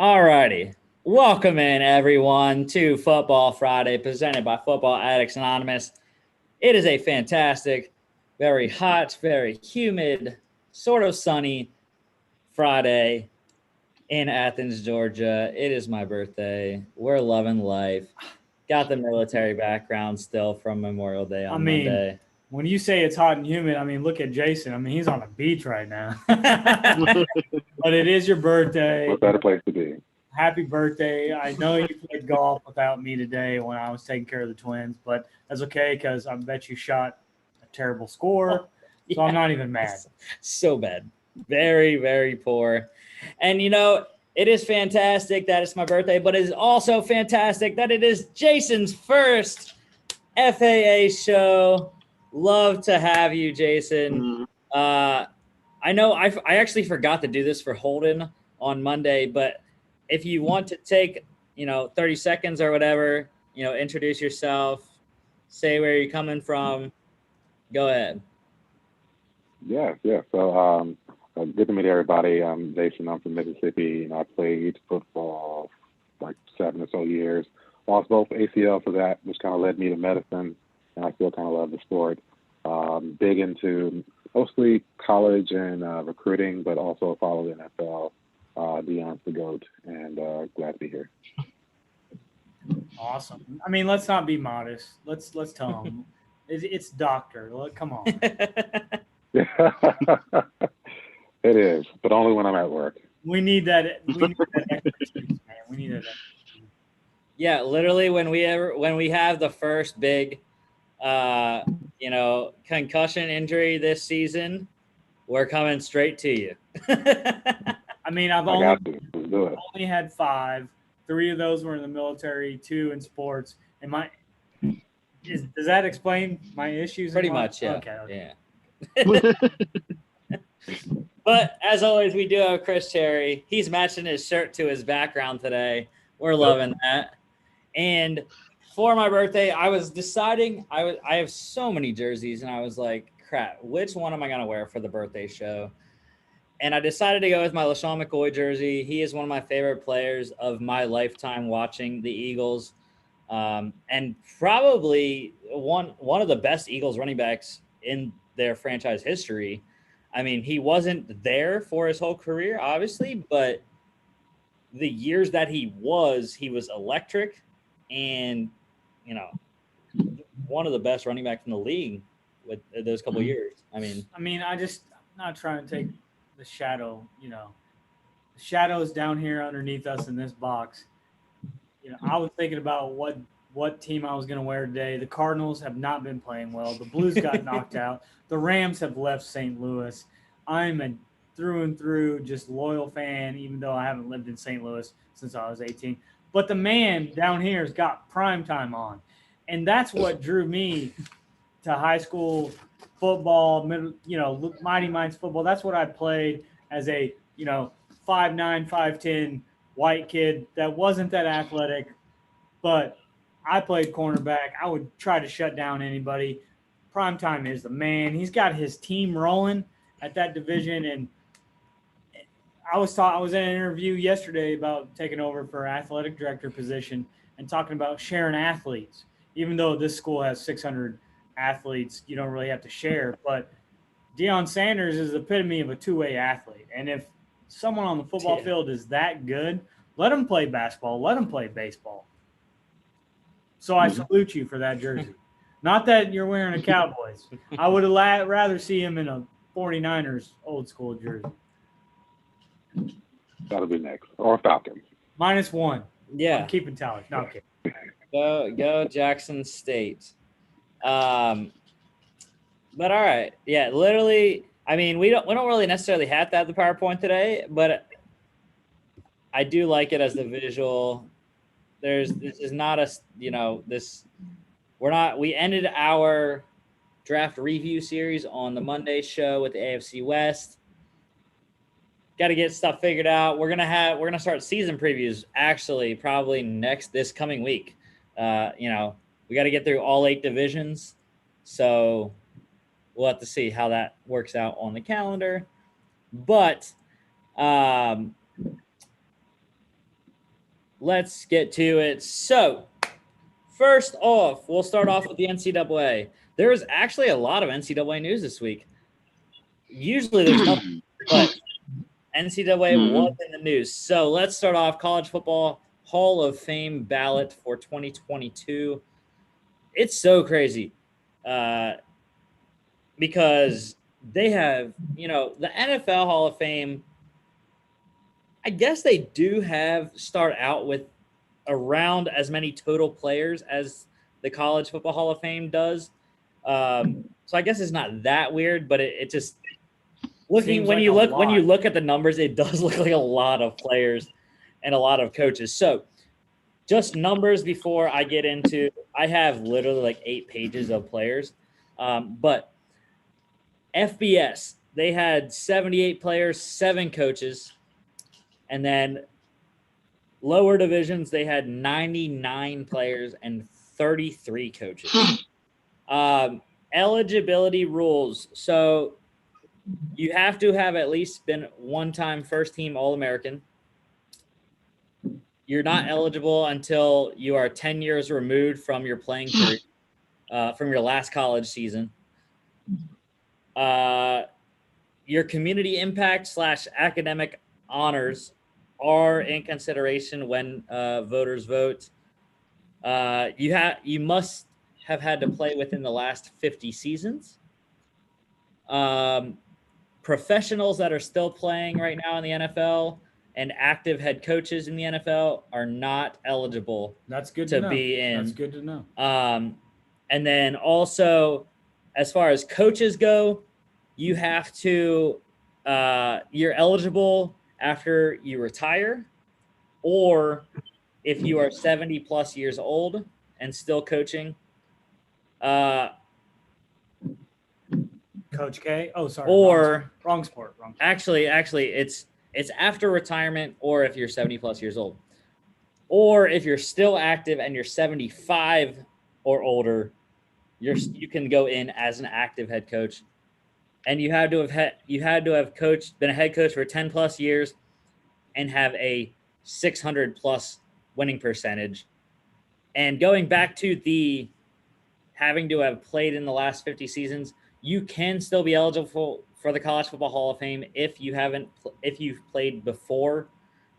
All righty. Welcome in, everyone, to Football Friday, presented by Football Addicts Anonymous. It is a fantastic, very hot, very humid, sort of sunny Friday in Athens, Georgia. It is my birthday. We're loving life. Got the military background still from Memorial Day on Monday. When you say it's hot and humid, look at Jason. He's on the beach right now. But it is your birthday. What better place to be? Happy birthday. I know you played golf without me today when I was taking care of the Twins, but that's okay because I bet you shot a terrible score. So I'm not even mad. So bad. Very, very poor. And, it is fantastic that it's my birthday, but it is also fantastic that it is Jason's first FAA show. Love to have you, Jason. I know I actually forgot to do this for Holden on Monday, but if you want to take, 30 seconds or whatever, introduce yourself, say where you're coming from, go ahead. Yeah. So good to meet everybody. I'm Jason. I'm from Mississippi, and I played football like 7 or so years. Lost both ACL for that, which kind of led me to medicine, and I still kind of love the sport. Big into mostly college and recruiting, but also follow the NFL. Deion's the GOAT, and glad to be here. Awesome. Let's not be modest. Let's tell him it's doctor. Come on. It is, but only when I'm at work. We need that expertise, man. We need that expertise. Yeah, literally when we have the first big concussion injury this season, we're coming straight to you. I've only had 5. 3 of those were in the military, 2 in sports. And does that explain my issues? Pretty much, yeah. Okay. Yeah. But as always, we do have Chris Cherry. He's matching his shirt to his background today. We're loving that. And for my birthday, I was deciding, I have so many jerseys, and I was like, crap, which one am I going to wear for the birthday show? And I decided to go with my LaShawn McCoy jersey. He is one of my favorite players of my lifetime watching the Eagles, and probably one of the best Eagles running backs in their franchise history. He wasn't there for his whole career, obviously, but the years that he was electric and, one of the best running backs in the league with those couple of years. I'm not trying to take the shadow, the shadows down here underneath us in this box. I was thinking about what team I was going to wear today. The Cardinals have not been playing well. The Blues got knocked out. The Rams have left St. Louis. I'm a through and through just loyal fan, even though I haven't lived in St. Louis since I was 18. But the man down here has got prime time on. And that's what drew me to high school football, Mighty Minds football. That's what I played as a, 5'9", 5'10" white kid that wasn't that athletic, but I played cornerback. I would try to shut down anybody. Primetime is the man. He's got his team rolling at that division. And I was in an interview yesterday about taking over for athletic director position and talking about sharing athletes. Even though this school has 600 athletes, you don't really have to share. But Deion Sanders is the epitome of a two-way athlete. And if someone on the football field is that good, let them play basketball. Let them play baseball. So I salute you for that jersey. Not that you're wearing a Cowboys. I would have rather see him in a 49ers old school jersey. That'll be next. Or Falcons. -1. Yeah. I'm keeping tally. No, I'm kidding. Go Jackson State. But all right. Yeah, literally, we don't really necessarily have to have the PowerPoint today, but I do like it as the visual. This is not we ended our draft review series on the Monday show with the AFC West. Got to get stuff figured out. We're gonna start season previews actually probably this coming week. We got to get through all 8 divisions, so we'll have to see how that works out on the calendar. But let's get to it. So, first off, we'll start off with the NCAA. There is actually a lot of NCAA news this week. Usually there's nothing, but NCAA was in the news. So let's start off College Football Hall of Fame ballot for 2022. It's so crazy because they have, the NFL Hall of Fame, I guess they do start out with around as many total players as the College Football Hall of Fame does. So I guess it's not that weird, but it just when you look at the numbers, it does look like a lot of players and a lot of coaches. So just numbers before I get into, I have literally like 8 pages of players. But FBS, they had 78 players, 7 coaches. And then lower divisions, they had 99 players and 33 coaches. Eligibility rules. So you have to have at least been one-time first-team All-American. You're not eligible until you are 10 years removed from your playing career, from your last college season. Your community impact / academic honors are in consideration when voters vote. You must have had to play within the last 50 seasons. Professionals that are still playing right now in the NFL and active head coaches in the NFL are not eligible. That's good to know. Be in. That's good to know. And then also, as far as coaches go, you have to you're eligible after you retire, or if you are 70 plus years old and still coaching. Coach K. Oh, sorry. Or wrong sport. Actually, it's after retirement, or if you're 70 plus years old, or if you're still active and you're 75 or older, you can go in as an active head coach, and you had to have been a head coach for 10 plus years, and have a 600 plus winning percentage. And going back to the having to have played in the last 50 seasons, you can still be eligible for the College Football Hall of Fame if you've played before,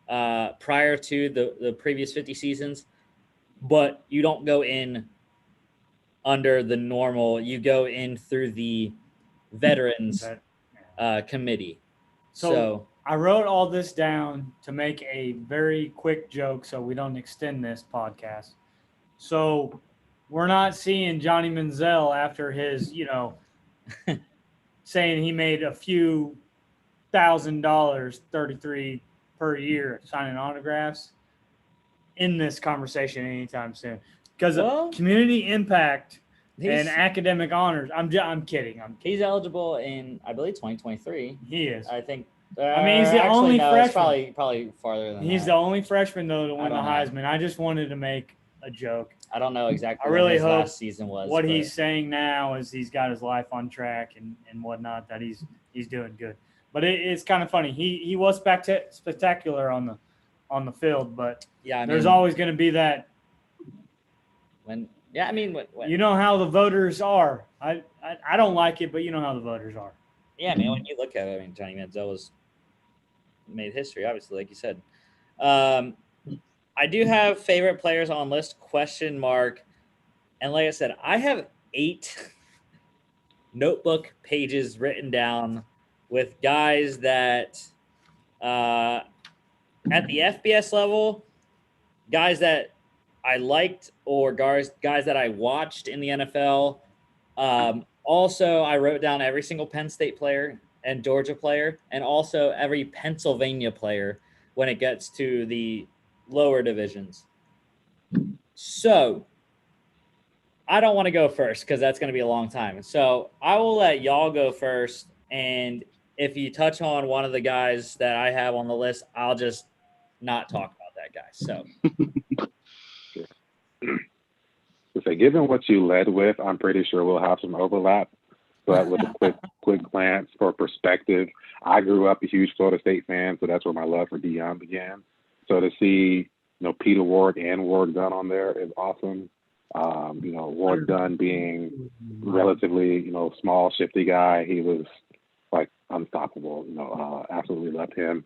prior to the previous 50 seasons, but you don't go in under the normal. You go in through the Veterans Committee. So I wrote all this down to make a very quick joke so we don't extend this podcast. So we're not seeing Johnny Manziel after his, saying he made a few $1,000, 33 per year signing autographs in this conversation anytime soon. Because of community impact and academic honors. I'm kidding. He's eligible in, I believe, 2023. He is. I think. He's the only freshman. It's probably farther than He's that. the only freshman, though, to win the Heisman. I just wanted to make a joke. I don't know exactly I really what his hope last season was. What he's saying now is he's got his life on track and whatnot, that he's doing good. But it's kind of funny. He was spectacular on the field, but there's always going to be that. When you know how the voters are. I don't like it, but you know how the voters are. Yeah, when you look at it, Johnny Manziel made history, obviously, like you said. I do have favorite players on list, ? And like I said, I have 8 notebook pages written down with guys that at the FBS level, guys that I liked, or guys that I watched in the NFL. Also, I wrote down every single Penn State player and Georgia player, and also every Pennsylvania player when it gets to the lower divisions. So I don't want to go first because that's going to be a long time. So I will let y'all go first. And if you touch on one of the guys that I have on the list, I'll just not talk about that guy. So. So given what you led with, I'm pretty sure we'll have some overlap. But with a quick glance for perspective, I grew up a huge Florida State fan, so that's where my love for Deion began. So to see Peter Ward and Ward Dunn on there is awesome. Ward Dunn being relatively, small, shifty guy, he was like unstoppable. Absolutely loved him.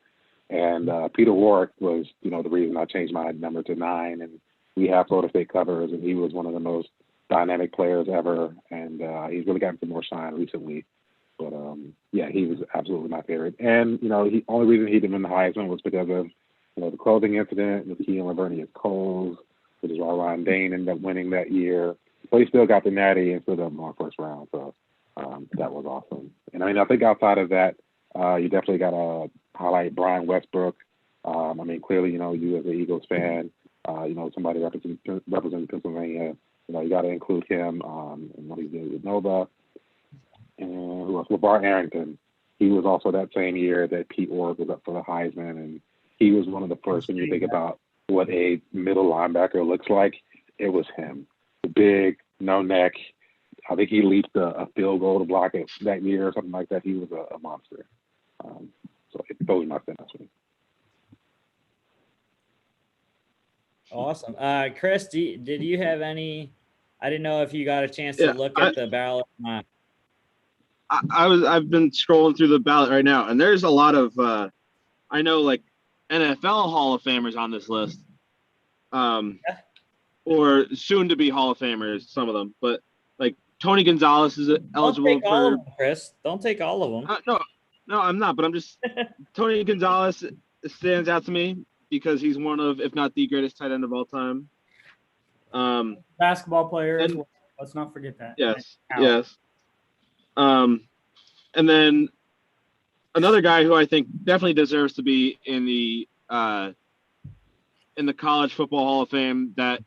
And Peter Ward was, the reason I changed my number to 9. And we have Florida State covers, and he was one of the most dynamic players ever. And he's really gotten some more shine recently. But he was absolutely my favorite. And the only reason he didn't win the Heisman was because of the clothing incident with Keelan Lavernius Coles, which is why Ryan Dane ended up winning that year. But he still got the natty and stood up in the first round. So that was awesome. And I think outside of that, you definitely got to highlight Brian Westbrook. Clearly, you as an Eagles fan, somebody representing Pennsylvania, you got to include him in what he did with Nova. And who else? LeVar Arrington. He was also that same year that Pete Orr was up for the Heisman, and he was one of the first when you think about what a middle linebacker looks like. It was him. Big, no neck. I think he leaped a field goal to block it that year or something like that. He was a monster. So those are my sentence. Awesome. Chris, did you have any? I didn't know if you got a chance to look at the ballot. I've been scrolling through the ballot right now, and there's a lot of I know like NFL Hall of Famers on this list, or soon to be Hall of Famers, some of them. But like Tony Gonzalez is eligible Don't take all of them, Chris. Don't take all of them. No, I'm not. But I'm just Tony Gonzalez stands out to me because he's one of, if not the greatest tight end of all time. Basketball player. Let's not forget that. Yes. Yes. And then another guy who I think definitely deserves to be in the College Football Hall of Fame that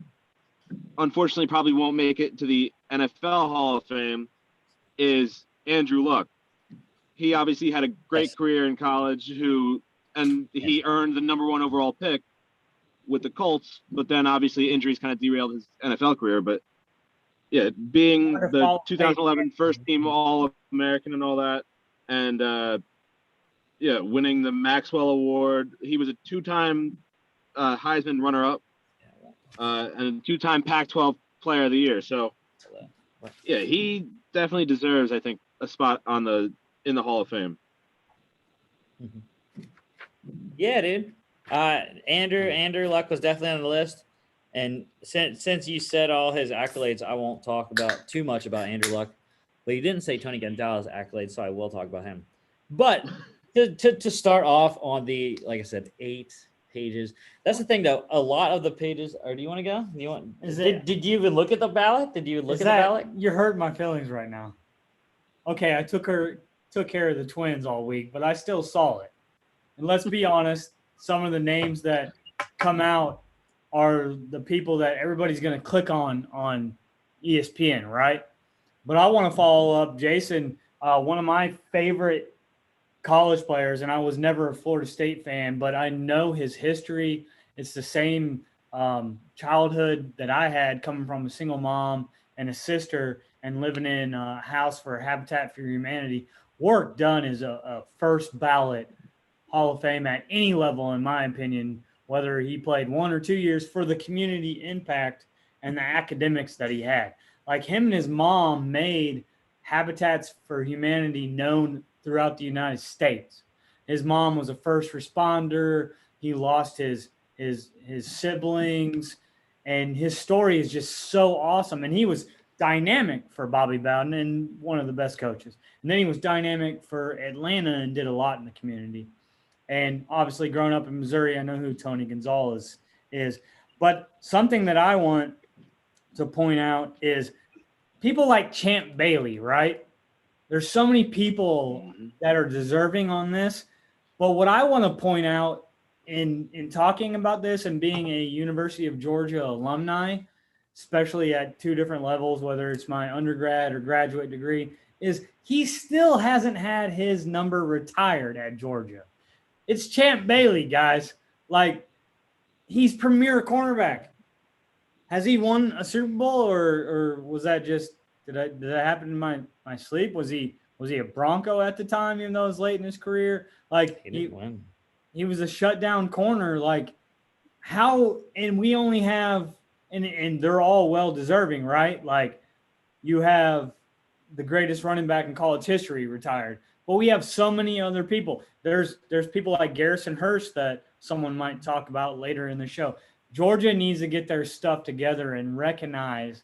unfortunately probably won't make it to the NFL Hall of Fame is Andrew Luck. He obviously had a great career in college and he earned the number 1 overall pick with the Colts, but then obviously injuries kind of derailed his NFL career. But yeah, being the 2011 first team All-American and all that, and winning the Maxwell Award. He was a 2-time Heisman runner-up and a 2-time Pac-12 Player of the Year. So yeah, he definitely deserves, I think, a spot in the Hall of Fame. Yeah, dude. Andrew Luck was definitely on the list. And since you said all his accolades, I won't talk about too much about Andrew Luck. But you didn't say Tony Gonzalez accolades, so I will talk about him. But to start off on the, like I said, 8 pages. That's the thing, though. A lot of the pages are. Do you want to go? Did you even look at the ballot? Did you look at the ballot? You're hurting my feelings right now. Okay, I took care of the Twins all week, but I still saw it. And let's be honest, some of the names that come out are the people that everybody's going to click on ESPN, right? But I want to follow up, Jason, one of my favorite college players, and I was never a Florida State fan, but I know his history. It's the same childhood that I had, coming from a single mom and a sister and living in a house for Habitat for Humanity. Work done is a first ballot Hall of Fame at any level, in my opinion, whether he played 1 or 2 years, for the community impact and the academics that he had. Like, him and his mom made Habitats for Humanity known throughout the United States. His mom was a first responder. He lost his siblings, and his story is just so awesome. And he was dynamic for Bobby Bowden and one of the best coaches. And then he was dynamic for Atlanta and did a lot in the community. And obviously, growing up in Missouri, I know who Tony Gonzalez is. But something that I want to point out is people like Champ Bailey, right? There's so many people that are deserving on this. But what I want to point out in talking about this and being a University of Georgia alumni, especially at 2 different levels, whether it's my undergrad or graduate degree, is he still hasn't had his number retired at Georgia. It's Champ Bailey, guys. Like, he's premier cornerback. Has he won a Super Bowl, or was that just did that happen in my sleep? Was he a Bronco at the time, even though it was late in his career? Like, he was a shutdown corner. Like, and we only have, and they're all well deserving, right? Like you have the greatest running back in college history retired, but we have so many other people. There's people like Garrison Hearst that someone might talk about later in the show. Georgia needs to get their stuff together and recognize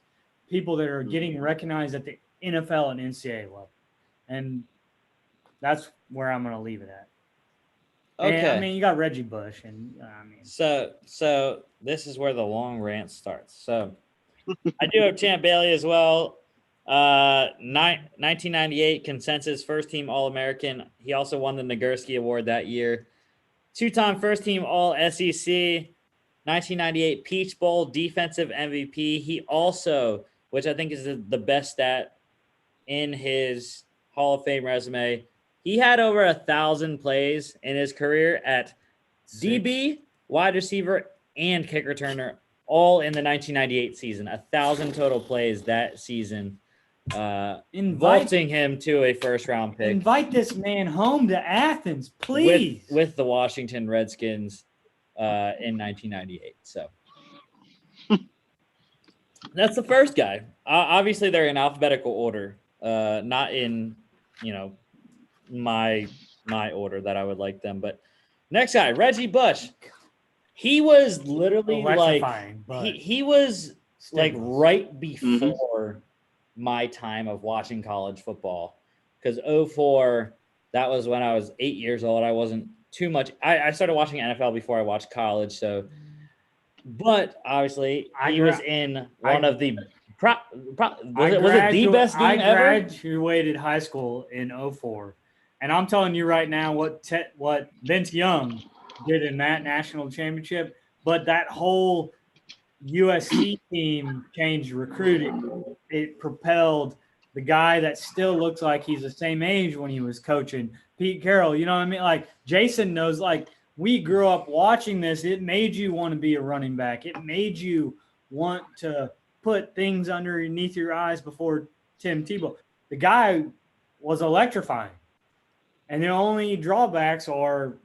people that are getting recognized at the NFL and NCAA level. And that's where I'm going to leave it at. Okay. And, I mean, you got Reggie Bush, and So this is where the long rant starts. So I do have Champ Bailey as well. 1998 consensus first team All-American. He also won the Nagurski Award that year. 2-time first team All-SEC. 1998 Peach Bowl defensive MVP. He also, which I think is the best stat in his Hall of Fame resume, he had over 1,000 plays in his career at DB, wide receiver, and kick returner, all in the 1998 season. 1,000 total plays that season, vaulting him to a first-round pick. Invite this man home to Athens, please. With the Washington Redskins in 1998. So that's the first guy. Obviously, they're in alphabetical order, not in, my order that I would like them. But next guy, Reggie Bush. He was literally he was like right before my time of watching college football, because 2004, that was when I was 8 years old. I wasn't too much. I started watching NFL before I watched college. So, but obviously he was in one of the was it the best game ever? I graduated high school in 2004, and I'm telling you right now what Vince Young did in that national championship. But that whole USC team changed recruiting. It propelled the guy that still looks like he's the same age when he was coaching, Pete Carroll. You know what I mean? Like Jason knows, like we grew up watching this. It made you want to be a running back. It made you want to put things underneath your eyes before Tim Tebow. The guy was electrifying. And the only drawbacks are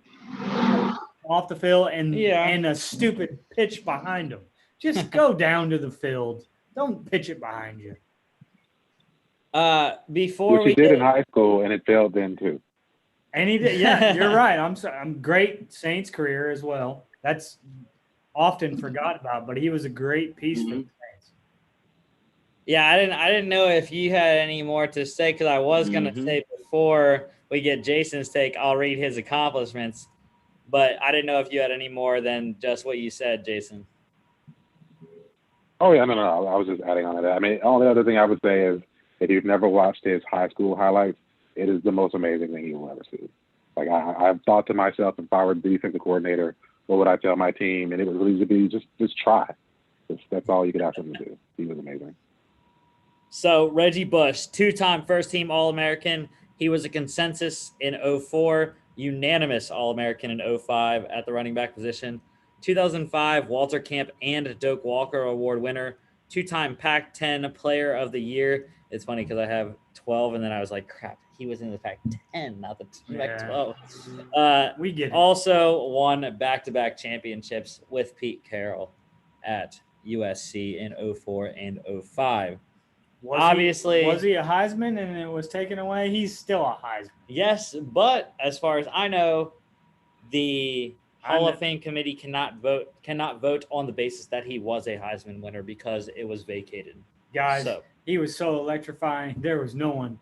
off the field and a stupid pitch behind him. Just go down to the field. Don't pitch it behind you. Which he did in high school, and it failed then too. And he did. Yeah, you're right. I'm great Saints career as well. That's often forgot about, but he was a great piece for the Saints. Yeah, I didn't know if you had any more to say, because I was going to say before we get Jason's take, I'll read his accomplishments, but I didn't know if you had any more than just what you said, Jason. Oh yeah, no. I was just adding on to that. I mean, the only other thing I would say is, if you've never watched his high school highlights, it is the most amazing thing you will ever see. Like I've thought to myself, if I were the defensive coordinator, what would I tell my team? And it would really be just try. That's all you could ask him to do. He was amazing. So Reggie Bush, 2-time first-team All-American. He was a consensus in 2004, unanimous All-American in 2005 at the running back position. 2005 Walter Camp and Doak Walker Award winner. 2-time Pac-10 Player of the Year. It's funny because I have 12, and then I was like, crap, he was in the Pac-10, not the Pac-12. We get it. Also won back-to-back championships with Pete Carroll at USC in 2004 and 2005. Was he a Heisman and it was taken away? He's still a Heisman. Yes, but as far as I know, the Hall of Fame committee cannot vote on the basis that he was a Heisman winner because it was vacated. Guys, he was so electrifying. There was no one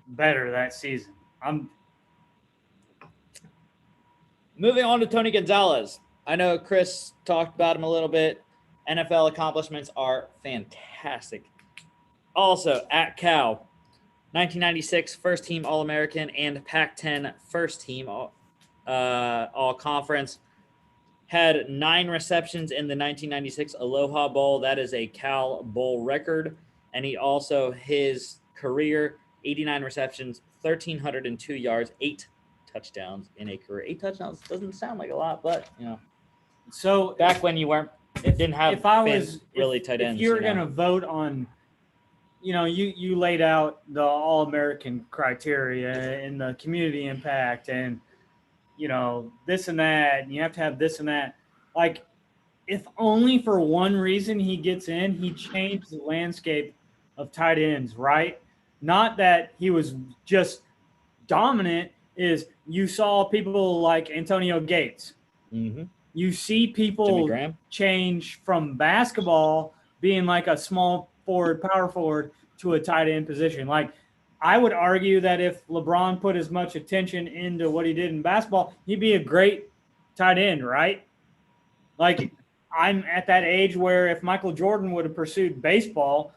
better that season. I'm moving on to Tony Gonzalez. I know Chris talked about him a little bit. NFL accomplishments are fantastic. Also, at Cal, 1996 first team All-American and Pac-10 first team All-Conference. Had 9 receptions in the 1996 Aloha Bowl. That is a Cal Bowl record. And he also, his career, 89 receptions, 1,302 yards, 8 touchdowns in a career. 8 touchdowns doesn't sound like a lot, but, So back when you weren't, it didn't have really tight ends. If you were going to vote on, you laid out the All-American criteria and the community impact and, this and that, and you have to have this and that. like, if only for one reason he gets in, he changed the landscape of tight ends, right? Not that he was just dominant, is you saw people like Antonio Gates. Mm-hmm. You see Jimmy people Graham. change from basketball being like a small forward, power forward, to a tight end position. Like, I would argue that if LeBron put as much attention into what he did in basketball, he'd be a great tight end, right? Like, I'm at that age where if Michael Jordan would have pursued baseball,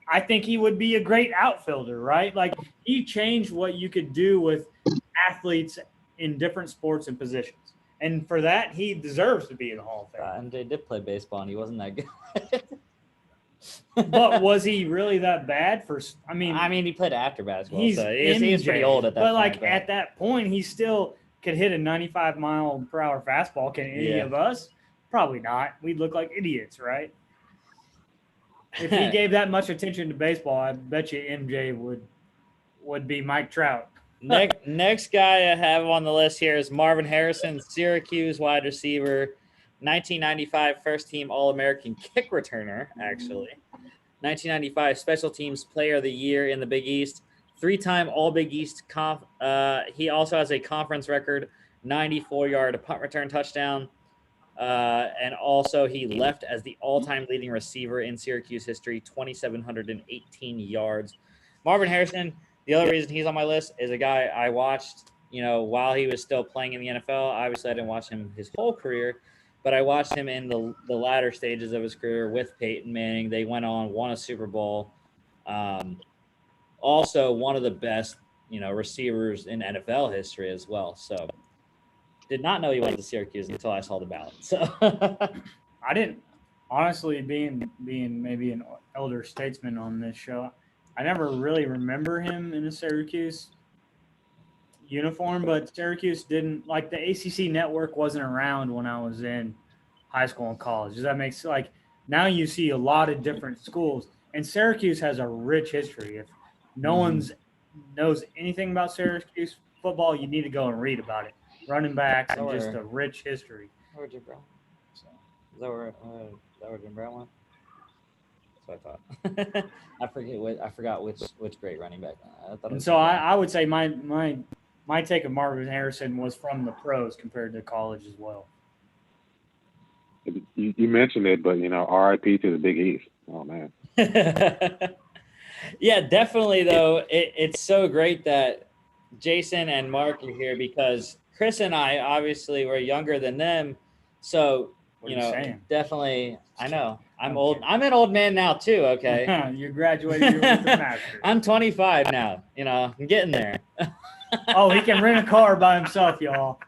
I think he would be a great outfielder, right? Like, he changed what you could do with athletes in different sports and positions. And for that, he deserves to be in the Hall of Fame. MJ did play baseball, and he wasn't that good. But was he really that bad? I mean, he played after basketball, he's so he was pretty old at that but point. like at that point, he still could hit a 95-mile-per-hour fastball. Can any of us? Probably not. We'd look like idiots, right? If he gave that much attention to baseball, I bet you MJ would be Mike Trout. Next guy I have on the list here is Marvin Harrison, Syracuse wide receiver, 1995 first-team All-American kick returner, actually. 1995 Special Teams Player of the Year in the Big East, 3-time All-Big East he also has a conference record, 94-yard punt return touchdown, and also he left as the all-time leading receiver in Syracuse history, 2,718 yards. Marvin Harrison, the other reason he's on my list is a guy I watched, while he was still playing in the NFL. Obviously, I didn't watch him his whole career, but I watched him in the latter stages of his career with Peyton Manning. They went on, won a Super Bowl. Also, one of the best, receivers in NFL history as well. So, did not know he went to Syracuse until I saw the ballot. So, I didn't, honestly, being maybe an elder statesman on this show, I never really remember him in a Syracuse uniform, but Syracuse didn't, like, the ACC network wasn't around when I was in high school and college. Does that make sense? Like, now you see a lot of different schools, and Syracuse has a rich history. If no one's knows anything about Syracuse football, you need to go and read about it. Running backs and just a rich history. Where Jim Brown? So, is that where Jim Brown went? That's what I thought. I forgot which great running back. I would say my take of Marvin Harrison was from the pros compared to college as well. You mentioned it, but RIP to the Big East. Oh man. Yeah, definitely. Though it's so great that Jason and Mark are here because Chris and I obviously were younger than them, so definitely. I know I'm old. I'm an old man now too. Okay, you graduated with a master's. I'm 25 now. I'm getting there. Oh, he can rent a car by himself, y'all.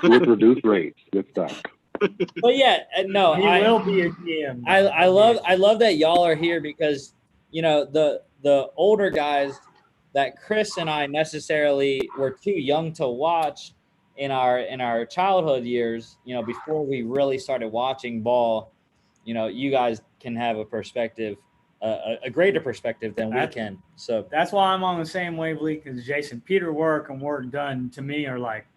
With reduced rates. Good stuff. But yeah, no, he will be a GM. I love that y'all are here because the older guys that Chris and I necessarily were too young to watch in our childhood years, before we really started watching ball, you guys can have a perspective, a greater perspective than we can. So that's why I'm on the same wavelength as Jason. Peter work and work done to me are like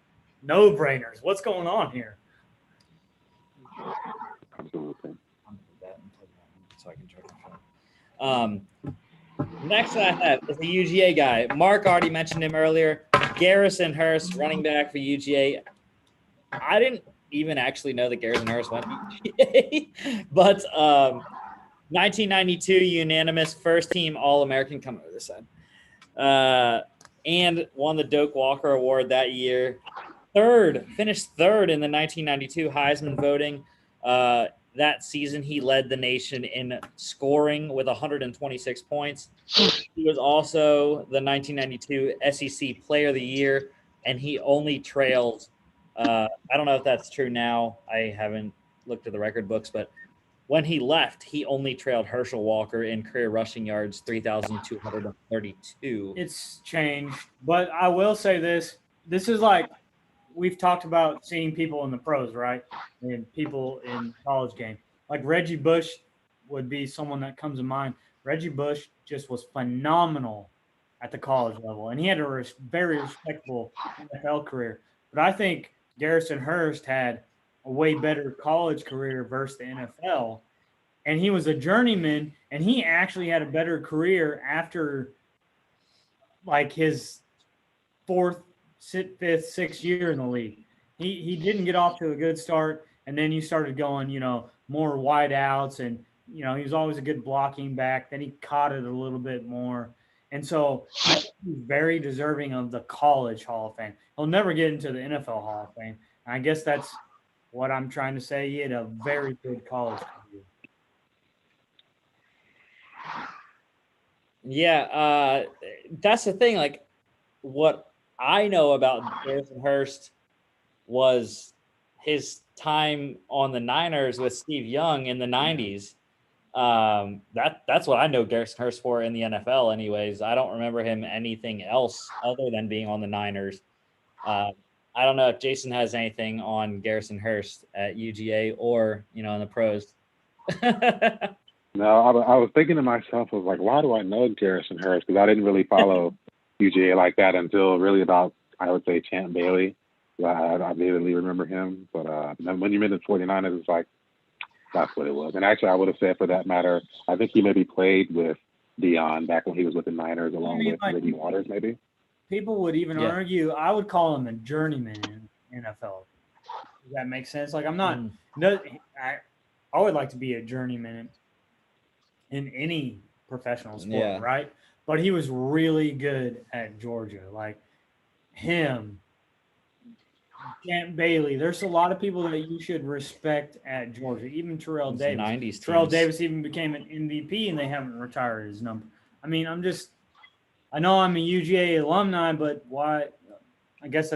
no-brainers. What's going on here? Absolutely. So I can charge my phone. Next I have is the UGA guy. Mark already mentioned him earlier. Garrison Hearst, running back for UGA. I didn't even actually know that Garrison Hearst went to UGA, but 1992 unanimous first-team All-American. Come over this side. And won the Doak Walker Award that year. Finished third in the 1992 Heisman voting. That season, he led the nation in scoring with 126 points. He was also the 1992 SEC Player of the Year, and he only trailed I don't know if that's true now. I haven't looked at the record books, but when he left, he only trailed Herschel Walker in career rushing yards, 3,232. It's changed, but I will say this. This is like we've talked about seeing people in the pros, right? And people in college game. Like Reggie Bush would be someone that comes to mind. Reggie Bush just was phenomenal at the college level, and he had a very respectable NFL career. But I think Garrison Hearst had a way better college career versus the NFL. And he was a journeyman, and he actually had a better career after like his fourth, fifth, sixth year in the league. He didn't get off to a good start, and then you started going, more wide outs, and he was always a good blocking back. Then he caught it a little bit more. And so I think he's very deserving of the college Hall of Fame. He'll never get into the NFL Hall of Fame. And I guess that's what I'm trying to say. He had a very good college career. Yeah, that's the thing. Like, what I know about Garrison Hearst was his time on the Niners with Steve Young in the 90s. That's what I know Garrison Hearst for in the NFL anyways. I don't remember him anything else other than being on the Niners. I don't know if Jason has anything on Garrison Hearst at UGA or, in the pros. No, I was thinking to myself, I was like, why do I know Garrison Hearst? Because I didn't really follow UGA like that until really about, I would say, Champ Bailey. I vividly remember him. But when you mentioned 49ers, it's like, that's what it was. And actually, I would have said, for that matter, I think he maybe played with Dion back when he was with the Niners, along with Reggie Waters, maybe. People would even argue, I would call him a journeyman in NFL. Does that make sense? Like, I'm not, I would like to be a journeyman in any professional sport, right? But he was really good at Georgia. Like him, Champ Bailey. There's a lot of people that you should respect at Georgia. Even Terrell Davis. 90s Terrell Davis even became an MVP, and they haven't retired his number. I mean, I know I'm a UGA alumni, but why? I guess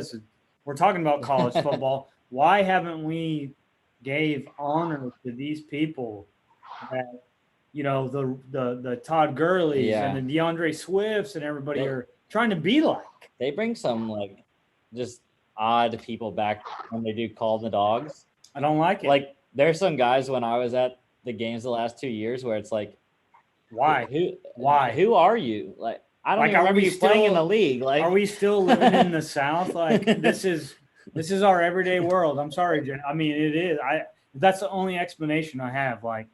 we're talking about college football. Why haven't we gave honor to these people that, the Todd Gurleys and the DeAndre Swifts and everybody are trying to be like? They bring some just odd people back when they do Call the Dogs. I don't like it. Like, there's some guys when I was at the games the last 2 years where it's like, why? Who are you? Like, I don't even remember you playing in the league. Like, are we still living in the South? Like, this is our everyday world. I'm sorry, Jen. I mean, it is. That's the only explanation I have. Like,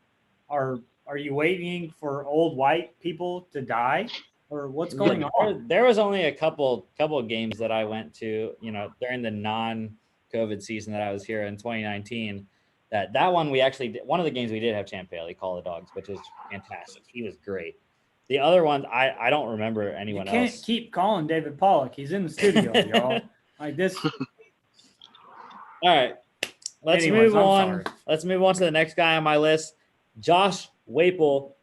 are you waiting for old white people to die, or what's going on? There was only a couple of games that I went to, during the non-COVID season that I was here in 2019. That one we actually did, one of the games we did have Champ Bailey call the dogs, which is fantastic. He was great. The other ones, I don't remember anyone else. You can't keep calling David Pollock. He's in the studio, y'all. Like this. All right. Let's move on. Let's move on to the next guy on my list, Josh Waiple.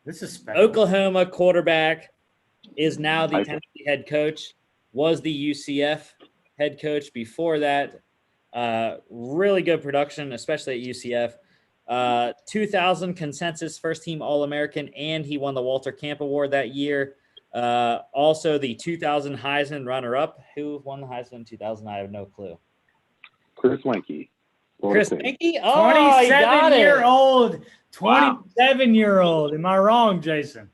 This is special. Oklahoma quarterback, is now the Tennessee head coach, was the UCF head coach before that. Really good production, especially at UCF. 2000 consensus first team All-American, and he won the Walter Camp Award that year. Also the 2000 Heisman runner-up. Who won the Heisman in 2000? I have no clue. Chris Weinke. Chris Weinke? Oh, 27-year-old. 27-year-old. Am I wrong, Jason?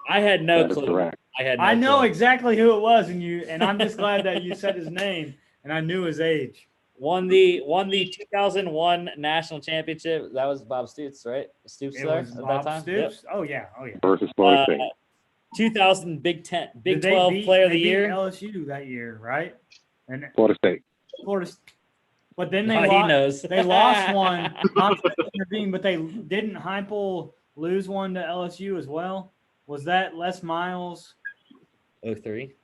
I had no clue. Correct. I know exactly who it was, and I'm just glad that you said his name, and I knew his age. Won the 2001 national championship. That was Bob Stoops, right? Stoops there at that time. Stoops? Yep. Oh yeah. Versus Florida State. 2000 Big 12 Player of the Year. LSU that year, right? And Florida State. But then they they lost one. Not to intervene, but they didn't Heupel lose one to LSU as well. Was that Les Miles? 03.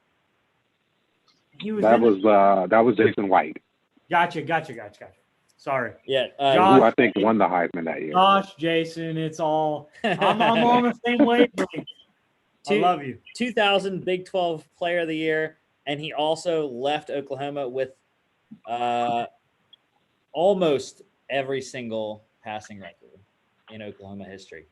That was Jason White. Gotcha. Sorry. Yeah. Josh, who I think won the Heisman that year. Josh, Jason, it's all. I'm on the same wavelength. I love you. 2000 Big 12 Player of the Year, and he also left Oklahoma with almost every single passing record in Oklahoma history.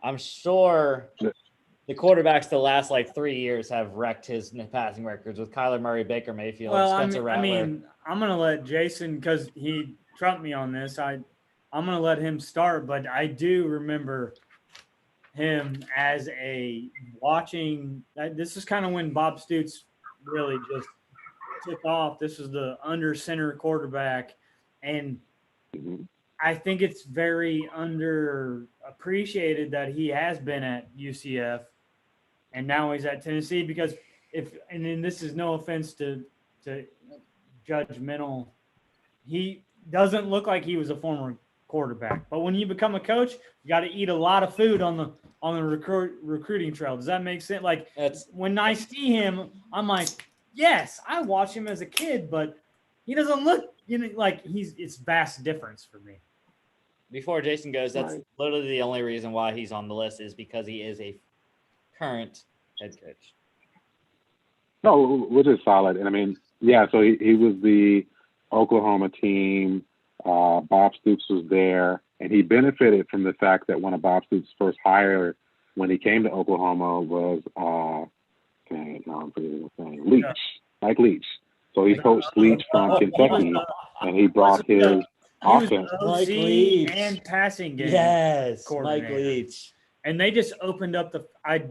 I'm sure the quarterbacks the last 3 years have wrecked his passing records with Kyler Murray, Baker Mayfield, Spencer Rattler. I'm going to let Jason, because he trumped me on this. I'm going to let him start, but I do remember him as watching. This is kind of when Bob Stoops really just took off. This was the under center quarterback, And Mhm. I think it's very underappreciated that he has been at UCF and now he's at Tennessee because and then this is no offense to judgmental, he doesn't look like he was a former quarterback. But when you become a coach, you got to eat a lot of food on the recruiting trail. Does that make sense? Like when I see him, I'm like, yes, I watched him as a kid, but he doesn't look, like it's vast difference for me. Before Jason goes, that's Right. literally the only reason why he's on the list is because he is a current head coach. No, which is solid. And I mean, yeah, so he was the Oklahoma team. Bob Stoops was there, and he benefited from the fact that one of Bob Stoops' first hire when he came to Oklahoma was, I'm forgetting his name, Leach, Mike Leach. So he coached Leach from Kentucky, and he brought his offense. Mike Leach and passing game. Yes, Mike Leach. And they just opened up I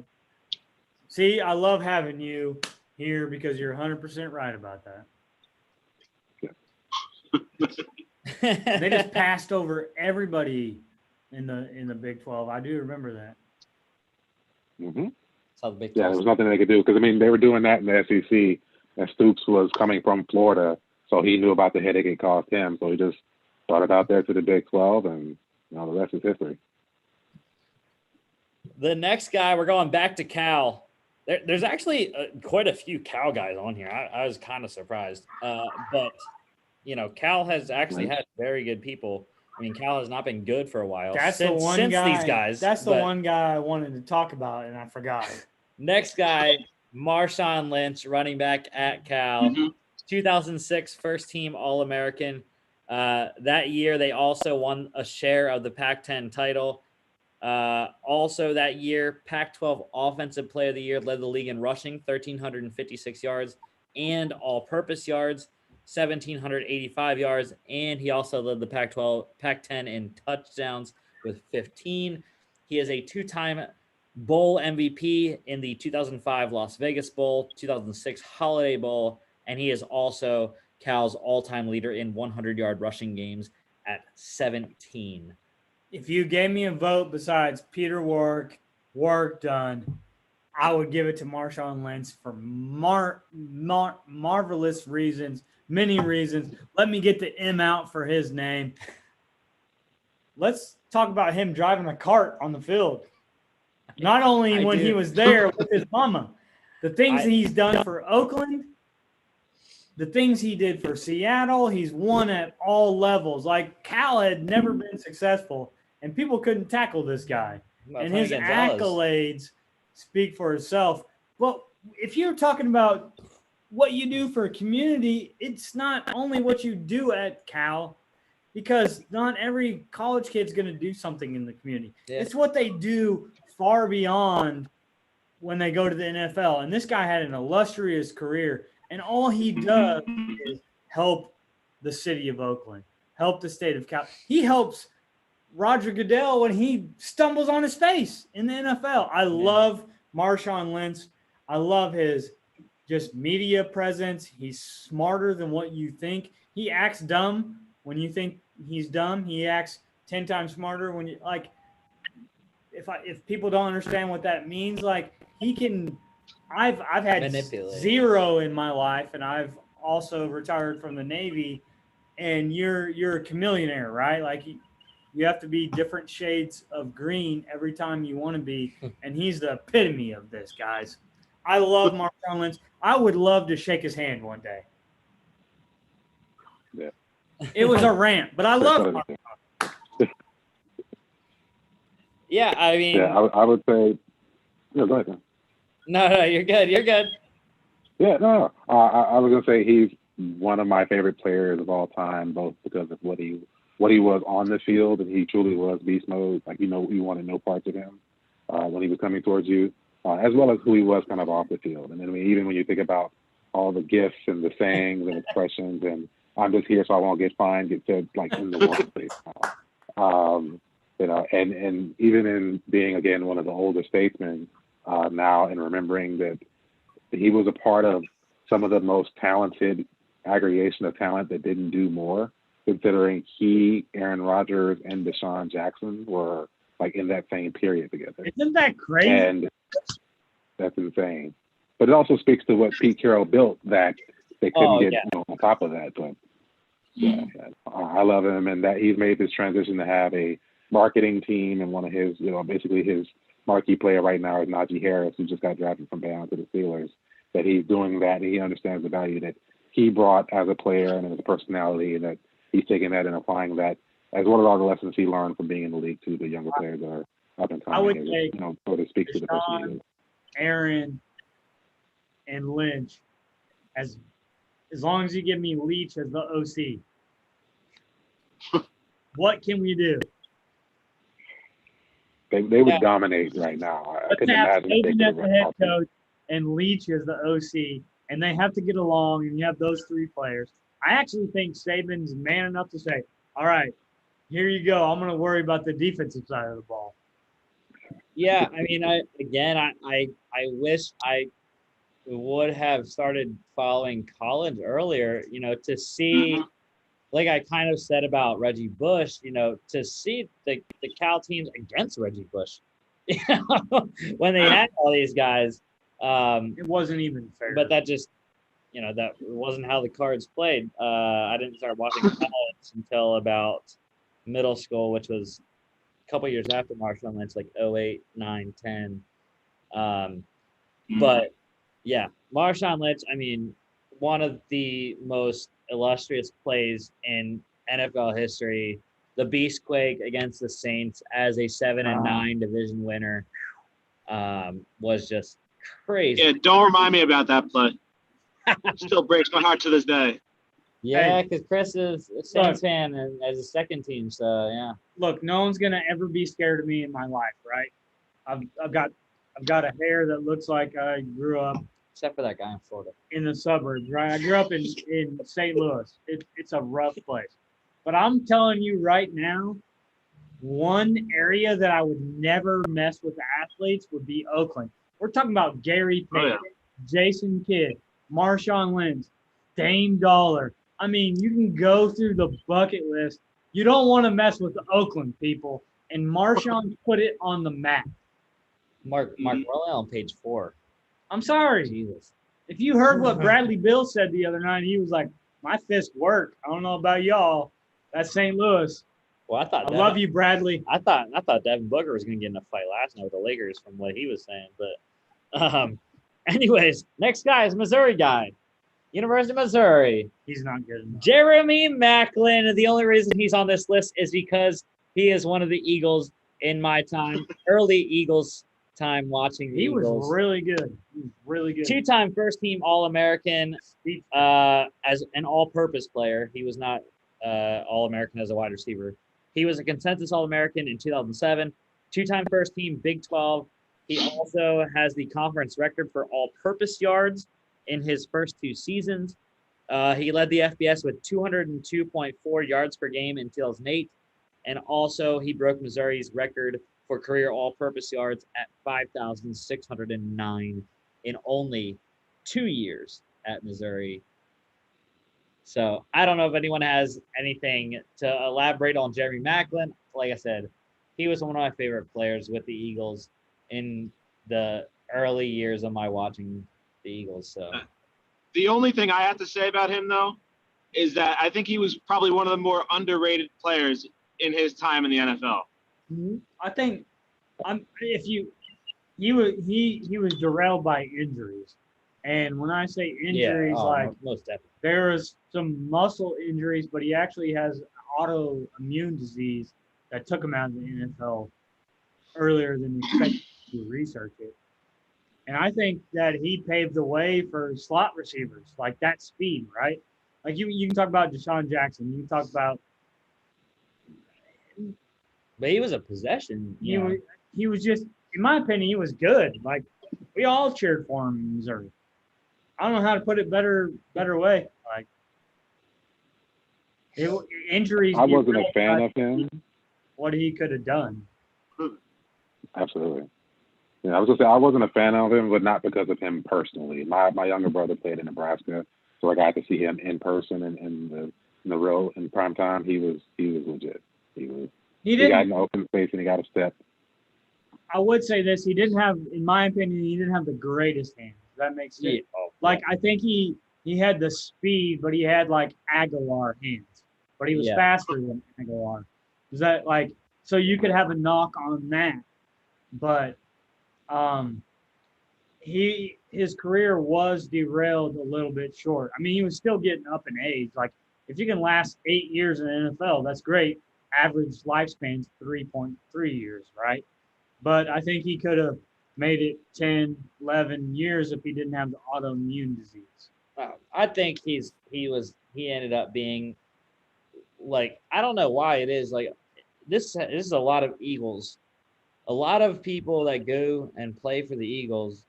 love having you here because you're 100% right about that. They just passed over everybody in the Big 12. I do remember that. Mm-hmm. That's how the Big 12 there was nothing they could do because, I mean, they were doing that in the SEC, and Stoops was coming from Florida, so he knew about the headache it caused him. So he just brought it out there to the Big 12, and the rest is history. The next guy, we're going back to Cal. There's actually quite a few Cal guys on here. I was kind of surprised. But, Cal has actually had very good people. I mean, Cal has not been good for a while. That's since these guys. That's the one guy I wanted to talk about, and I forgot. Next guy, Marshawn Lynch, running back at Cal. Mm-hmm. 2006 first team All-American. That year, they also won a share of the Pac-10 title. Also that year, Pac-12 Offensive Player of the Year, led the league in rushing, 1,356 yards, and all-purpose yards, 1,785 yards, and he also led the Pac-10 in touchdowns with 15. He is a two-time bowl MVP in the 2005 Las Vegas Bowl, 2006 Holiday Bowl, and he is also Cal's all-time leader in 100-yard rushing games at 17. If you gave me a vote besides Peter work done, I would give it to Marshawn Lynch for marvelous reasons, many reasons. Let me get the M out for his name. Let's talk about him driving a cart on the field. Not only when he was there with his mama, the things he's done for Oakland, the things he did for Seattle, he's won at all levels. Like Cal had never been successful, and people couldn't tackle this guy. And his accolades speak for itself. Well, if you're talking about what you do for a community, it's not only what you do at Cal, because not every college kid's going to do something in the community. Yeah. It's what they do far beyond when they go to the NFL. And this guy had an illustrious career, and all he does is help the city of Oakland, help the state of Cal. He helps Roger Goodell when he stumbles on his face in the NFL. I love Marshawn Lynch. I love his just media presence. He's smarter than what you think. He acts dumb when you think he's dumb. He acts 10 times smarter when you like. If people don't understand what that means, like he can. I've had zero in my life, and I've also retired from the Navy. And you're a chameleonaire, right? Like you have to be different shades of green every time you want to be. And he's the epitome of this, guys. I love Marshawn Lynch. I would love to shake his hand one day. Yeah. It was a rant, but I love him. Yeah, I mean. Yeah, I would say. Yeah, go ahead, man. No, you're good. You're good. Yeah, no. I was gonna say he's one of my favorite players of all time, both because of what he was on the field, and he truly was beast mode. Like you wanted no parts of him when he was coming towards you, as well as who he was kind of off the field. And I mean, even when you think about all the gifts and the sayings and expressions, and I'm just here so I won't get fined, get said like in the workplace. And even in being again one of the older statesmen now, and remembering that he was a part of some of the most talented aggregation of talent that didn't do more. considering he, Aaron Rodgers, and Deshaun Jackson were like in that same period together. Isn't that crazy? And that's insane. But it also speaks to what Pete Carroll built that they couldn't get on top of that. But yeah, I love him, and that he's made this transition to have a marketing team, and one of his, basically his marquee player right now is Najee Harris, who just got drafted from Bayonne to the Steelers. That he's doing that, and he understands the value that he brought as a player and as a personality, and that he's taking that and applying that as one of all the lessons he learned from being in the league to the younger players that are up and coming. I would take so to speak to the person he is. Aaron and Lynch as long as you give me Leach as the OC. What can we do? They would dominate right now. I couldn't imagine if they as the head coach and Leach as the OC, and they have to get along, and you have those three players. I actually think Saban's man enough to say, all right, here you go. I'm going to worry about the defensive side of the ball. Yeah, I mean, I wish I would have started following college earlier, to see, like I kind of said about Reggie Bush, to see the Cal teams against Reggie Bush, when they had all these guys. It wasn't even fair. But that just, that wasn't how the Cards played. I didn't start watching college until about middle school, which was a couple years after Marshawn Lynch, like 08, 9, 10. But, yeah, Marshawn Lynch, I mean, one of the most illustrious plays in NFL history, the Beastquake against the Saints as a 7-9 division winner, was just crazy. Yeah, don't remind me about that play. Still breaks my heart to this day. Yeah, because Chris is a Saints fan and as a second team, so yeah. Look, no one's gonna ever be scared of me in my life, right? I've got a hair that looks like I grew up. Except for that guy in Florida. In the suburbs, right? I grew up in St. Louis. It's a rough place. But I'm telling you right now, one area that I would never mess with the athletes would be Oakland. We're talking about Gary Payton, Jason Kidd, Marshawn Lynch, Dame Dollar. I mean, you can go through the bucket list. You don't want to mess with the Oakland people. And Marshawn put it on the map. Mark Rowell on page 4. I'm sorry. Jesus. If you heard what Bradley Bill said the other night, he was like, my fist worked. I don't know about y'all. That's St. Louis. Well, I love you, Bradley. I thought Devin Booker was going to get in a fight last night with the Lakers from what he was saying. But anyways, next guy is Missouri guy. University of Missouri. He's not good enough. Jeremy Macklin. The only reason he's on this list is because he is one of the Eagles in my time, early Eagles time watching the Eagles. He was really good. He was really good. 2-time first-team All-American as an all-purpose player. He was not All-American as a wide receiver. He was a consensus All-American in 2007. 2-time first-team Big 12. He also has the conference record for all-purpose yards in his first 2 seasons. He led the FBS with 202.4 yards per game in 2008. And also he broke Missouri's record for career all-purpose yards at 5,609 in only 2 years at Missouri. So I don't know if anyone has anything to elaborate on Jeremy Macklin. Like I said, he was one of my favorite players with the Eagles in the early years of my watching the Eagles. So the only thing I have to say about him, though, is that I think he was probably one of the more underrated players in his time in the NFL. I think he was derailed by injuries, and when I say injuries, most definitely. There was some muscle injuries, but he actually has autoimmune disease that took him out of the NFL earlier than expected to research it. And I think that he paved the way for slot receivers, like that speed, right? Like you can talk about Deshaun Jackson, you can talk about. But he was a possession. He was just, in my opinion, he was good. Like, we all cheered for him in Missouri. I don't know how to put it better way. Like, injuries. I wasn't a fan of him. What he could have done. Absolutely. Yeah, I was gonna say I wasn't a fan of him, but not because of him personally. My younger brother played in Nebraska, so I got to see him in person in the in prime time, he was legit. He didn't. got in the open space and he got a step. I would say this: he didn't have, in my opinion, he didn't have the greatest hands. Does that makes sense? Yeah. Like I think he had the speed, but he had like Aguilar hands, but he was faster than Aguilar. Is that like so? You could have a knock on that, but his career was derailed a little bit short. I mean, he was still getting up in age. Like if you can last 8 years in the NFL, that's great. Average lifespan's 3.3 years, right? But I think he could have made it 10, 11 years if he didn't have the autoimmune disease. I think he ended up being like, I don't know why it is like this is a lot of Eagles. A lot of people that go and play for the Eagles,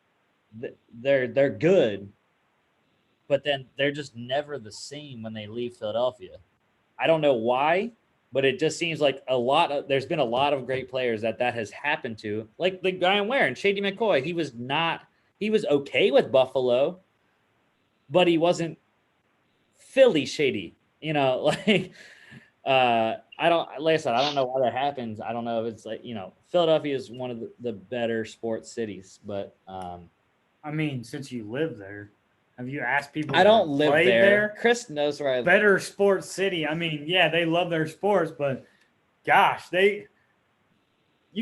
they're good, but then they're just never the same when they leave Philadelphia. I don't know why, but it just seems like there's been a lot of great players that has happened to, like the guy I'm wearing, Shady McCoy. He was okay with Buffalo, but he wasn't Philly Shady, like, I said, I don't know why that happens. I don't know if it's like, Philadelphia is one of the better sports cities, but, I mean, since you live there, have you asked people? I don't live there. Chris knows where I live. Better sports city. I mean, yeah, they love their sports, but gosh, you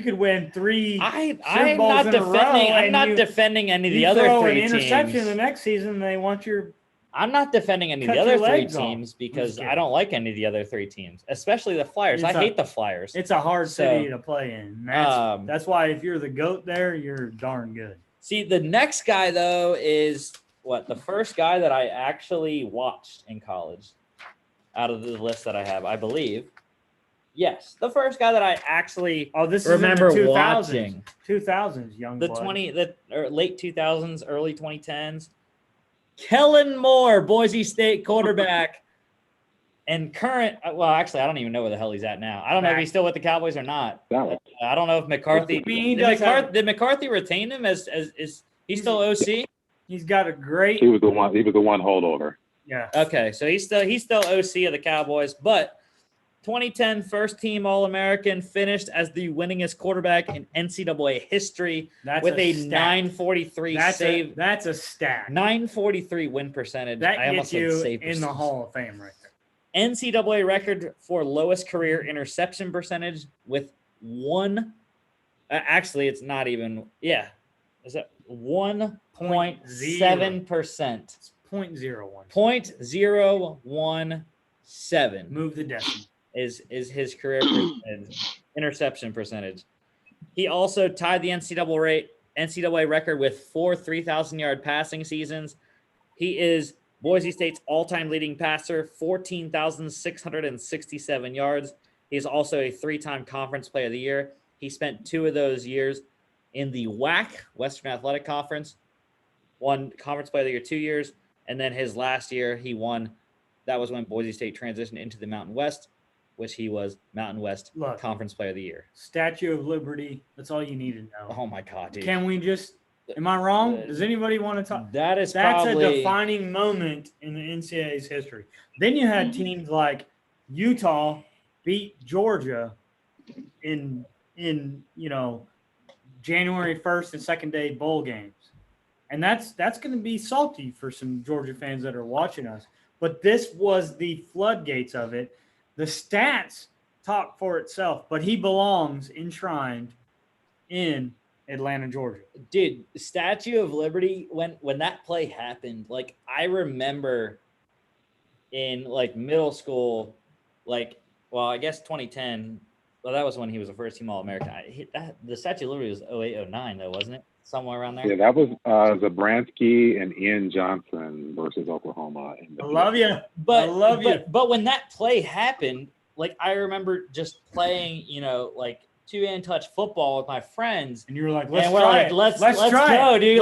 could win 3 I'm not defending. I'm not defending any of the other 3 teams. An interception the next season, they want your. I'm not defending any of the other 3 teams because I don't like any of the other 3 teams, especially the Flyers. I hate the Flyers. It's a hard city to play in. That's why if you're the GOAT there, you're darn good. See, the next guy, though, is the first guy that I actually watched in college out of the list that I have, I believe. Yes, the first guy that I actually remember watching. 2000s, young the blood. late 2000s, early 2010s. Kellen Moore, Boise State quarterback, and current. Well, actually, I don't even know where the hell he's at now. I don't know if he's still with the Cowboys or not. I don't know if McCarthy. Did McCarthy retain him as is he still OC? He's got a great. He was the one holdover. Yeah. Okay, so he's still OC of the Cowboys, but 2010 first team All-American, finished as the winningest quarterback in NCAA history with a 943 save. That's a stat. 943 win percentage. That I almost gets you said save in the percentage. Hall of Fame right there. NCAA record for lowest career interception percentage with 1. Actually, it's not even. Yeah, is that 1.7%? 0.01. 0.017. Move the decimal. Is his career interception percentage. He also tied the NCAA record with 4 3,000-yard passing seasons. He is Boise State's all-time leading passer, 14,667 yards. He's also a 3-time Conference Player of the Year. He spent 2 of those years in the WAC, Western Athletic Conference, won Conference Player of the Year 2 years, and then his last year he won. That was when Boise State transitioned into the Mountain West, which he was Mountain West Conference Player of the Year. Statue of Liberty. That's all you need to know. Oh, my God, dude. Can we just – am I wrong? Does anybody want to talk? That's probably a defining moment in the NCAA's history. Then you had teams like Utah beat Georgia in January 1st and 2nd day bowl games. And that's going to be salty for some Georgia fans that are watching us. But this was the floodgates of it. The stats talk for itself, but he belongs enshrined in Atlanta, Georgia. Dude, Statue of Liberty, when that play happened, like I remember in like middle school, I guess 2010, well, that was when he was a first team All-American. The Statue of Liberty was 08-09 though, wasn't it? Somewhere around there. Yeah, that was Zabransky and Ian Johnson versus Oklahoma. I love you. But when that play happened, like I remember just playing, like 2-hand touch football with my friends, and you were like, "Let's go, dude!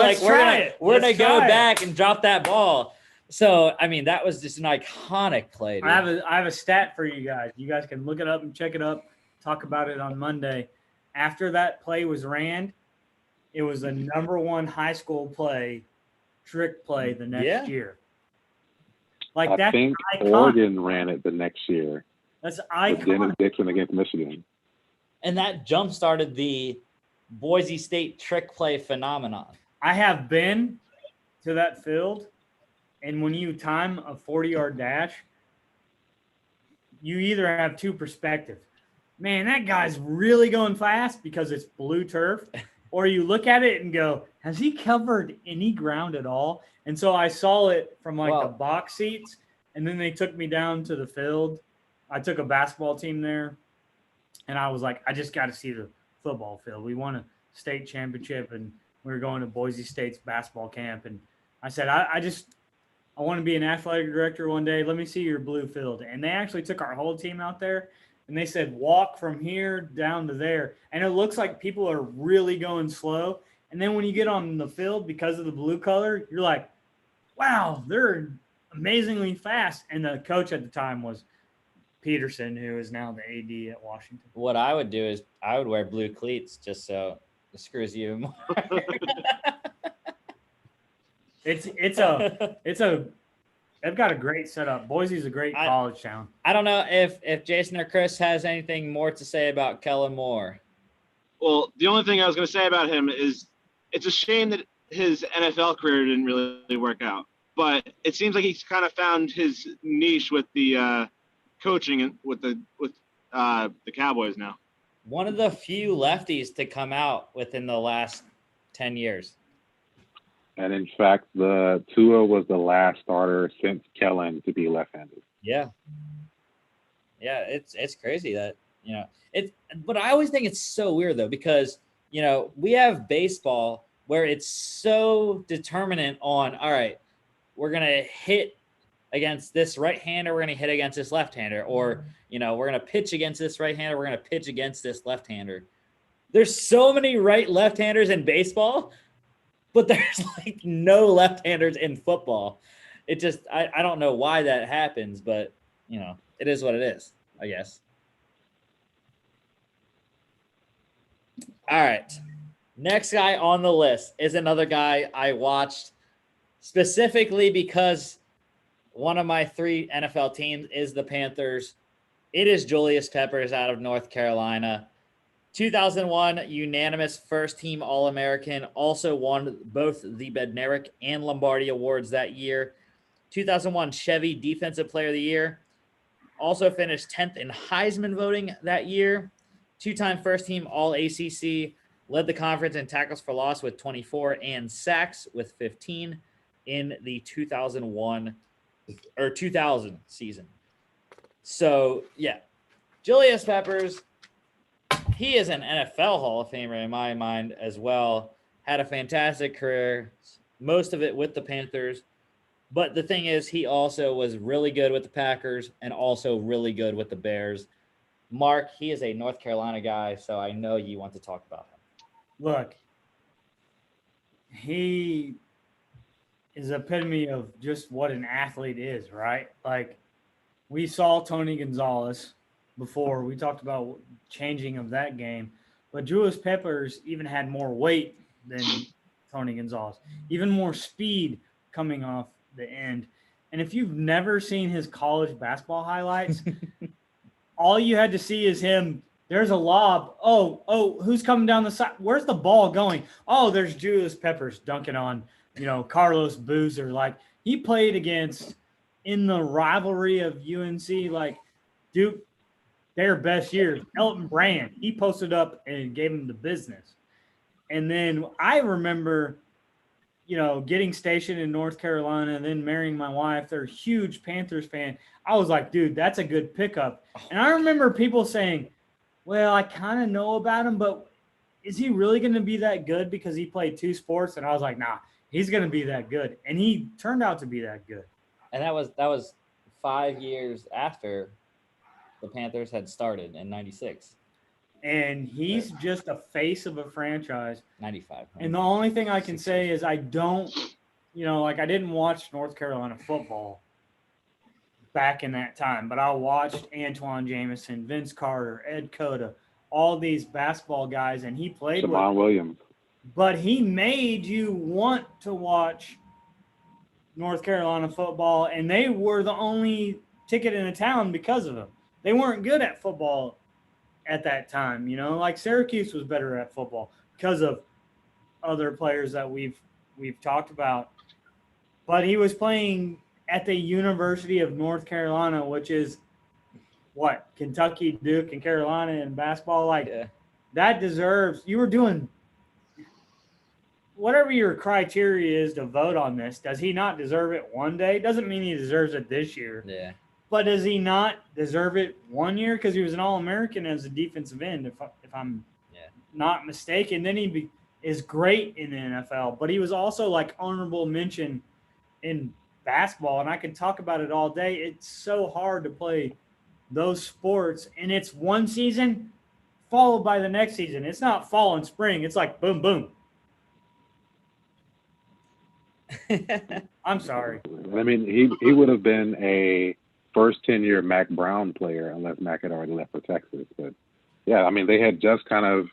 We're gonna go back and drop that ball." So I mean, that was just an iconic play. Dude. I have a stat for you guys. You guys can look it up and check it up. Talk about it on Monday. After that play was ran, it was the number 1 high school trick play the next year. Like I that's think iconic. Oregon ran it the next year That's with iconic. Dennis Dixon against Michigan. And that jump started the Boise State trick play phenomenon. I have been to that field, and when you time a 40-yard dash, you either have two perspectives. Man, that guy's really going fast because it's blue turf, or you look at it and go, has he covered any ground at all? And so I saw it from the box seats, and then they took me down to the field. I took a basketball team there, and I was like, I just got to see the football field. We won a state championship, and we were going to Boise State's basketball camp. And I said, I want to be an athletic director one day. Let me see your blue field. And they actually took our whole team out there, and they said, walk from here down to there. And it looks like people are really going slow. And then when you get on the field, because of the blue color, you're like, wow, they're amazingly fast. And the coach at the time was Peterson, who is now the AD at Washington. What I would do is I would wear blue cleats just so it screws you more. They've got a great setup. Boise's a great college town. I don't know if Jason or Chris has anything more to say about Kellen Moore. Well, the only thing I was going to say about him is it's a shame that his NFL career didn't really work out. But it seems like he's kind of found his niche with the coaching and with the Cowboys now. One of the few lefties to come out within the last 10 years. And in fact, the Tua was the last starter since Kellen to be left-handed. Yeah. Yeah, it's crazy that, but I always think it's so weird though, because, we have baseball where it's so determinant on, all right, we're going to hit against this right-hander, we're going to hit against this left-hander, or, we're going to pitch against this right-hander, we're going to pitch against this left-hander. There's so many left-handers in baseball, but there's no left-handers in football. It just, I don't know why that happens, but, it is what it is, I guess. All right. Next guy on the list is another guy I watched specifically because one of my 3 NFL teams is the Panthers. It is Julius Peppers out of North Carolina. 2001 unanimous first-team All-American, also won both the Bednarik and Lombardi Awards that year. 2001 Chevy Defensive Player of the Year. Also finished 10th in Heisman voting that year. 2-time first-team All-ACC. Led the conference in tackles for loss with 24 and sacks with 15 in the 2000 season. So, yeah. Julius Peppers, he is an NFL Hall of Famer in my mind as well. Had a fantastic career, most of it with the Panthers. But the thing is, he also was really good with the Packers and also really good with the Bears. Mark, he is a North Carolina guy, so I know you want to talk about him. Look, he is epitome of just what an athlete is, right? We saw Tony Gonzalez before. We talked about changing of that game. But Julius Peppers even had more weight than Tony Gonzalez, even more speed coming off the end. And if you've never seen his college basketball highlights, all you had to see is him. There's a lob. Oh, who's coming down the side? Where's the ball going? Oh, there's Julius Peppers dunking on, Carlos Boozer. He played against in the rivalry of UNC, Duke, their best years. Elton Brand, he posted up and gave him the business. And then I remember, getting stationed in North Carolina and then marrying my wife. They're a huge Panthers fan. I was like, dude, that's a good pickup. And I remember people saying, well, I kind of know about him, but is he really going to be that good because he played 2 sports? And I was like, nah, he's going to be that good. And he turned out to be that good. And that was 5 years after the Panthers had started in 96. And he's just a face of a franchise. 95. And the only thing I can say is I don't, I didn't watch North Carolina football back in that time, but I watched Antoine Jameson, Vince Carter, Ed Cota, all these basketball guys, and he played Javon Williams. But he made you want to watch, North Carolina football, and they were the only ticket in the town because of him. They weren't good at football at that time, you know, like Syracuse was better at football because of other players that we've talked about. But he was playing at the University of North Carolina, which is what, Kentucky, Duke, and Carolina in basketball. Like that deserves, you were doing whatever your criteria is to vote on this. Does he not deserve it one day? Doesn't mean he deserves it this year. Yeah. But does he not deserve it one year? Because he was an All-American as a defensive end, if I'm not mistaken. Then he is great in the NFL. But he was also like honorable mention in basketball, and I could talk about it all day. It's so hard to play those sports, and it's one season followed by the next season. It's not fall and spring. It's like boom, boom. I'm sorry. I mean, he would have been a first 10-year Mac Brown player unless Mac had already left for Texas. But yeah, I mean, they had just kind of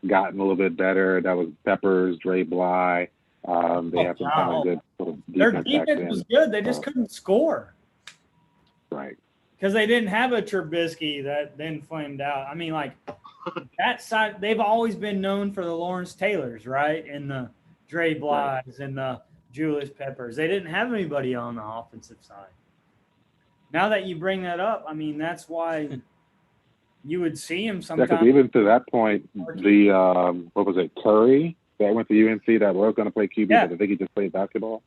gotten a little bit better. That was Peppers, Dre Bly. They had some kind of good sort of Their defense back defense then. was good. They just couldn't score. Right. Because they didn't have a Trubisky that then flamed out. I mean, like, that side, they've always been known for the Lawrence Taylors, right? And the Dre Blys and the Julius Peppers. They didn't have anybody on the offensive side. Now that you bring that up, I mean, that's why you would see him Yeah, sometimes. because even to that point, the what was it, Curry that went to UNC that was going to play QB, but I think he just played basketball.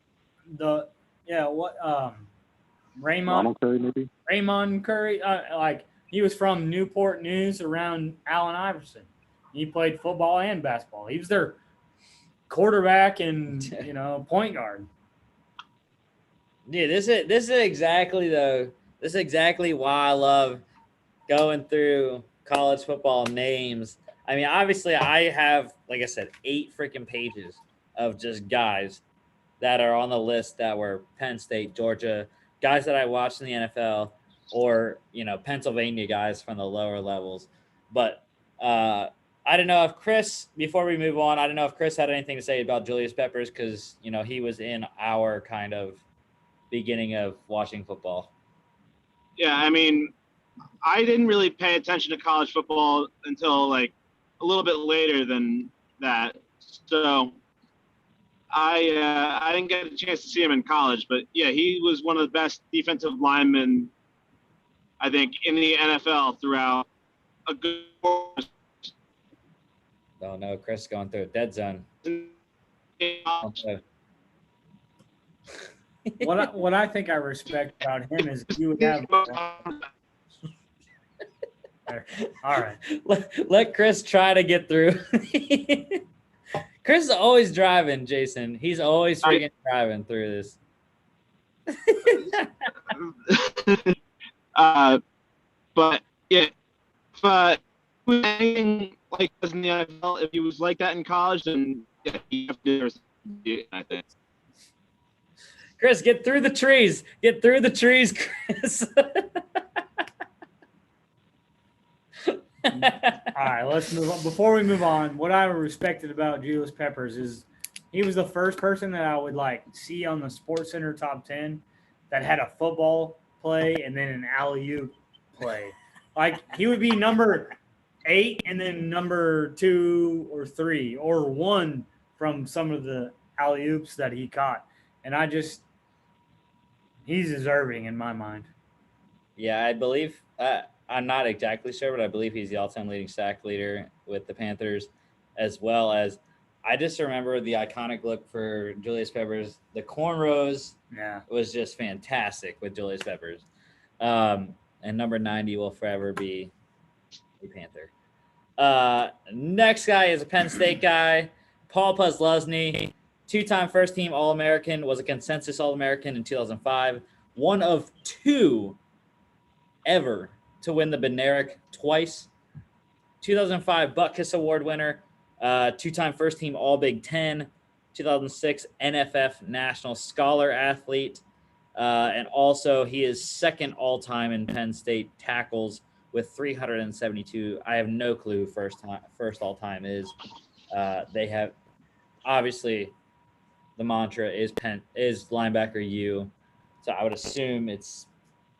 Raymond Curry, maybe. Raymond Curry, like he was from Newport News around Allen Iverson. He played football and basketball. He was their quarterback and point guard. Dude, this is exactly why I love going through college football names. I mean, obviously, I have, like I said, 8 freaking pages of just guys that are on the list that were Penn State, Georgia, guys that I watched in the NFL, or Pennsylvania guys from the lower levels. But I don't know if Chris, before we move on, I don't know if Chris had anything to say about Julius Peppers because he was in our kind of beginning of watching football. Yeah, I mean, I didn't really pay attention to college football until like a little bit later than that. So I didn't get a chance to see him in college, but yeah, he was one of the best defensive linemen, I think, in the NFL throughout a good. Oh no, Chris going through a dead zone. What I think I respect about him is you would have. All right. Let Chris try to get through. Chris is always driving, Jason. He's always freaking driving through this. But yeah, if anything like this in the NFL, if he was like that in college, then yeah, he have to, I think. Chris, get through the trees. Get through the trees, Chris. All right, let's move on. Before we move on, what I respected about Julius Peppers is he was the first person that I would see on the SportsCenter top 10 that had a football play and then an alley-oop play. Like he would be number 8 and then number 2 or 3 or 1 from some of the alley-oops that he caught. And he's deserving in my mind. Yeah, I believe I'm not exactly sure, but I believe he's the all-time leading sack leader with the Panthers, as well as I just remember the iconic look for Julius Peppers. The cornrows was just fantastic with Julius Peppers. And number 90 will forever be a Panther. Next guy is a Penn State guy, Paul Pazney, 2-time first-team All-American, was a consensus All-American in 2005, one of 2 ever to win the Bednarik twice. 2005 Butkus Award winner, 2-time first-team All-Big Ten, 2006 NFF National Scholar Athlete, and also he is second all-time in Penn State tackles with 372. I have no clue who first all-time is. They have obviously the mantra is linebacker U. So I would assume it's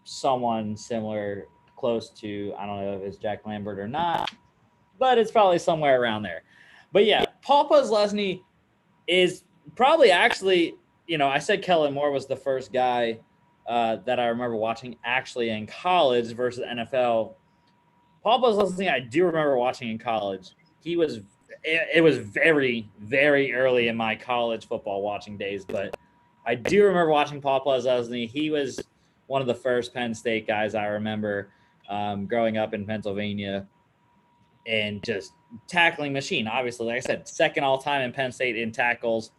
someone similar, close to, I don't know if it's Jack Lambert or not, but it's probably somewhere around there. But yeah, Paul Pazney is probably actually, I said Kellen Moore was the first guy that I remember watching actually in college versus NFL. Paul Pazney, I do remember watching in college. It was very, very early in my college football watching days, but I do remember watching Paul Pazney. He was one of the first Penn State guys I remember growing up in Pennsylvania, and just tackling machine. Obviously, like I said, second all time in Penn State in tackles.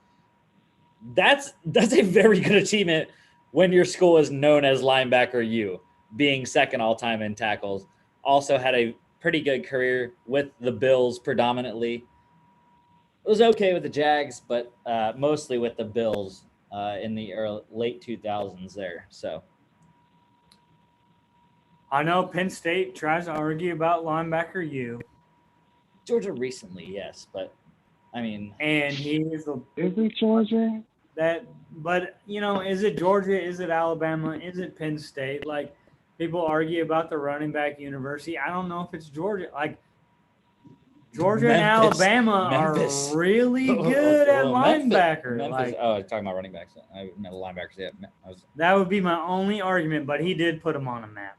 That's a very good achievement when your school is known as linebacker U, being second all time in tackles. Also had a pretty good career with the Bills predominantly. It was okay with the Jags, but mostly with the Bills in the late 2000s there. So I know Penn State tries to argue about linebacker U. Georgia recently, yes, but I mean, and he is it Georgia? But is it Georgia? Is it Alabama? Is it Penn State? Like, people argue about the running back university. I don't know if it's Georgia. Like, Georgia and Alabama are really good at linebacker. Memphis. Like, talking about running backs. I meant linebackers. Yeah, that would be my only argument, but he did put them on a map.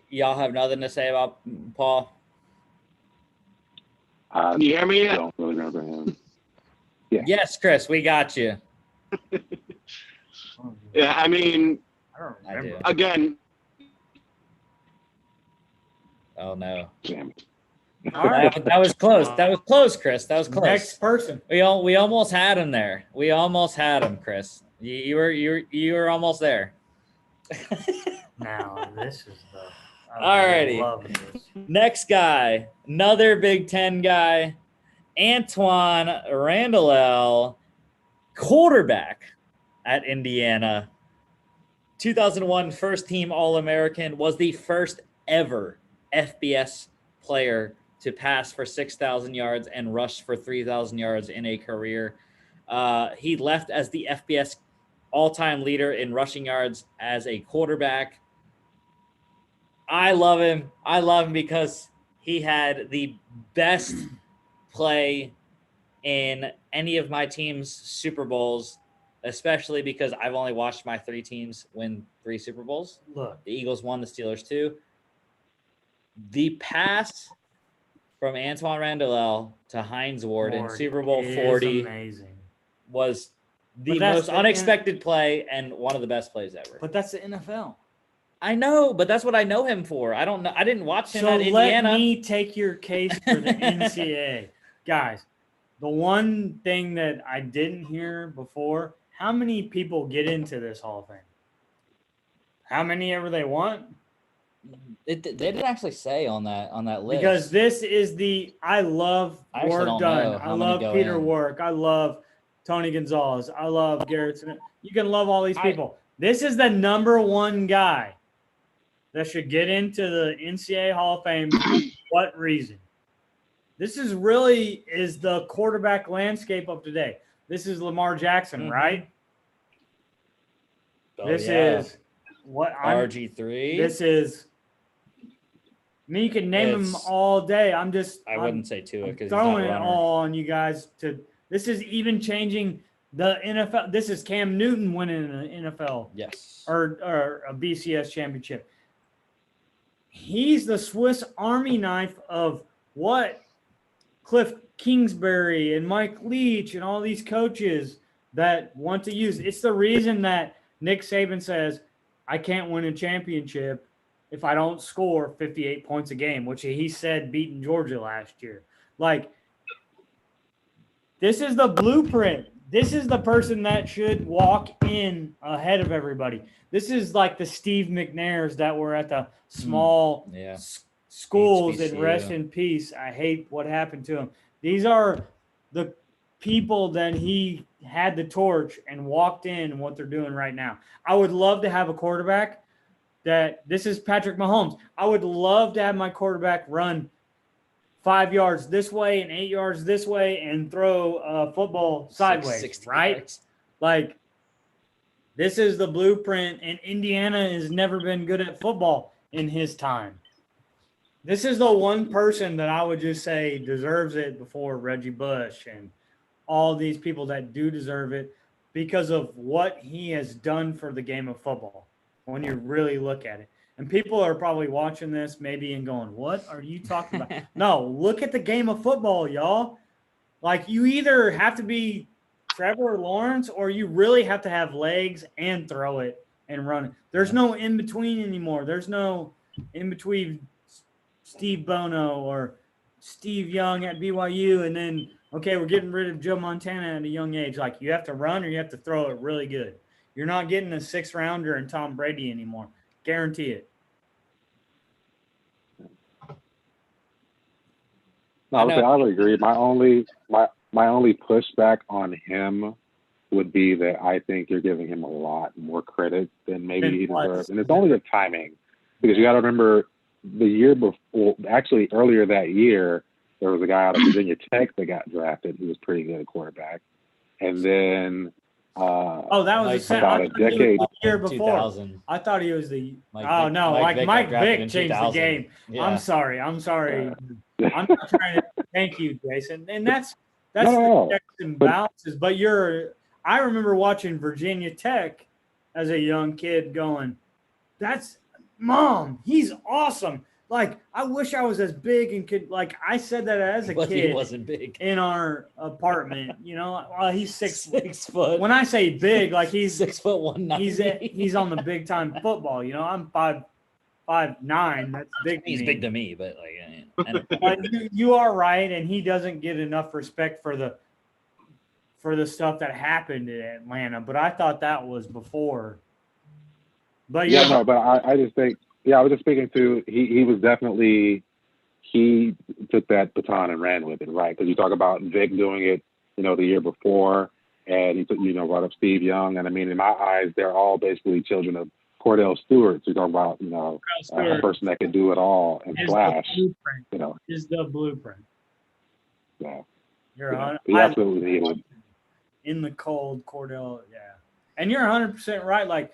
Y'all have nothing to say about Paul? Can you hear me? I don't really remember him. Yeah. Yes, Chris, we got you. Yeah, I mean, I don't remember. Again. Oh no. Damn it. All right. That was close. That was close, Chris. That was close. Next person. We almost had him there. We almost had him, Chris. You were almost there. Now this is the. Alrighty. Love this. Next guy, another Big Ten guy, Antoine Randall, quarterback at Indiana. 2001 first team All-American, was the first ever FBS player to pass for 6,000 yards and rush for 3,000 yards in a career. He left as the FBS all-time leader in rushing yards as a quarterback. I love him. I love him because he had the best play in any of my team's Super Bowls, especially because I've only watched my 3 teams win 3 Super Bowls. Look, The Eagles won, the Steelers 2. The pass from Antoine Randall to Hines Ward in Super Bowl 40 was the most unexpected play and one of the best plays ever. But that's the NFL. I know, but that's what I know him for. I don't know. I didn't watch him at Indiana. So let me take your case for the NCAA. Guys, the one thing that I didn't hear before, how many people get into this Hall of Fame? How many ever they want? They didn't actually say on that list. Because this is I love work done. I love Peter Work. I love Tony Gonzalez. I love Garrison. You can love all these people. This is the number 1 guy that should get into the NCAA Hall of Fame. What reason? This is the quarterback landscape of today. This is Lamar Jackson, right? Oh, this is what RG3. This is. I mean, you can name them all day. I wouldn't say Tua because throwing it all on you guys. This is even changing the NFL. This is Cam Newton winning an NFL. Yes. Or a BCS championship. He's the Swiss Army knife of what Cliff Kingsbury and Mike Leach and all these coaches that want to use. It's the reason that Nick Saban says, I can't win a championship if I don't score 58 points a game, which he said beating Georgia last year. Like, this is the blueprint. This is the person that should walk in ahead of everybody. This is like the Steve McNairs that were at the small schools HBCU. and rest in peace. I hate what happened to him. These are the people that he had the torch and walked in and what they're doing right now. I would love to have a quarterback this is Patrick Mahomes. I would love to have my quarterback run 5 yards this way and 8 yards this way and throw a football sideways, 60 right? yards. Like, this is the blueprint, and Indiana has never been good at football in his time. This is the one person that I would just say deserves it before Reggie Bush and all these people that do deserve it because of what he has done for the game of football when you really look at it. And people are probably watching this maybe and going, what are you talking about? No, look at the game of football, y'all. Like, you either have to be Trevor Lawrence or you really have to have legs and throw it and run it. There's no in-between anymore. There's no in-between Steve Bono or Steve Young at BYU and then, okay, we're getting rid of Joe Montana at a young age. Like, you have to run or you have to throw it really good. You're not getting a 6th-rounder and Tom Brady anymore. Guarantee it. No, I would agree. My only pushback on him would be that I think you're giving him a lot more credit than maybe he deserves. And it's only the timing. Because you got to remember the year before, actually earlier that year, there was a guy out of Virginia Tech that got drafted who was pretty good at quarterback. And then that was about a decade. The year before. 2000. I thought he was the Mike Mike Vick Vick in changed the 2000. game. Yeah. I'm sorry. I'm not trying to thank you, Jason. And that's No. the checks and balances. But I remember watching Virginia Tech as a young kid going, Mom, he's awesome. Like, I wish I was as big and could, like, I said that as a kid. He wasn't big. In our apartment, well, he's 6 foot. When I say big, like he's 6 foot 190. He's on the big time football. I'm 5'9". That's big. He's big to me, but you are right, and he doesn't get enough respect for the stuff that happened in Atlanta. But I thought that was before. But I just think. Yeah, I was just speaking to he was definitely he took that baton and ran with it, right? Because you talk about Vic doing it, the year before, and he took brought up Steve Young, and I mean, in my eyes, they're all basically children of Cordell Stewart. So you talk about a person that could do it all and flash. Is the blueprint. Yeah, He absolutely needed in the cold, Cordell. Yeah, and you're 100% right. Like,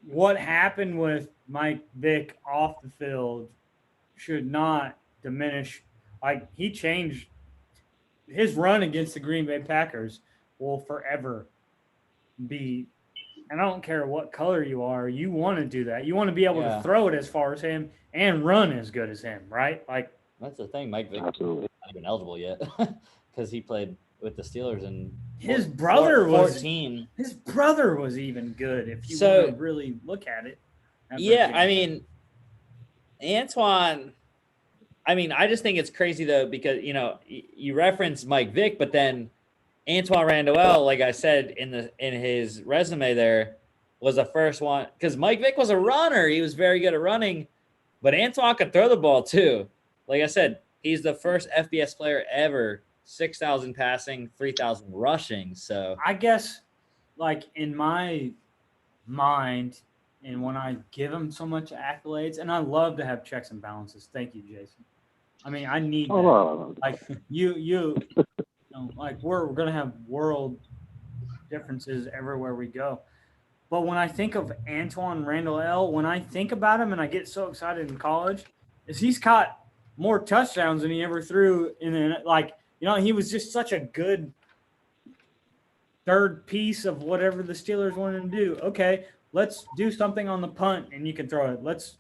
what happened with Mike Vick off the field should not diminish. Like, he changed his run against the Green Bay Packers will forever be, and I don't care what color you are, you want to do that. You want to be able to throw it as far as him and run as good as him, right? Like, that's the thing. Mike Vick is not even eligible yet because he played with the Steelers and his brother was 14. His brother was even good if you want to really look at it. Yeah, I mean, Antoine. I mean, I just think it's crazy though because you reference Mike Vick, but then Antoine Randall, like I said in his resume, there was the first one because Mike Vick was a runner. He was very good at running, but Antoine could throw the ball too. Like I said, he's the first FBS player ever. 6,000 passing, 3,000 rushing. So I guess, like, in my mind, and when I give him so much accolades, and I love to have checks and balances. Thank you, Jason. I mean, I need that. Like like we're gonna have world differences everywhere we go. But when I think of Antoine Randall, when I think about him, and I get so excited in college, is he's caught more touchdowns than he ever threw he was just such a good third piece of whatever the Steelers wanted to do. Okay, let's do something on the punt and you can throw it. Let's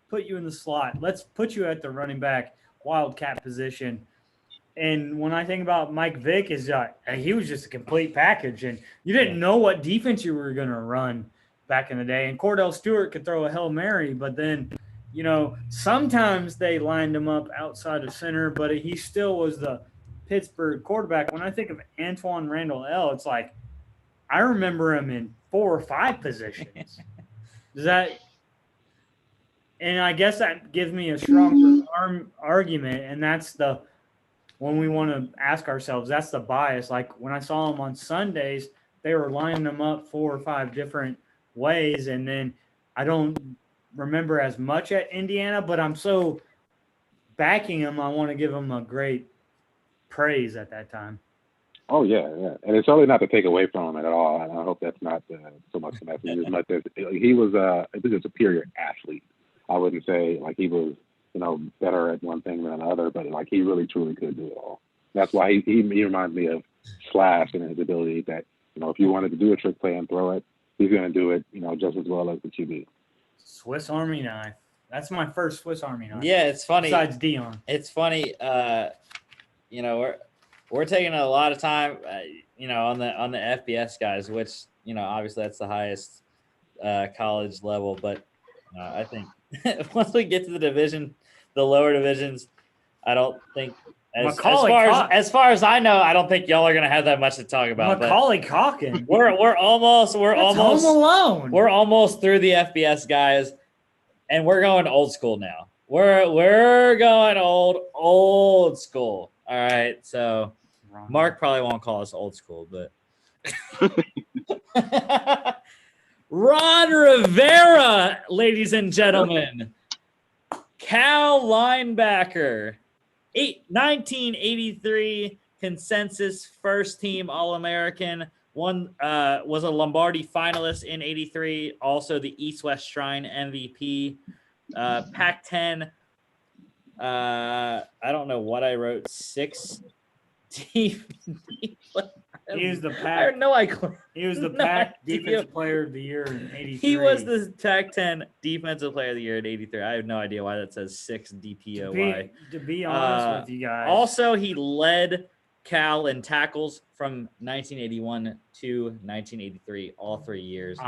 put you in the slot. Let's put you at the running back wildcat position. And when I think about Mike Vick, he was just a complete package. And you didn't know what defense you were going to run back in the day. And Cordell Stewart could throw a Hail Mary, but then, sometimes they lined him up outside of center, but he still was the Pittsburgh quarterback. When I think of Antoine Randall, it's like I remember him in 4 or 5 positions. And I guess that gives me a stronger argument, and that's when we want to ask ourselves, that's the bias. Like when I saw him on Sundays, they were lining them up 4 or 5 different ways, and then I don't remember as much at Indiana, but I'm so backing him, I want to give him a great praise at that time. Oh yeah, and it's certainly not to take away from him at all. And I hope that's not so much the message as much as he was a superior athlete. I wouldn't say like he was, better at one thing than another, but like he really truly could do it all. That's why he reminds me of Slash and his ability that if you wanted to do a trick play and throw it, he's going to do it just as well as the QB. Swiss Army knife. That's my first Swiss Army knife. Yeah, it's funny. Besides Dion. It's funny. We're taking a lot of time, on the FBS guys, which obviously that's the highest college level. But I think once we get to the lower divisions, I don't think as far as I know, I don't think y'all are gonna have that much to talk about. Macaulay Culkin. We're almost Home Alone. We're almost through the FBS guys, and we're going old school now. We're going old school. All right, so Mark probably won't call us old school, but Ron Rivera, ladies and gentlemen, Cal linebacker, 1983 consensus first team All-American. Was a Lombardi finalist in '83, also the East-West Shrine MVP. Pac-10. I don't know what I wrote. 6 He was the I Pac. have no idea. He was the Pac Defensive Player of the Year in '83. He was the Pac-10 Defensive Player of the Year in '83. I have no idea why that says 6 DPOY. To be honest with you guys. Also, he led Cal in tackles from 1981 to 1983, all 3 years.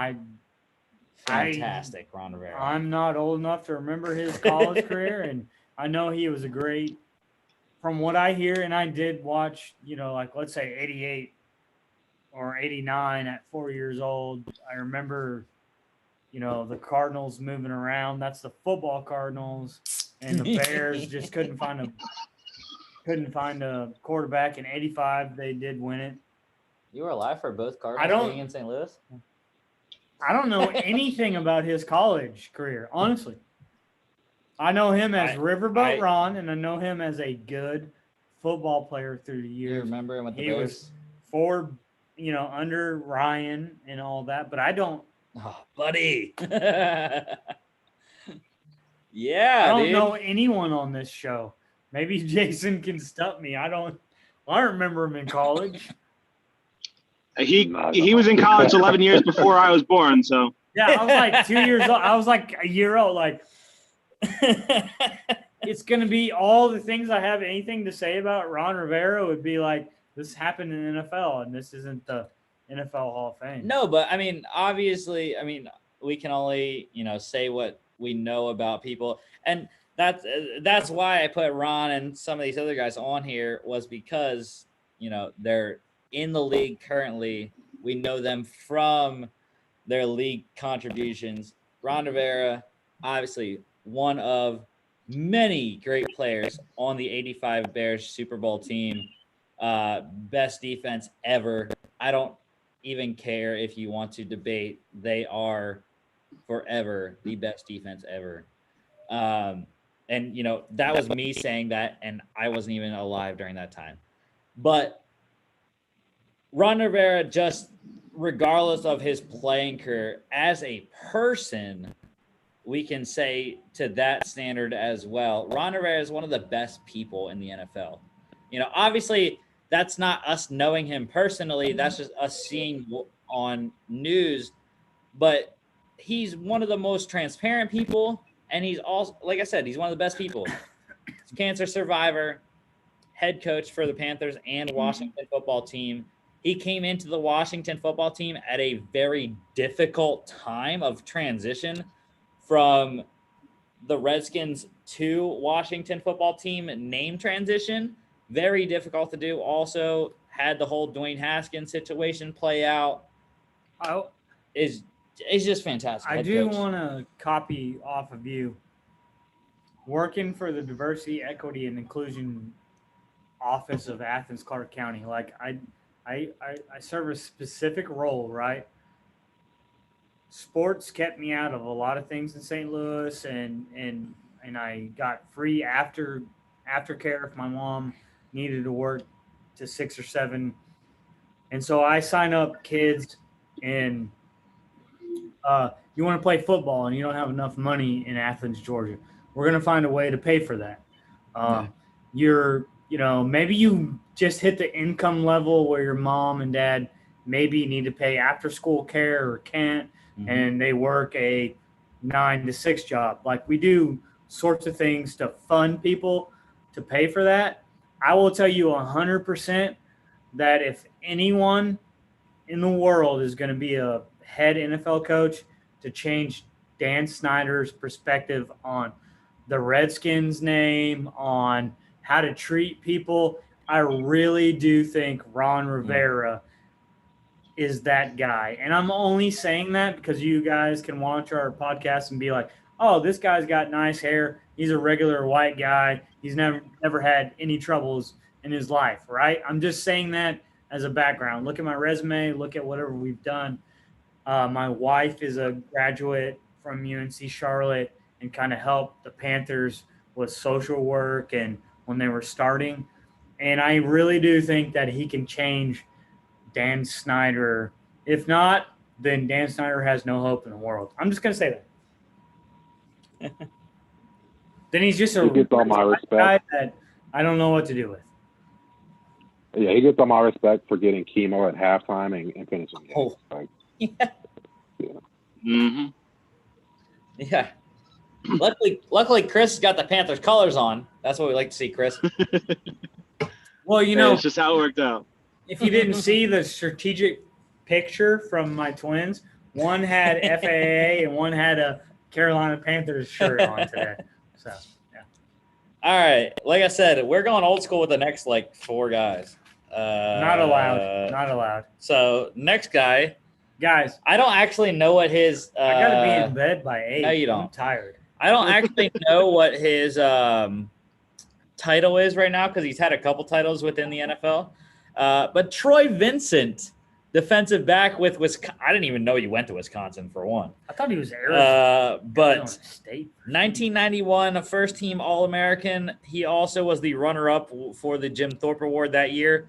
Fantastic, Ron Rivera. I'm not old enough to remember his college career, and I know he was a great. From what I hear, and I did watch, like let's say '88 or '89 at 4 years old. I remember, the Cardinals moving around. That's the football Cardinals, and the Bears just couldn't find a quarterback. In '85, they did win it. You were alive for both Cardinals being in St. Louis? I don't know anything about his college career, honestly. I know him as Riverboat Ron, and I know him as a good football player through the years. You remember him with the Bears? He was under Ryan and all that, but I don't. Oh, buddy. Yeah, I don't know anyone on this show. Maybe Jason can stump me. I don't remember him in college. He was in college 11 years before I was born, so. Yeah, I was like 2 years old. I was like a year old, like. It's going to be all the things I have anything to say about Ron Rivera would be like, this happened in the NFL, and this isn't the NFL Hall of Fame. No, but obviously, we can only, say what we know about people. And that's why I put Ron and some of these other guys on here, was because, they're in the league currently. We know them from their league contributions. Ron Rivera, obviously, one of many great players on the '85 Bears Super Bowl team. Best defense ever. I don't even care if you want to debate. They are forever the best defense ever. And, that was me saying that, and I wasn't even alive during that time. But Ron Rivera, just regardless of his playing career, as a person, we can say to that standard as well, Ron Rivera is one of the best people in the NFL. Obviously, that's not us knowing him personally. That's just us seeing on news. But he's one of the most transparent people, and he's also, like I said, he's one of the best people. He's a cancer survivor, head coach for the Panthers and Washington football team. He came into the Washington football team at a very difficult time of transition from the Redskins to Washington football team name transition. Very difficult to do. Also had the whole Dwayne Haskins situation play out. Is just fantastic. I do want to copy off of you. Working for the Diversity, Equity, and Inclusion Office of Athens, Clarke County. Like I serve a specific role, right? Sports kept me out of a lot of things in St. Louis, and I got free after aftercare if my mom needed to work to 6 or 7. And so I sign up kids, and you want to play football and you don't have enough money in Athens, Georgia. We're going to find a way to pay for that. Maybe you just hit the income level where your mom and dad maybe need to pay after school care or can't, and they work a 9 to 6 job. Like, we do sorts of things to fund people to pay for that. I will tell you 100% that if anyone in the world is going to be a head NFL coach to change Dan Snyder's perspective on the Redskins name, on how to treat people, I really do think Ron Rivera is that guy. And I'm only saying that because you guys can watch our podcast and be like, oh, this guy's got nice hair. He's a regular white guy. He's never had any troubles in his life, right? I'm just saying that as a background. Look at my resume. Look at whatever we've done. My wife is a graduate from UNC Charlotte and kind of helped the Panthers with social work and when they were starting. And I really do think that he can change Dan Snyder. If not, then Dan Snyder has no hope in the world. I'm just going to say that. Then he's just He gets all my respect. guy that I don't know what to do with. Yeah, he gets all my respect for getting chemo at halftime and finishing games. Oh. Like, Yeah. Yeah. Luckily, Chris got the Panthers colors on. That's what we like to see, Chris. Well, It's just how it worked out. if you didn't see the strategic picture from my twins, one had FAA and one had a Carolina Panthers shirt on today. So, yeah. All right. Like I said, we're going old school with the next, 4 guys. Not allowed. Not allowed. So, next guy. Guys, I don't actually know what his I got to be in bed by 8. No, you don't. I'm tired. I don't actually know what his title is right now because he's had a couple titles within the NFL. But Troy Vincent, defensive back with Wisconsin. I didn't even know you went to Wisconsin for one. I thought he was Arizona. But State. 1991, a first-team All-American. He also was the runner-up for the Jim Thorpe Award that year.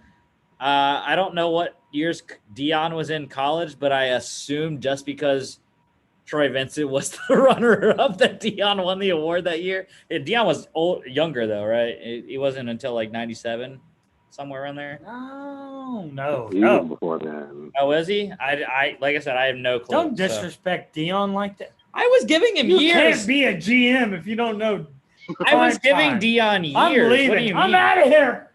I don't know what years Deion was in college, but I assume just because Troy Vincent was the runner-up that Deion won the award that year. Deion was younger, though, right? He wasn't until 97, somewhere around there. No. he was before then. Oh, was he? I like I said, I have no clue. Don't disrespect Deion like that. I was giving him You years. can't be a GM if you don't know. I was giving time. Deion years. I'm leaving. What do you mean? I'm out of here.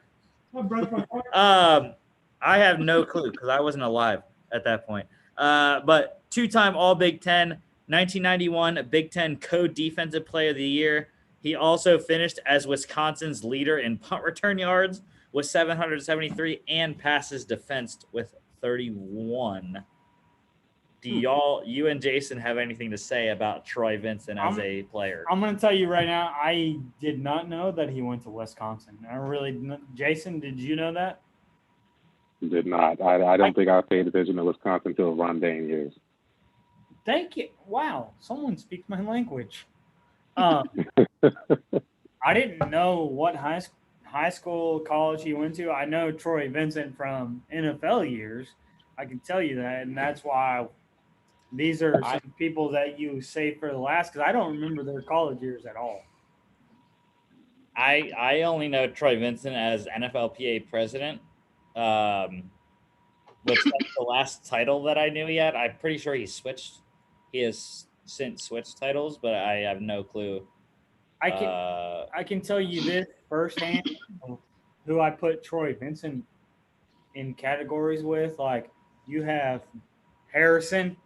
I have no clue because I wasn't alive at that point. But 2-time All Big Ten, 1991 Big Ten Co-Defensive Player of the Year. He also finished as Wisconsin's leader in punt return yards with 773 and passes defensed with 31. Do you and Jason have anything to say about Troy Vincent as a player? I'm going to tell you right now, I did not know that he went to Wisconsin. Jason, did you know that? Did not. I don't think I paid attention to Wisconsin until Ron Dane years. Thank you. Wow. Someone speaks my language. I didn't know what high school, college he went to. I know Troy Vincent from NFL years. I can tell you that, and that's why these are some people that you save for the last, because I don't remember their college years at all. I only know Troy Vincent as NFLPA president. Which that's the last title that I knew he had. I'm pretty sure he switched. He has since switched titles, but I have no clue. I can tell you this firsthand, who I put Troy Vincent in categories with. Like, you have Harrison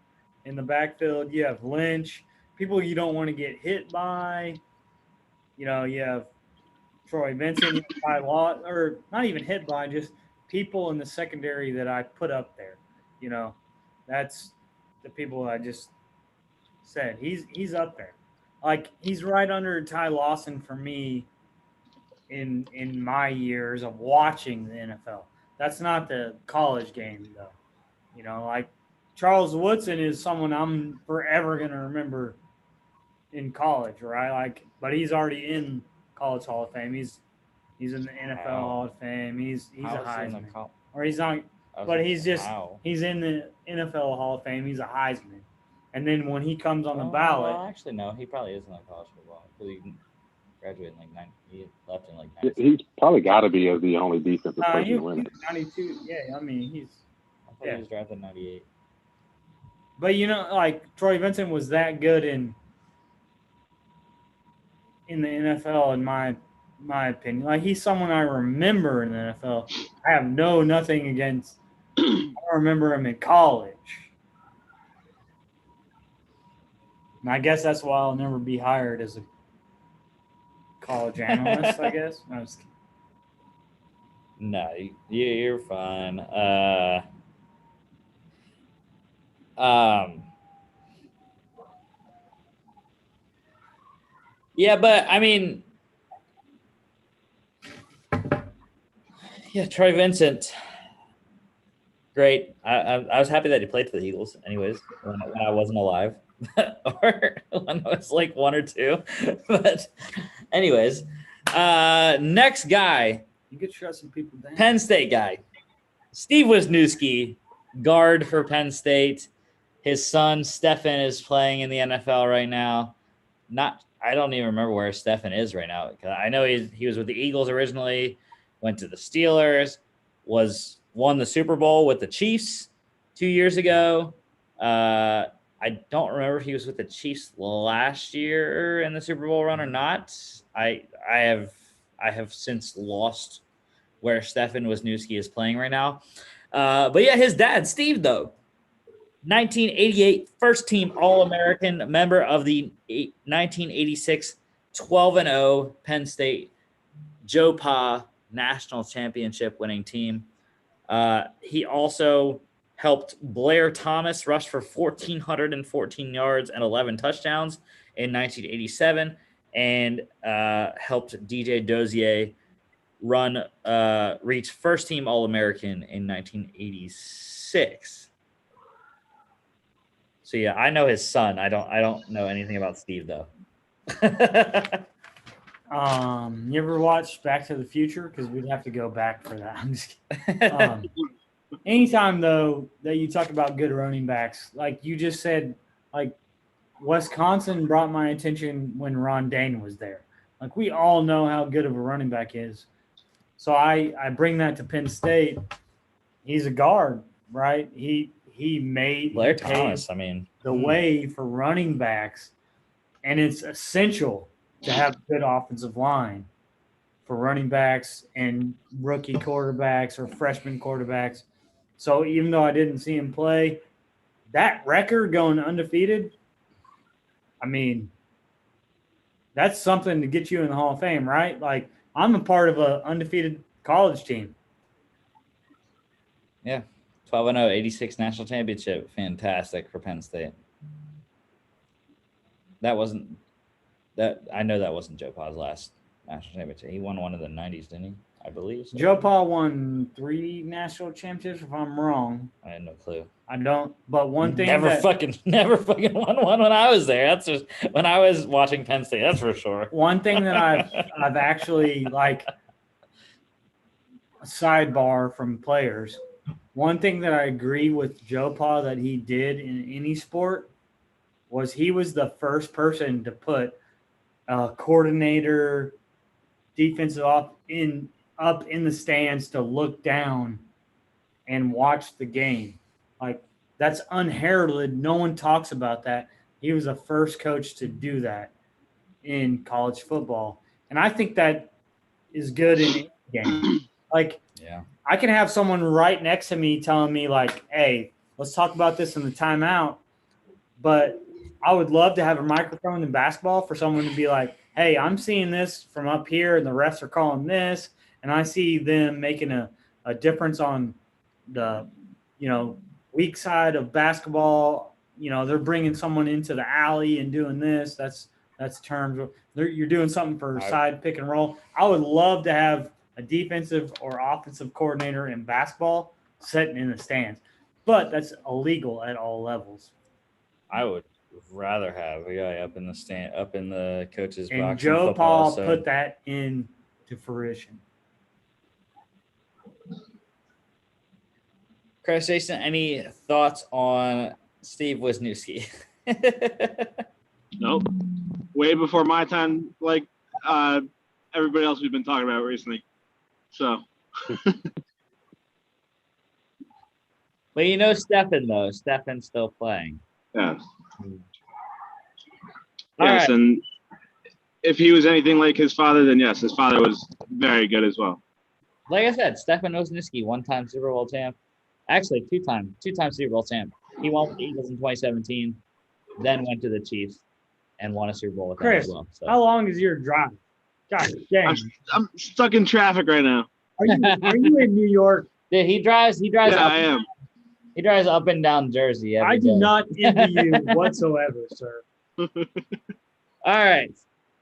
in the backfield. You have Lynch, people you don't want to get hit by. You have Troy Vincent, or not even hit by, just people in the secondary that I put up there. That's the people I just said. He's up there. Like, he's right under Ty Lawson for me in my years of watching the NFL. That's not the college game, though. Like, Charles Woodson is someone I'm forever going to remember in college, right? Like, but he's already in College Hall of Fame. He's He's in the NFL How? Hall of Fame. He's How a is he in the Heisman. Or he's not, I was but gonna he's say, just how? he's in the NFL Hall of Fame. He's a Heisman. And then when he comes on the Oh, ballot, well, actually, no, he probably isn't in college football because he graduated in like he left in like He's probably got to be as the only defensive person he to win was it. 92. Yeah, I mean I thought he was drafted in '98. But like Troy Vincent was that good in the NFL in my opinion. Like he's someone I remember in the NFL. I have nothing against. I don't remember him in college. And I guess that's why I'll never be hired as a college analyst, I guess. No, I'm just kidding. No, you're fine. Yeah, but I mean, yeah, Troy Vincent, great. I was happy that he played for the Eagles, anyways, when I wasn't alive, or when I was like 1 or 2. But, anyways, next guy, You could shut some people down. Penn State guy, Steve Wisniewski, guard for Penn State. His son Stefan is playing in the NFL right now. I don't even remember where Stefan is right now. I know he was with the Eagles originally, went to the Steelers, won the Super Bowl with the Chiefs 2 years ago. I don't remember if he was with the Chiefs last year in the Super Bowl run or not. I have since lost where Stefan Wisniewski is playing right now. But yeah, his dad, Steve, though, 1988 first team All-American, member of the 1986 12-0 Penn State Joe Pa national championship winning team. He also helped Blair Thomas rush for 1,414 yards and 11 touchdowns in 1987, and helped DJ Dozier reach first team All-American in 1986. So yeah, I know his son. I don't know anything about Steve though. You ever watch Back to the Future? Because we'd have to go back for that. I'm just kidding. Anytime though that you talk about good running backs, like you just said, like Wisconsin brought my attention when Ron Dane was there. Like we all know how good of a running back is. So I bring that to Penn State. He's a guard, right? He made Blair Thomas. I mean, the way for running backs, and it's essential to have a good offensive line for running backs and rookie quarterbacks or freshman quarterbacks. So even though I didn't see him play, that record going undefeated, I mean, that's something to get you in the Hall of Fame, right? Like I'm a part of an undefeated college team. Yeah. 12-0, 86 national championship. Fantastic for Penn State. I know that wasn't Joe Pa's last national championship. He won one in the 90s, didn't he? I believe so. Joe Pa won 3 national championships, if I'm wrong. I had no clue. I don't. But one thing never fucking won one when I was there. That's just when I was watching Penn State. That's for sure. One thing that I've actually like a sidebar from players. One thing that I agree with Joe Pa that he did in any sport was he was the first person to put a coordinator, defensive up in the stands to look down and watch the game. Like that's unheralded. No one talks about that. He was the first coach to do that in college football. And I think that is good in any game. Like, yeah, I can have someone right next to me telling me like, hey, let's talk about this in the timeout. But I would love to have a microphone in basketball for someone to be like, hey, I'm seeing this from up here and the refs are calling this. And I see them making a difference on the, weak side of basketball. They're bringing someone into the alley and doing this. That's terms of you're doing something for side pick and roll. I would love to have a defensive or offensive coordinator in basketball sitting in the stands, but that's illegal at all levels. I would rather have a guy up in the coach's box. And Joe Pa put that into fruition. Chris, Jason, any thoughts on Steve Wisniewski? Nope. Way before my time, like everybody else we've been talking about recently. So. But you know Stephen, though. Stephen's still playing. Yes. All Yes, right. and if he was anything like his father, then yes, his father was very good as well. Like I said, Stephen Wisniewski, one-time Super Bowl champ. Actually, two-time Super Bowl champ. He won with the Eagles in 2017, then went to the Chiefs and won a Super Bowl with them Chris, as well. So. how long is your drive? God dang. I'm stuck in traffic right now. Are you in New York? Dude, he drives Yeah, up. I am. He drives up and down Jersey every I do day. not envy you whatsoever, sir. All right.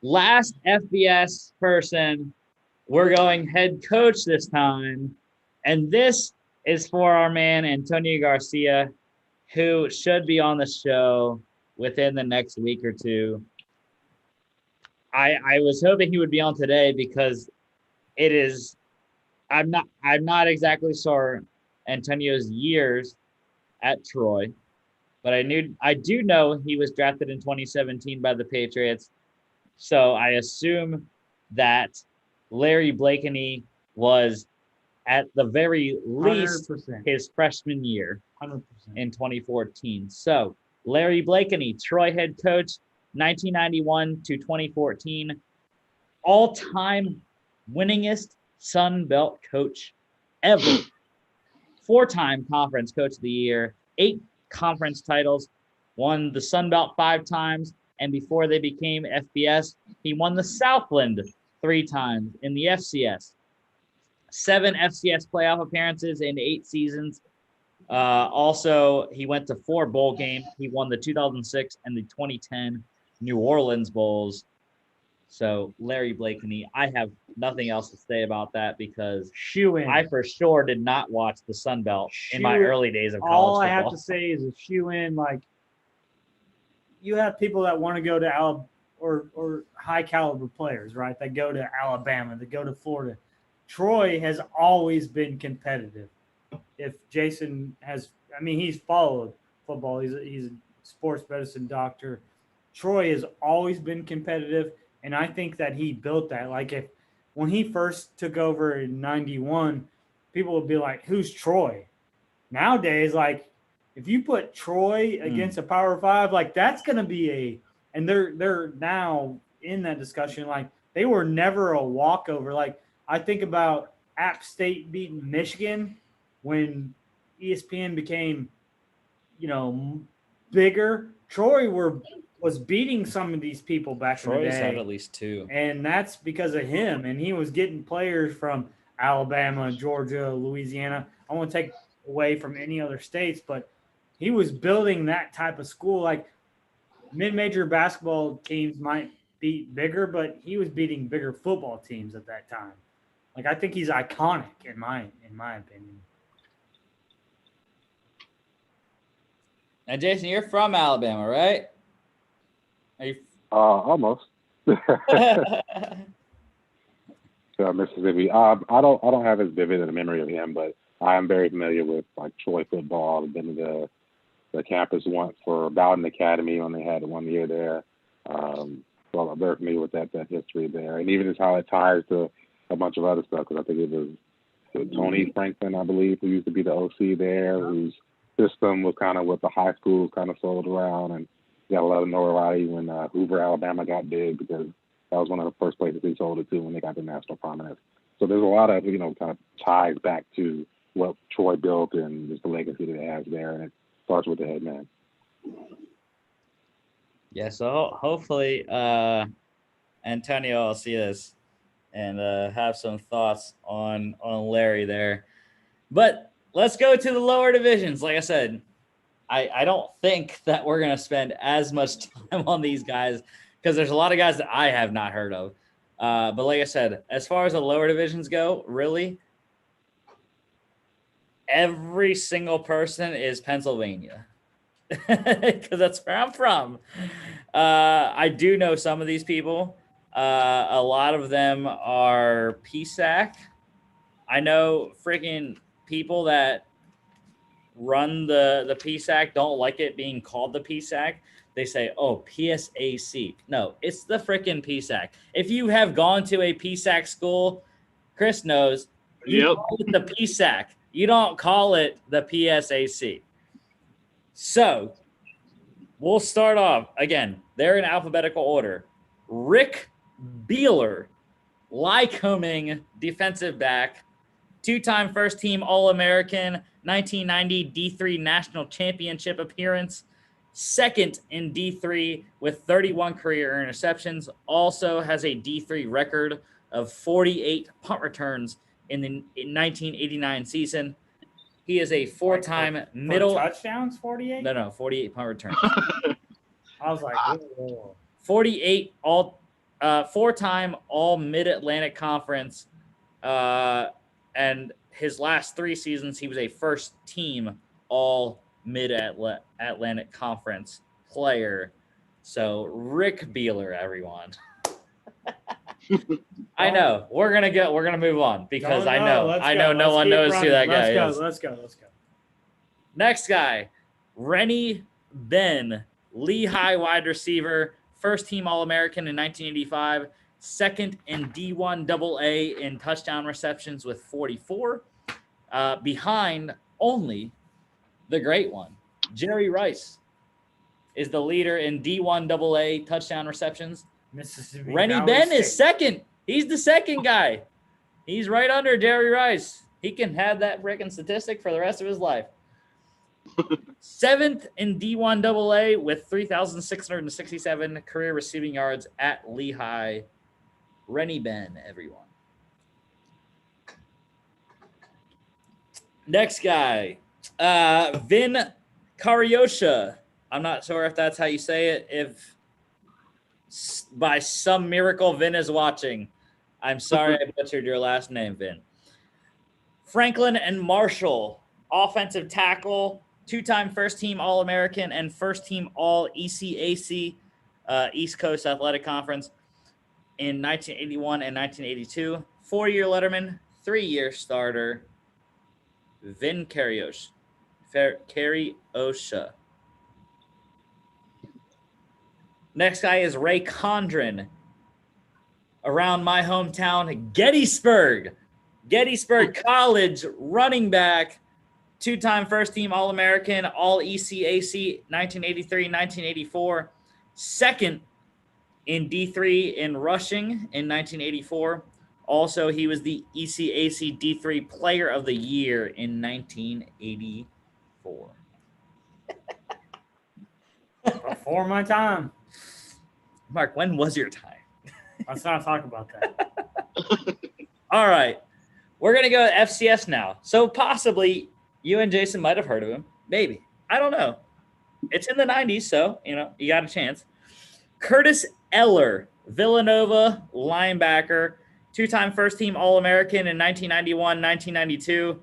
Last FBS person. We're going head coach this time. And this is for our man, Antonio Garcia, who should be on the show within the next week or two. I was hoping he would be on today because it is I'm not exactly sure Antonio's years at Troy, but I do know he was drafted in 2017 by the Patriots. So I assume that Larry Blakeney was at the very least 100%. his freshman year 100%. in 2014. So Larry Blakeney, Troy head coach, 1991 to 2014, all-time winningest Sun Belt coach ever. 4-time conference coach of the year, 8 conference titles, won the Sun Belt 5 times, and before they became FBS, he won the Southland 3 times in the FCS. 7 FCS playoff appearances in 8 seasons. Also, he went to 4 bowl games. He won the 2006 and the 2010 New Orleans Bowls. So, Larry Blakeney, I have nothing else to say about that because Shoe-in. I for sure did not watch the Sun Belt in my early days of college All I football. have to say is a shoe-in. Like, you have people that want to go to or high caliber players, right? That go to Alabama, that go to Florida. Troy has always been competitive. If Jason has, I mean, he's followed football. He's a sports medicine doctor. Troy has always been competitive, and I think that he built that. Like, when he first took over in 91, people would be like, who's Troy? Nowadays, like, if you put Troy against a Power 5, like, that's going to be and they're now in that discussion. Like, they were never a walkover. Like, I think about App State beating Michigan when ESPN became, bigger. Troy was beating some of these people back in the day. Troy's had at least 2. And that's because of him. And he was getting players from Alabama, Georgia, Louisiana. I won't take away from any other states, but he was building that type of school. Like, mid-major basketball teams might beat bigger, but he was beating bigger football teams at that time. Like, I think he's iconic in my opinion. And Jason, you're from Alabama, right? Are you? Almost. Mississippi. I don't have as vivid a memory of him, but I am very familiar with like Troy football. I've been to the campus once for Bowden Academy when they had 1 year there. So I'm very familiar with that history there, and even just how it ties to a bunch of other stuff. Because I think it was Tony Franklin, I believe, who used to be the OC there, whose system was kind of what the high schools kind of sold around, and got a lot of notoriety when Hoover, Alabama got big because that was one of the first places they sold it to when they got the national prominence. So there's a lot of, kind of ties back to what Troy built and just the legacy that it has there, and it starts with the head man. Yeah, so hopefully Antonio will see this and have some thoughts on Larry there. But let's go to the lower divisions. Like I said, I don't think that we're going to spend as much time on these guys because there's a lot of guys that I have not heard of. But like I said, as far as the lower divisions go, really, every single person is Pennsylvania because that's where I'm from. I do know some of these people. A lot of them are PSAC. I know freaking people that run the PSAC don't like it being called the PSAC. They say, oh, PSAC. No, it's the freaking PSAC. If you have gone to a PSAC school, Chris knows, you call it the PSAC. You don't call it the PSAC. So we'll start off. Again, they're in alphabetical order. Rick Beeler, Lycoming defensive back, two-time first-team All-American, 1990 D3 National Championship appearance, second in D3 with 31 career interceptions, also has a D3 record of 48 punt returns in the 1989 season. He is a four-time middle touchdowns, 48? No, 48 punt returns. I was like, whoa. 48 four-time all Mid-Atlantic Conference, and his last 3 seasons he was a first-team all Mid-Atlantic Conference player. So Rick Beeler, everyone. I know we're gonna move on because I know no one knows who that guy is. Let's go. Next guy, Rennie Ben, Lehigh wide receiver, first team All-American in 1985, second in D1 AA in touchdown receptions with 44, behind only the great one. Jerry Rice is the leader in D1 AA touchdown receptions. Mississippi Rennie Valley Ben State. is second. He's the second guy. He's right under Jerry Rice. He can have that freaking statistic for the rest of his life. Seventh in D1 AA with 3,667 career receiving yards at Lehigh. Rennie Ben, everyone. Next guy, Vin Cariosha. I'm not sure if that's how you say it. If by some miracle Vin is watching, I'm sorry I butchered your last name, Vin. Franklin and Marshall, offensive tackle, two-time first-team All-American and first-team All-ECAC, East Coast Athletic Conference in 1981 and 1982. 4-year letterman, 3-year starter, Vin Cariosha. Next guy is Ray Kondren. Around my hometown, Gettysburg College running back, two-time first-team All-American, All-ECAC, 1983-1984, second in D3 in rushing in 1984. Also, he was the ECAC D3 Player of the Year in 1984. Before my time. Mark, when was your time? Let's not talk about that. All right. We're going to go to FCS now. So possibly you and Jason might have heard of him. Maybe. I don't know. It's in the 90s, so, you got a chance. Curtis Eller, Villanova linebacker, two-time first-team All-American in 1991, 1992,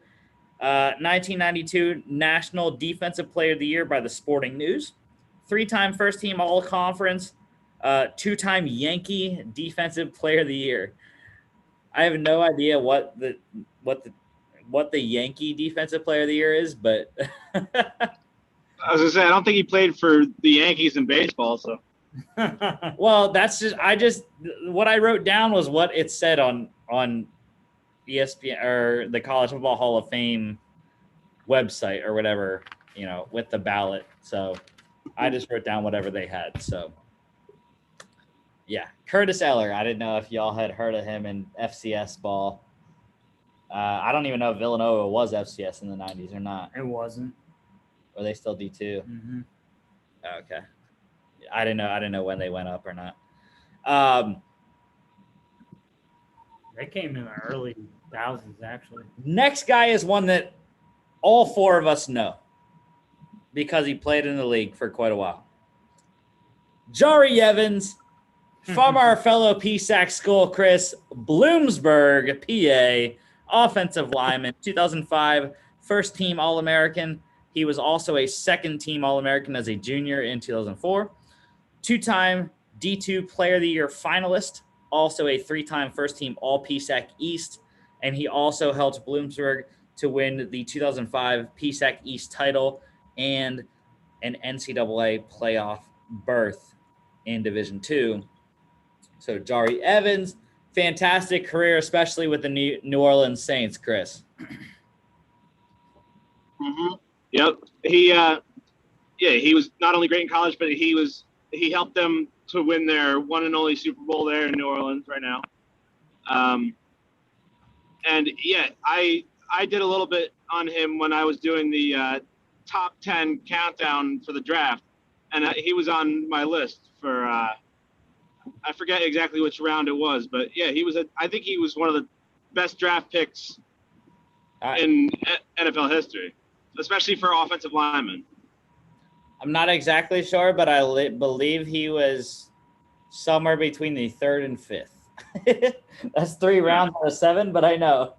1992 National Defensive Player of the Year by the Sporting News, three-time first-team All-Conference, two-time Yankee Defensive Player of the Year. I have no idea what the Yankee Defensive Player of the Year is, but I was gonna say I don't think he played for the Yankees in baseball. So, well, that's just what I wrote down was what it said on ESPN or the College Football Hall of Fame website or whatever, with the ballot. So I just wrote down whatever they had. So. Yeah, Curtis Eller. I didn't know if y'all had heard of him in FCS ball. I don't even know if Villanova was FCS in the 90s or not. It wasn't. Were they still D2? Mm-hmm. Okay. I didn't know when they went up or not. They came in the early thousands, actually. Next guy is one that all 4 of us know because he played in the league for quite a while. Jari Evans. From our fellow PSAC school, Chris, Bloomsburg, PA, offensive lineman, 2005, first-team All-American. He was also a second-team All-American as a junior in 2004. Two-time D2 Player of the Year finalist, also a 3-time first-team All-PSAC East, and he also helped Bloomsburg to win the 2005 PSAC East title and an NCAA playoff berth in Division II. So Jari Evans, fantastic career, especially with the New Orleans Saints, Chris. Mm-hmm. Yep. He was not only great in college, but he helped them to win their one and only Super Bowl there in New Orleans right now. And yeah, I did a little bit on him when I was doing the top 10 countdown for the draft, and he was on my list for I forget exactly which round it was, but yeah, I think he was one of the best draft picks in NFL history, especially for offensive linemen. I'm not exactly sure, but I believe he was somewhere between the 3rd and 5th. That's 3 rounds out of 7, but I know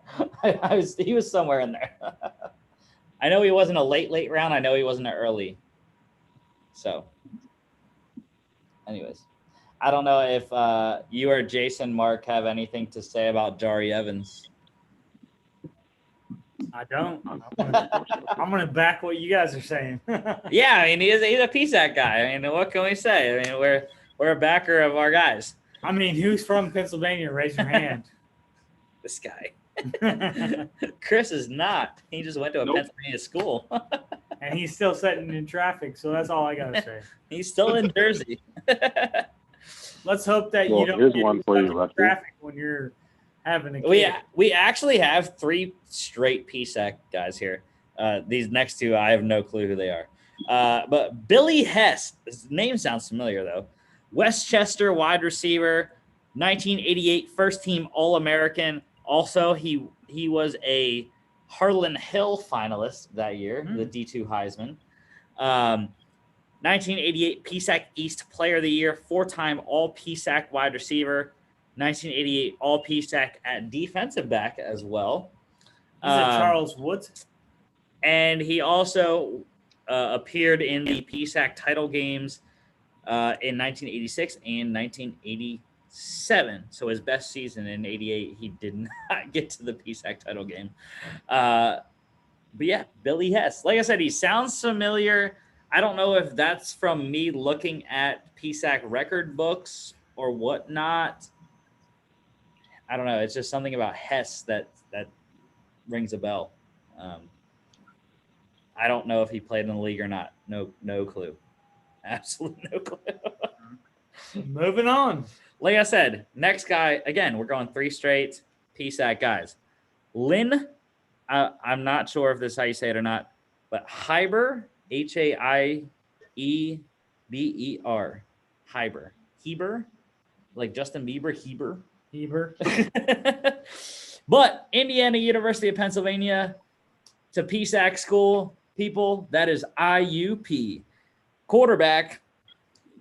he was somewhere in there. I know he wasn't a late round. I know he wasn't an early. So, anyways, I don't know if you or Jason, Mark, have anything to say about Jari Evans. I don't. I'm gonna back what you guys are saying. Yeah, I mean he's a PSAC guy. I mean, what can we say? I mean, we're a backer of our guys. I mean, who's from Pennsylvania? Raise your hand. This guy. Chris is not. He just went to a Pennsylvania school. And he's still sitting in traffic, so that's all I gotta say. He's still in Jersey. Let's hope that you don't here's get one for you, in Lefty. traffic when you're having a kid. We actually have 3 straight PSAC guys here. These next 2, I have no clue who they are. But Billy Hess, his name sounds familiar though. Westchester wide receiver, 1988 first team All-American. Also, he was a Harlan Hill finalist that year, the D2 Heisman. 1988 PSAC East Player of the Year, 4-time All-PSAC wide receiver, 1988 All-PSAC at defensive back as well. He's a Charles Woods. And he also appeared in the PSAC title games in 1986 and 1987. So his best season in 88, he did not get to the PSAC title game. But yeah, Billy Hess. Like I said, he sounds familiar. I don't know if that's from me looking at PSAC record books or whatnot. I don't know. It's just something about Hess that rings a bell. I don't know if he played in the league or not. No clue. Absolutely no clue. Moving on. Like I said, next guy, again, we're going 3 straight PSAC guys. Lynn, I'm not sure if this is how you say it or not, but Heiber, Haieber. Heiber. Heber? Like Justin Bieber? Heber. But Indiana University of Pennsylvania to PSAC school, people, that is IUP. Quarterback,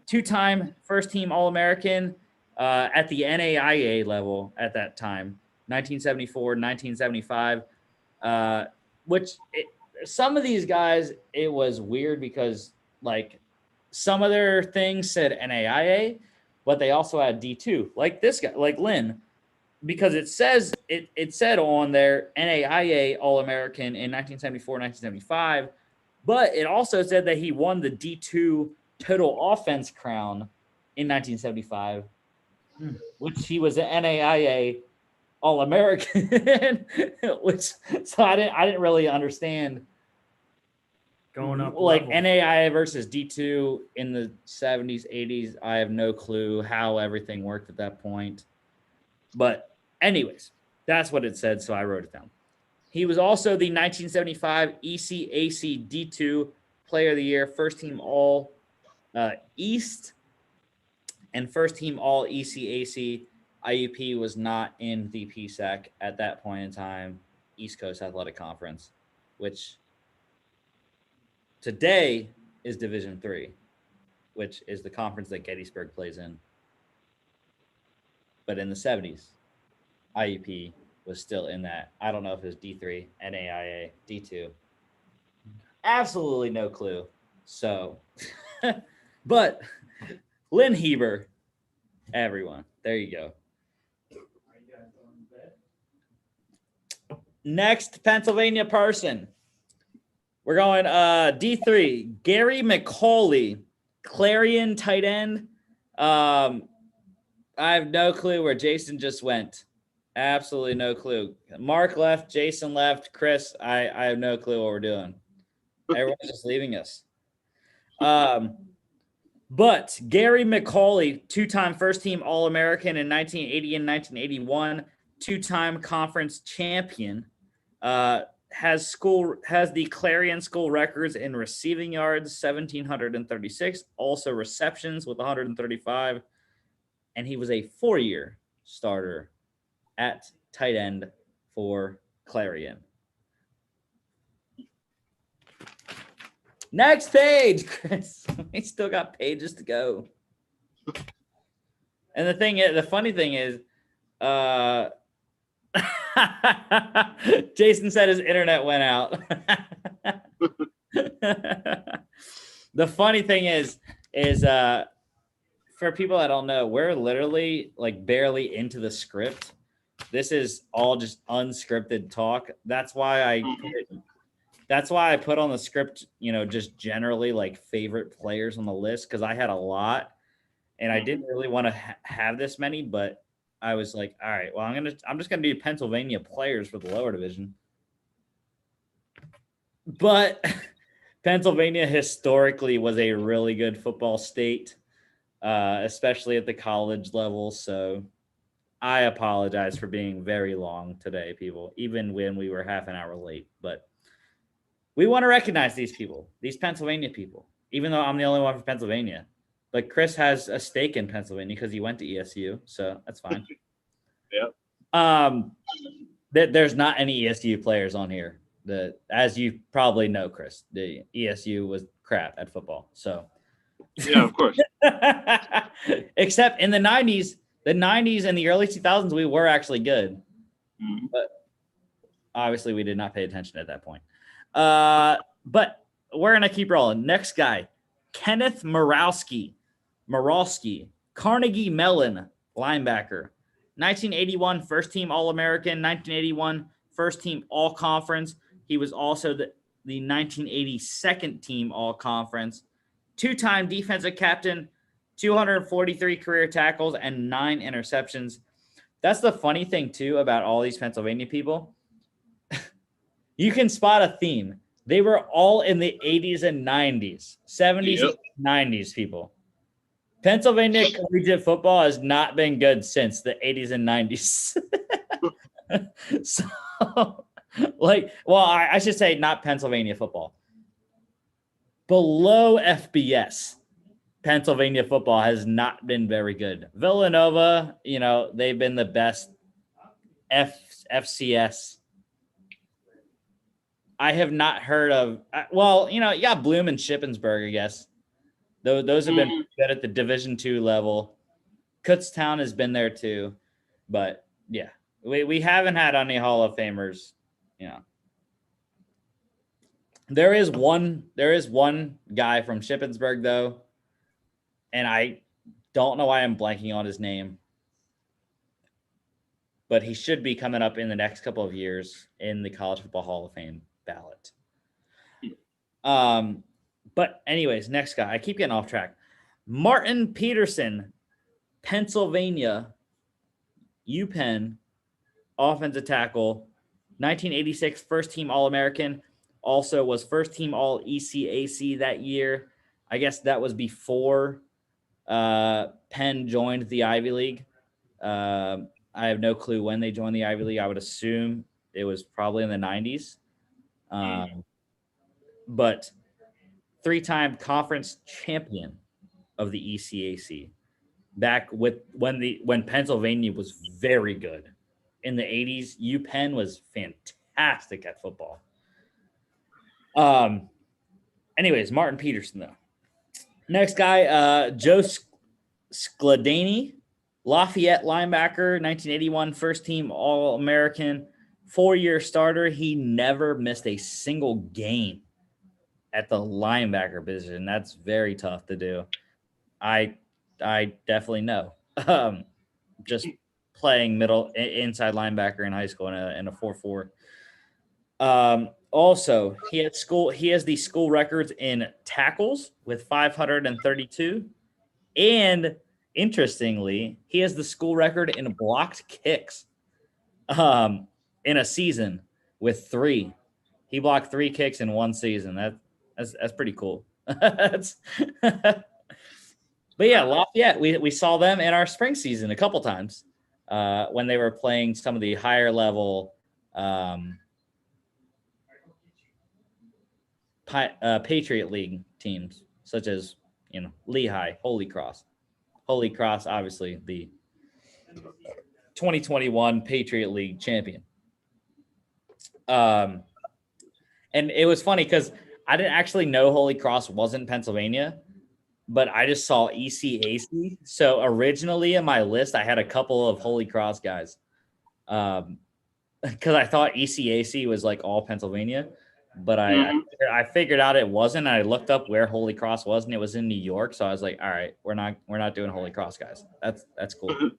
2-time first-team All-American at the NAIA level at that time, 1974, 1975, some of these guys, it was weird because, like, some of their things said NAIA, but they also had D2, like this guy, like Lynn, because it said on there NAIA All-American in 1974, 1975, but it also said that he won the D2 total offense crown in 1975, which he was an NAIA All-American, so I didn't really understand going up like level. NAIA versus D2 in the 70s, 80s. I have no clue how everything worked at that point. But anyways, that's what it said, so I wrote it down. He was also the 1975 ECAC D2 Player of the Year, first team All East, and first team All ECAC. IUP was not in the PSAC at that point in time, East Coast Athletic Conference, which today is Division III, which is the conference that Gettysburg plays in. But in the 70s, IUP was still in that. I don't know if it was D3, NAIA, D2. Absolutely no clue. So, but Lynn Heber, everyone, there you go. Next Pennsylvania person. We're going D3. Gary McCauley, Clarion tight end. I have no clue where Jason just went. Absolutely no clue. Mark left, Jason left, Chris, I have no clue what we're doing. Everyone's just leaving us. But Gary McCauley, two-time first-team All-American in 1980 and 1981, two-time conference champion, has the Clarion School records in receiving yards, 1,736, also receptions with 135, and he was a 4-year starter at tight end for Clarion. Next page, Chris. We still got pages to go. And the funny thing is, Jason said his internet went out. The funny thing is for people that don't know, we're literally like barely into the script. This is all just unscripted talk. That's why I put on the script, just generally like favorite players on the list, because I had a lot and I didn't really want to have this many, but I was like, all right, well, I'm just gonna do Pennsylvania players for the lower division. But Pennsylvania historically was a really good football state, especially at the college level. So I apologize for being very long today, people, even when we were half an hour late. But we want to recognize these people, these Pennsylvania people, even though I'm the only one from Pennsylvania. But Chris has a stake in Pennsylvania because he went to ESU, so that's fine. Yep. There's not any ESU players on here. As you probably know, Chris, the ESU was crap at football. So yeah, of course. Except in the 90s and the early 2000s, we were actually good. Mm-hmm. But obviously we did not pay attention at that point. But we're going to keep rolling. Next guy, Kenneth Marowski, Carnegie Mellon, linebacker. 1981 first-team All-American, 1981 first-team All-Conference. He was also the 1980 second-team All-Conference. Two-time defensive captain, 243 career tackles, and 9 interceptions. That's the funny thing, too, about all these Pennsylvania people. You can spot a theme. They were all in the 80s and 90s, 70s and 90s, people. Pennsylvania collegiate football has not been good since the 80s and 90s. So, I should say not Pennsylvania football. Below FBS, Pennsylvania football has not been very good. Villanova, they've been the best. FCS. I have not heard of. You got Bloom and Shippensburg, I guess. Those have been good at the Division II level. Kutztown has been there too, but yeah, we haven't had any Hall of Famers. There is one guy from Shippensburg though, and I don't know why I'm blanking on his name, but he should be coming up in the next couple of years in the College Football Hall of Fame ballot. But anyways, next guy. I keep getting off track. Martin Peterson, Pennsylvania, UPenn, offensive tackle, 1986 first-team All-American, also was first-team All-ECAC that year. I guess that was before Penn joined the Ivy League. I have no clue when they joined the Ivy League. I would assume it was probably in the 90s. But three-time conference champion of the ECAC back when Pennsylvania was very good in the 80s. UPenn was fantastic at football. Anyways, Martin Peterson though. Next guy, Joe Skladany, Lafayette linebacker, 1981 first team All-American, 4-year starter. He never missed a single game at the linebacker position. That's very tough to do. I definitely know. Just playing inside linebacker in high school in a 4-4. Also, he has the school records in tackles with 532. And interestingly, he has the school record in blocked kicks in a season with 3. He blocked 3 kicks in one season. That's pretty cool. But yeah, Lafayette, we saw them in our spring season a couple times when they were playing some of the higher level Patriot League teams, such as Lehigh, Holy Cross. Holy Cross, obviously the 2021 Patriot League champion. And it was funny because I didn't actually know Holy Cross was in Pennsylvania, but I just saw ECAC. So originally in my list, I had a couple of Holy Cross guys because I thought ECAC was like all Pennsylvania, but I figured out it wasn't. And I looked up where Holy Cross was, and it was in New York. So I was like, all right, we're not doing Holy Cross guys. That's cool.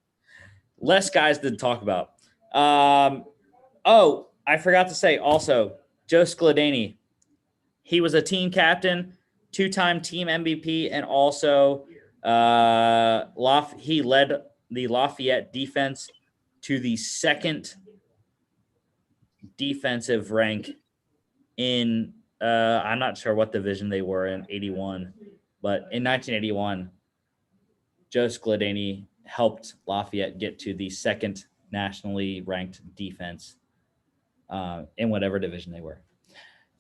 Less guys to talk about. Oh, I forgot to say also, Joe Skladany. He was a team captain, 2-time team MVP, and also he led the Lafayette defense to the 2nd defensive rank in I'm not sure what division they were in 81, but in 1981, Joe Skladany helped Lafayette get to the 2nd nationally ranked defense in whatever division they were.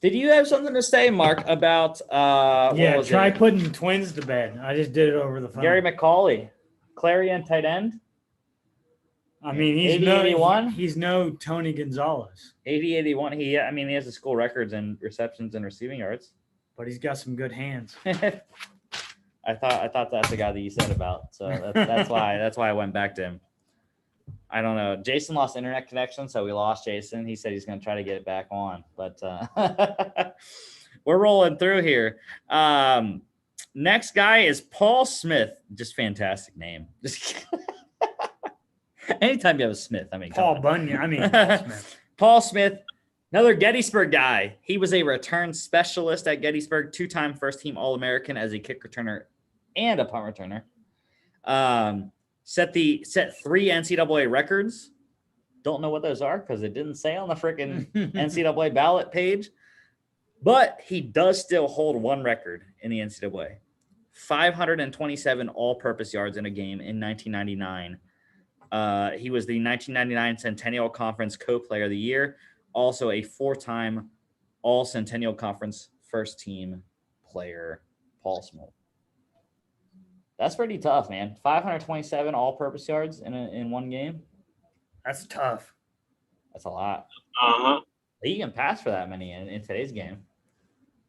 Did you have something to say, Mark, about try putting Twins to bed. I just did it over the phone. Gary McCauley, Clarion tight end? I mean, he's no Tony Gonzalez. 81. He has the school records in receptions and receiving yards. But he's got some good hands. I thought that's the guy that you said about. So that's why I went back to him. I don't know. Jason lost internet connection, so we lost Jason. He said he's going to try to get it back on, but we're rolling through here. Next guy is Paul Smith. Just fantastic name. Just anytime you have a Smith, Paul Bunyan. Paul Smith. Paul Smith, another Gettysburg guy. He was a return specialist at Gettysburg, 2-time first-team All-American as a kick returner and a punt returner. Set 3 NCAA records. Don't know what those are because it didn't say on the freaking NCAA ballot page. But he does still hold one record in the NCAA. 527 all-purpose yards in a game in 1999. He was the 1999 Centennial Conference Co-Player of the Year. Also a 4-time All-Centennial Conference first-team player, Paul Smith. That's pretty tough, man. 527 all-purpose yards in one game. That's tough. That's a lot. Uh-huh. He can pass for that many in today's game.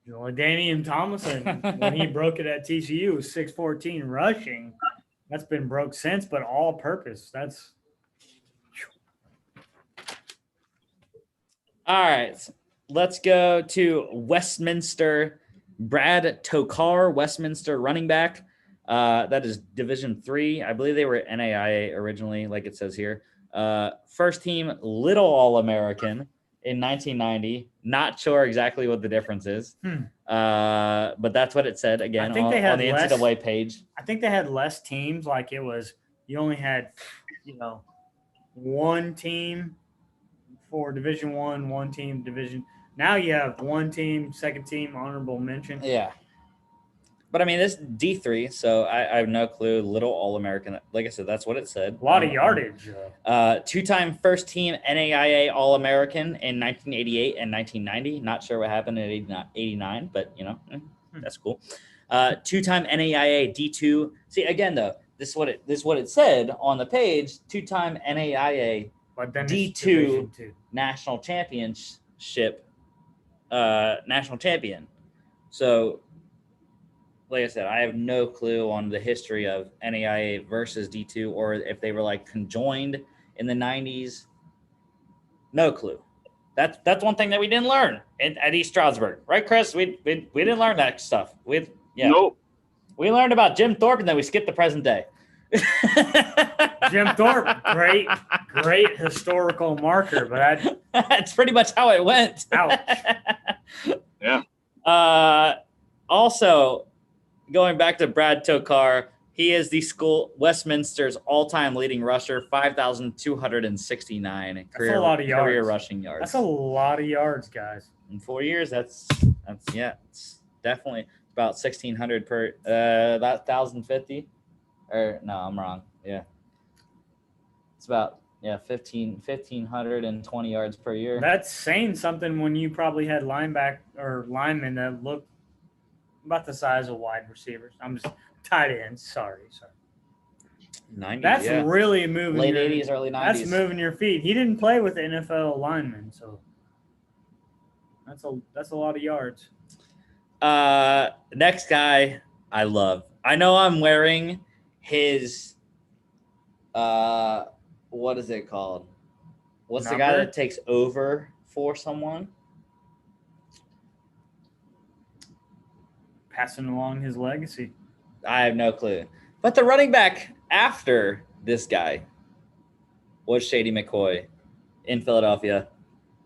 Damian Thomason, when he broke it at TCU, was 614 rushing. That's been broke since, but all-purpose. That's all right. Let's go to Westminster. Brad Tokar, Westminster running back. That is Division III. I believe they were NAIA originally, like it says here. First team Little All-American in 1990. Not sure exactly what the difference is. But that's what it said again on the NCAA page. I think they had less teams. Like it was, you only had, one team for Division I, one team division. Now you have one team, second team, honorable mention. Yeah. But this is D3, so I have no clue. Little All-American. Like I said, that's what it said. A lot of yardage. 2-time first team NAIA All-American in 1988 and 1990. Not sure what happened in 89, but that's cool. 2-time NAIA D2. See, again though, this is what it said on the page. 2-time NAIA D2 national championship. National champion. So, like I said, I have no clue on the history of NAIA versus D2 or if they were like conjoined in the 90s. No clue. That's one thing that we didn't learn at East Stroudsburg, right, Chris? We didn't learn that stuff. Nope. We learned about Jim Thorpe and then we skipped the present day. Jim Thorpe, great historical marker, but that's pretty much how it went. Ouch. Yeah. Also, going back to Brad Tokar, he is the school Westminster's all-time leading rusher, 5,269 a lot of career yards. rushing yards. That's a lot of yards, guys. In 4 years, that's it's definitely about 1,600 per about 1,050. Or no, I'm wrong. Yeah, it's about 1,520 yards per year. That's saying something when you probably had linemen that look about the size of wide receivers. I'm just tight ends. Sorry. 90s, That's really moving. Late 80s, early 90s. That's moving your feet. He didn't play with NFL linemen, so that's a lot of yards. Next guy I love. I know I'm wearing his what is it called? What's the guy Number? that takes over for someone? Passing along his legacy. I have no clue. But the running back after this guy was Shady McCoy in Philadelphia.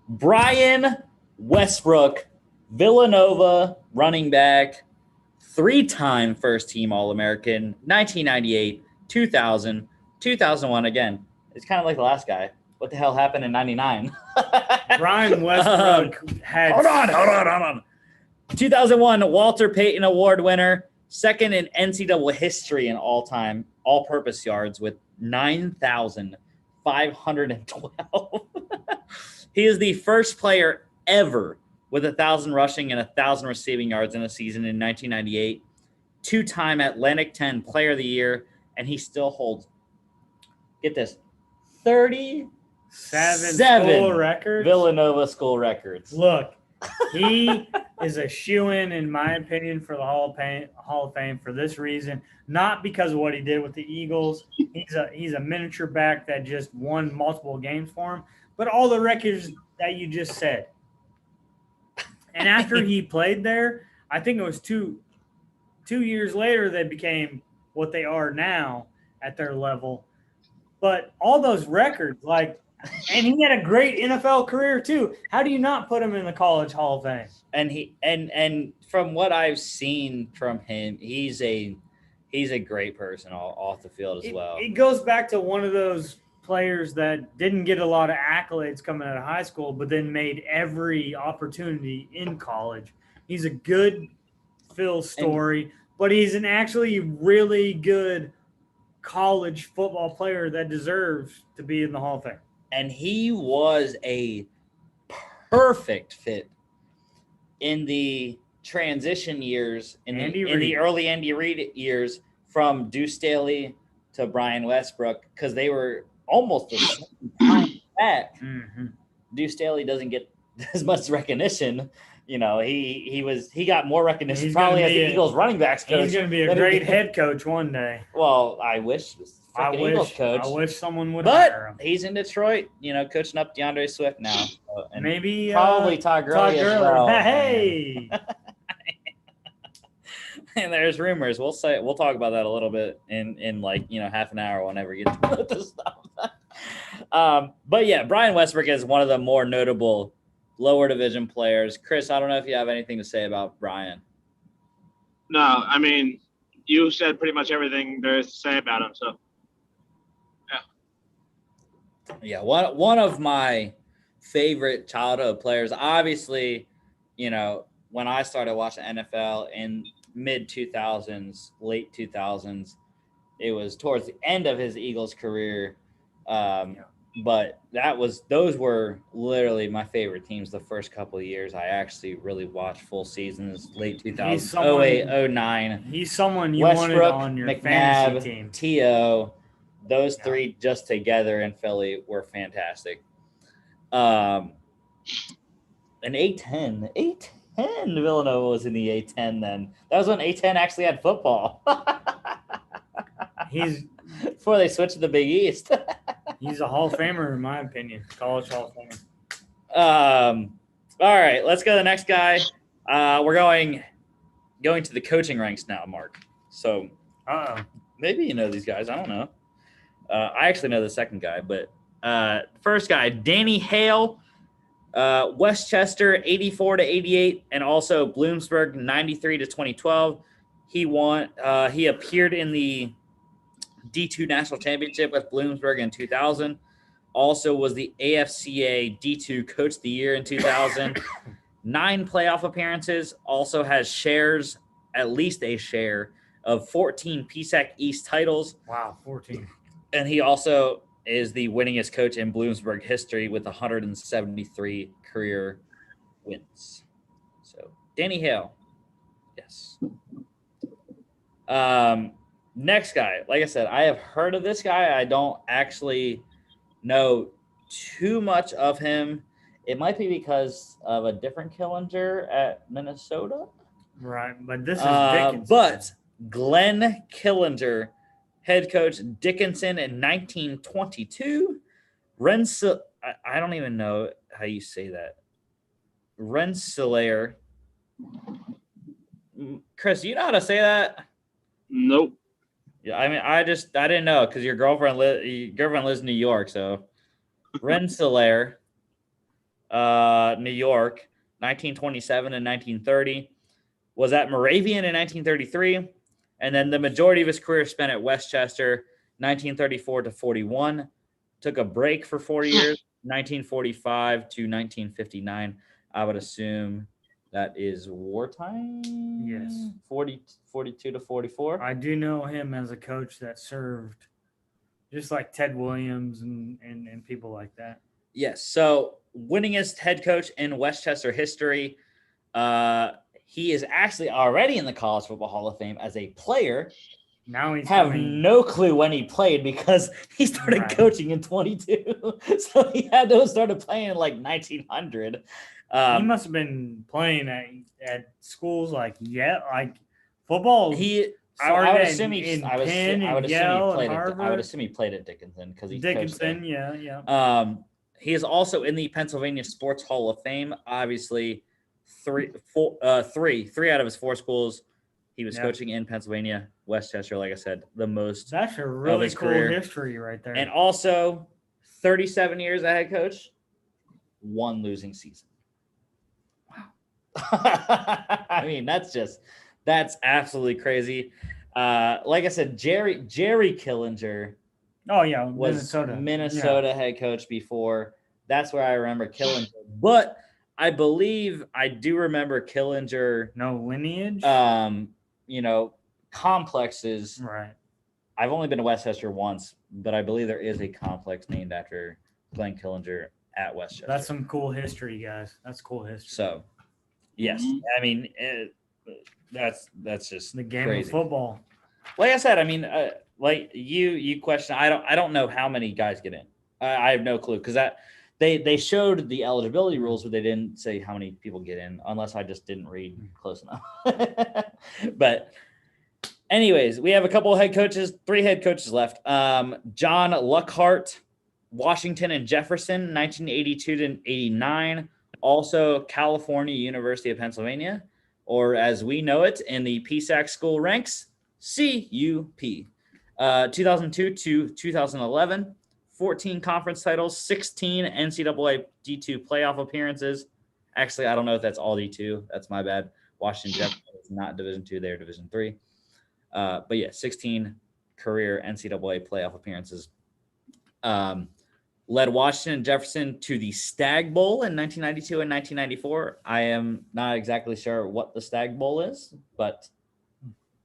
Brian Westbrook, Villanova running back, 3-time first-team All-American, 1998, 2000, 2001 again. It's kind of like the last guy. What the hell happened in 99? Brian Westbrook had. Hold on. 2001 Walter Payton Award winner, second in NCAA history in all-time all-purpose yards with 9,512. He is the first player ever with 1,000 rushing and 1,000 receiving yards in a season in 1998. 2-time Atlantic 10 Player of the Year, and he still holds, get this, 37 school records. Villanova school records. Look, he is a shoo-in, in my opinion, for the Hall of Fame for this reason. Not because of what he did with the Eagles. He's a miniature back that just won multiple games for him. But all the records that you just said. And after he played there, I think it was two years later they became what they are now at their level. But all those records, and he had a great NFL career too. How do you not put him in the College Hall of Fame? And he and from what I've seen from him, he's a great person off the field as well. It goes back to one of those players that didn't get a lot of accolades coming out of high school, but then made every opportunity in college. He's a good Phil story, but he's an actually really good college football player that deserves to be in the Hall of Fame. And he was a perfect fit in the transition years, in the early Andy Reid years, from Deuce Staley to Brian Westbrook, because they were almost the same time back. Mm-hmm. Deuce Staley doesn't get as much recognition. You know, he got more recognition probably as the Eagles running backs coach. He's going to be a great head coach one day. Well, I wish. Eagles coach. I wish someone would hire him. But he's in Detroit, coaching up DeAndre Swift now. And maybe probably Todd Gurley as well. Hey. And there's rumors. We'll talk about that a little bit in half an hour whenever we get to this stuff. But yeah, Brian Westbrook is one of the more notable lower division players. Chris, I don't know if you have anything to say about Brian. No, I mean, you said pretty much everything there is to say about him. So, yeah, one of my favorite childhood players. Obviously, when I started watching NFL in mid 2000s, late 2000s, it was towards the end of his Eagles career. But those were literally my favorite teams the first couple of years. I actually really watched full seasons, late 2000s, 08, 09. He's someone you Westbrook, wanted on your fantasy team. T.O., those three just together in Philly were fantastic. An A-10. A-10 Villanova was in the A-10 then. That was when A-10 actually had football. Before they switched to the Big East. He's a Hall of Famer, in my opinion. College Hall of Famer. All right, let's go to the next guy. We're going to the coaching ranks now, Mark. So maybe you know these guys. I don't know. I actually know the second guy, but first guy, Danny Hale, Westchester 84-88, and also Bloomsburg 93-2012. He won. He appeared in the D2 National Championship with Bloomsburg in 2000. Also was the AFCA D2 Coach of the Year in 2000. 9 playoff appearances. Also has at least a share of 14 PSAC East titles. Wow, 14. And he also is the winningest coach in Bloomsburg history with 173 career wins. So Danny Hale. Yes. Next guy, like I said, I have heard of this guy. I don't actually know too much of him. It might be because of a different Killinger at Minnesota. Right, but this is Dickinson. But Glenn Killinger, head coach Dickinson in 1922. I don't even know how you say that. Rensselaer. Chris, you know how to say that? Nope. Yeah, I mean, I didn't know because your girlfriend lives in New York, so Rensselaer, New York, 1927 and 1930, was at Moravian in 1933, and then the majority of his career spent at Westchester, 1934 to 41. Took a break for 4 years, 1945 to 1959. I would assume that is wartime. Yes. 42 to 44. I do know him as a coach that served just like Ted Williams and people like that. Yes. So winningest head coach in Westchester history. He is actually already in the College Football Hall of Fame as a player. Now he's have no clue when he played because he started Right. coaching in 22. So he had to have started playing in like 1900. He must have been playing at schools like football. I would assume he in I would Penn assume and he Yale played and at I would Harvard. assume he played at Dickinson because he Dickinson, coached yeah. he is also in the Pennsylvania Sports Hall of Fame. Obviously, three out of his 4 schools he was coaching in Pennsylvania. Westchester, like I said, the most. That's a really his cool career. history right there. And also 37 years as head coach, 1 losing season. Wow. I mean, that's absolutely crazy. Like I said, Jari Killinger oh yeah, was Minnesota. head coach before. That's where I remember Killinger. But I believe I do remember Killinger. No lineage. Complexes. Right. I've only been to Westchester once, but I believe there is a complex named after Glenn Killinger at Westchester. That's some cool history, guys. That's cool history. So, yes, I mean that's just The game crazy. of football. Like I said, I mean, like you question. I don't know how many guys get in. I have no clue because they showed the eligibility rules, but they didn't say how many people get in, unless I just didn't read close enough. But anyways, we have a couple of 3 head coaches left. John Luckhart, Washington and Jefferson, 1982 to 89. Also California University of Pennsylvania, or as we know it in the PSAC school ranks, CUP. 2002 to 2011, 14 conference titles, 16 NCAA D2 playoff appearances. Actually, I don't know if that's all D2. That's my bad. Washington Jefferson is not Division II, they're Division III. But yeah, 16 career NCAA playoff appearances. Led Washington and Jefferson to the Stag Bowl in 1992 and 1994. I am not exactly sure what the Stag Bowl is, but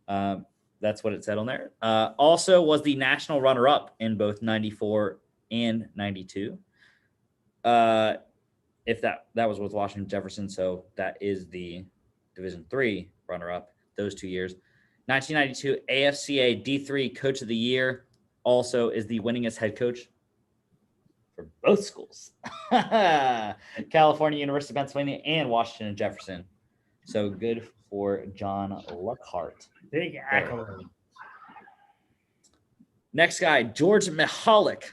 that's what it said on there. Also was the national runner-up in both 94 and 92. If that was with Washington Jefferson, so that is the Division III runner-up those 2 years. 1992 AFCA D3 Coach of the Year, also is the winningest head coach for both schools. California University of Pennsylvania and Washington and Jefferson. So good for John Luckhart. Big accolade. Next guy, George Mihalik.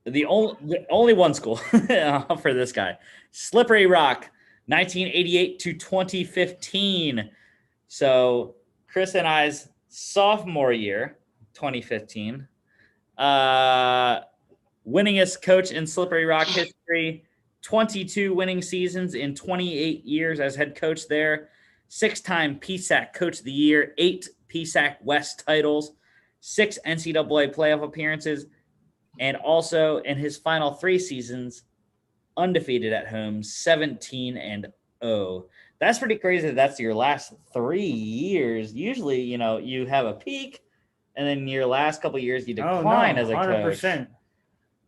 The only one school for this guy. Slippery Rock, 1988 to 2015. So Chris and I's sophomore year, 2015. Winningest coach in Slippery Rock history, 22 winning seasons in 28 years as head coach there. 6-time PSAC Coach of the Year, 8 PSAC West titles, 6 NCAA playoff appearances, and also in his final 3 seasons, undefeated at home, 17-0. That's pretty crazy. That's your last 3 years. Usually, you have a peak, and then your last couple of years you decline as a 100%. Coach.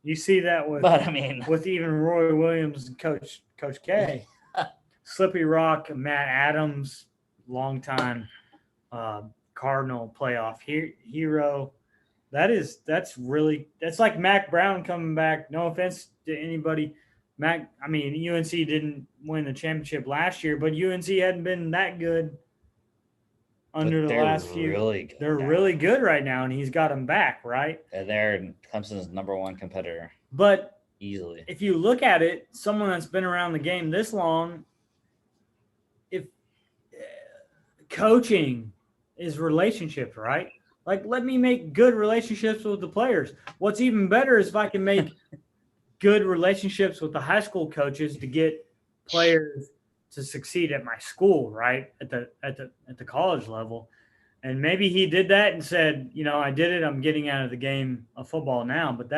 You see that with even Roy Williams and Coach K. Slippery Rock, Matt Adams, longtime Cardinal playoff hero. That's like Mac Brown coming back. No offense to anybody. UNC didn't win the championship last year, but UNC hadn't been that good under the last few. They're really good right now, and he's got them back, right? They're Clemson's number 1 competitor. But easily, if you look at it, someone that's been around the game this long, if coaching is relationships, right? Like, let me make good relationships with the players. What's even better is if I can make good relationships with the high school coaches to get players to succeed at my school, right? At the college level. And maybe he did that and said, I did it. I'm getting out of the game of football now. But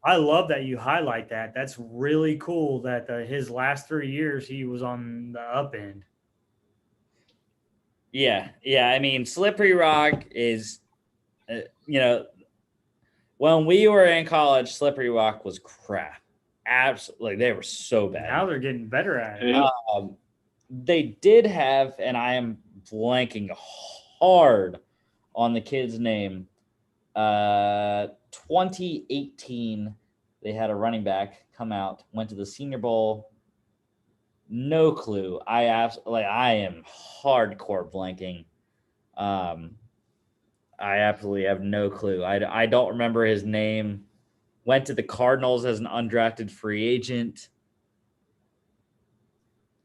I love that you highlight that. That's really cool that his last 3 years, he was on the up end. Yeah. Slippery Rock is, when we were in college, Slippery Rock was crap. Absolutely, they were so bad. Now they're getting better at it. They did have, and I am blanking hard on the kid's name. 2018, they had a running back come out, went to the Senior Bowl. No clue. I am hardcore blanking. I absolutely have no clue. I don't remember his name. Went to the Cardinals as an undrafted free agent.